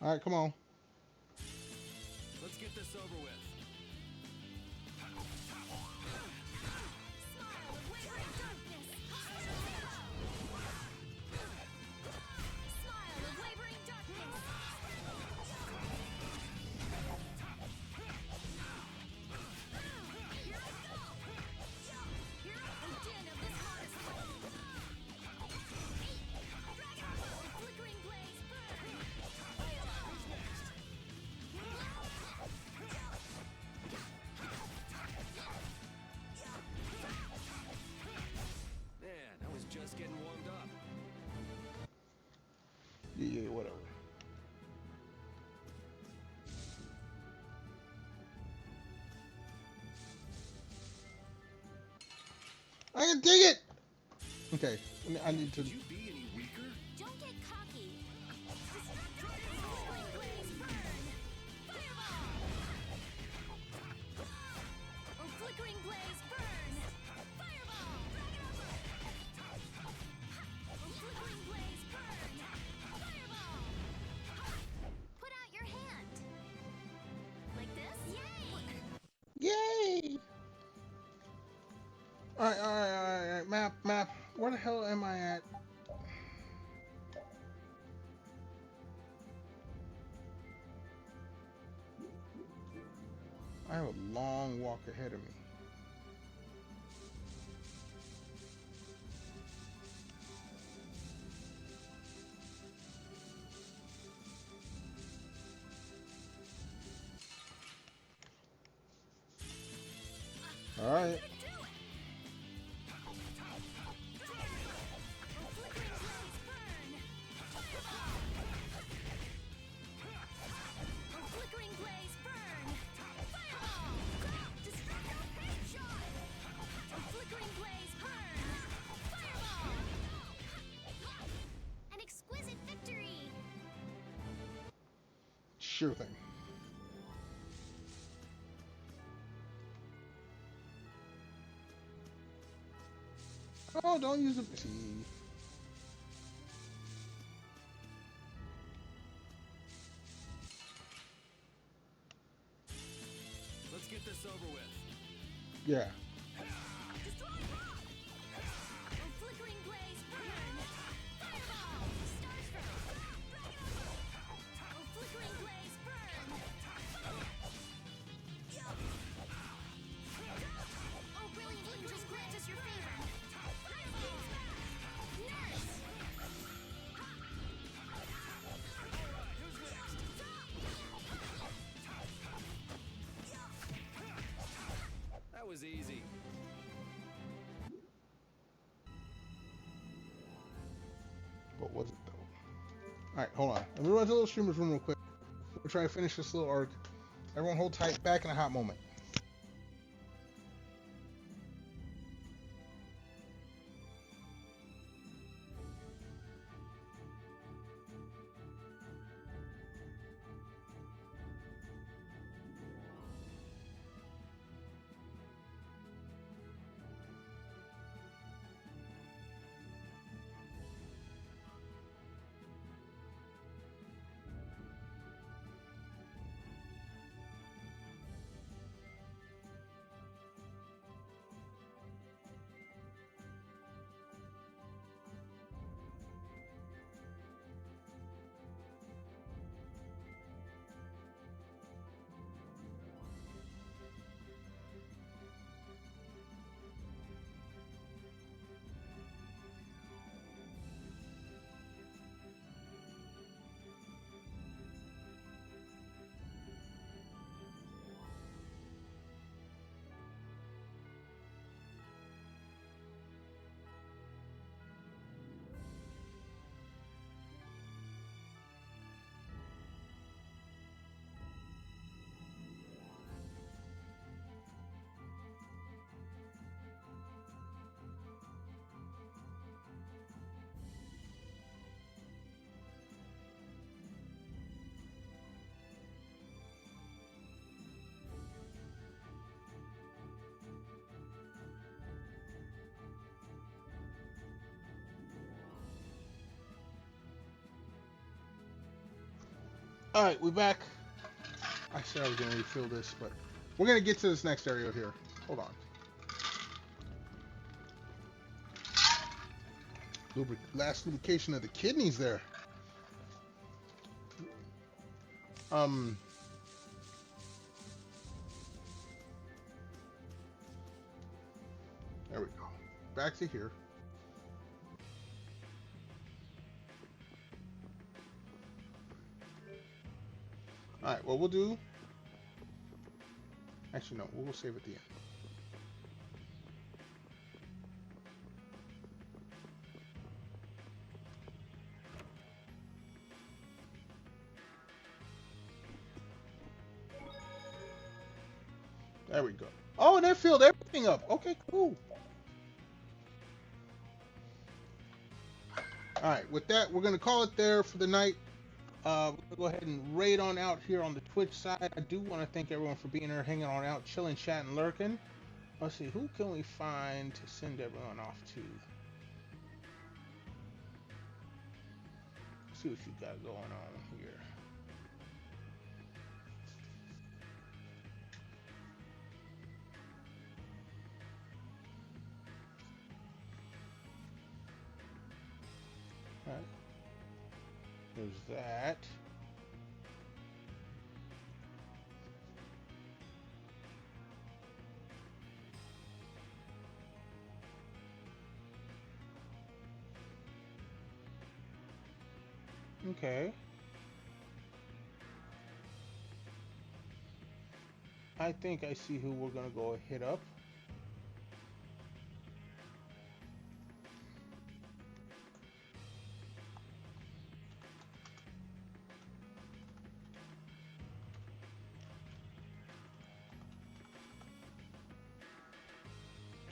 All right, come on. Let's get this over with. Smile of wavering darkness. Smile of wavering darkness. Here I go. Here I go. Den of this hottest land. Flickering blaze burn. Man, I was just getting warmed up. Yeah, whatever. I can dig it. Okay, I need to. Could you be any weaker? Don't get cocky. Flickering blaze burn. Fireball. Oh, flickering blaze burn. Fireball. Oh, flickering blaze burn. Fireball. Put out your hand. Like this? Yay! Yay! All right, all right, all right. Map. Where the hell am I at? I have a long walk ahead of me. All right. Flickering blaze burn. Fireball. Destructive headshot. Flickering blaze burn. Fireball. An exquisite victory. Sure thing. Oh, don't use it. See. Let's get this over with. Yeah. Destroy rock. Flickering blaze burn. Fireball. Starstroke. Flickering blaze burn. Oh, brilliant angels, grant us your favor. Nice. That was easy. What was it though? All right, hold on. Let me run to the little streamer's room real quick. We're trying to finish this little arc. Everyone hold tight. Back in a hot moment. All right, we back. I said I was gonna refill this, but we're gonna get to this next area here. Hold on. Last lubrication of the kidneys there. There we go. Back to here. All right, what we'll do. Actually, no, we'll save at the end. There we go. Oh, and that filled everything up. Okay, cool. All right, with that, we're going to call it there for the night. We're going to go ahead and raid on out here on the Twitch side. I do want to thank everyone for being here, hanging on out, chilling, chatting, lurking. Let's see, who can we find to send everyone off to? Let's see what you got going on here. All right. There's that. Okay. I think I see who we're gonna go hit up.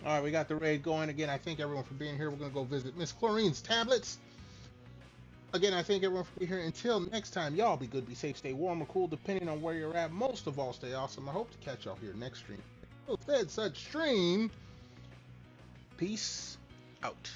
All right, we got the raid going again. I thank everyone for being here. We're gonna go visit Miss Chlorine's tablets. Again, I thank everyone for being here. Until next time, y'all be good, be safe, stay warm or cool, depending on where you're at. Most of all, stay awesome. I hope to catch y'all here next stream. Until said such stream, peace out.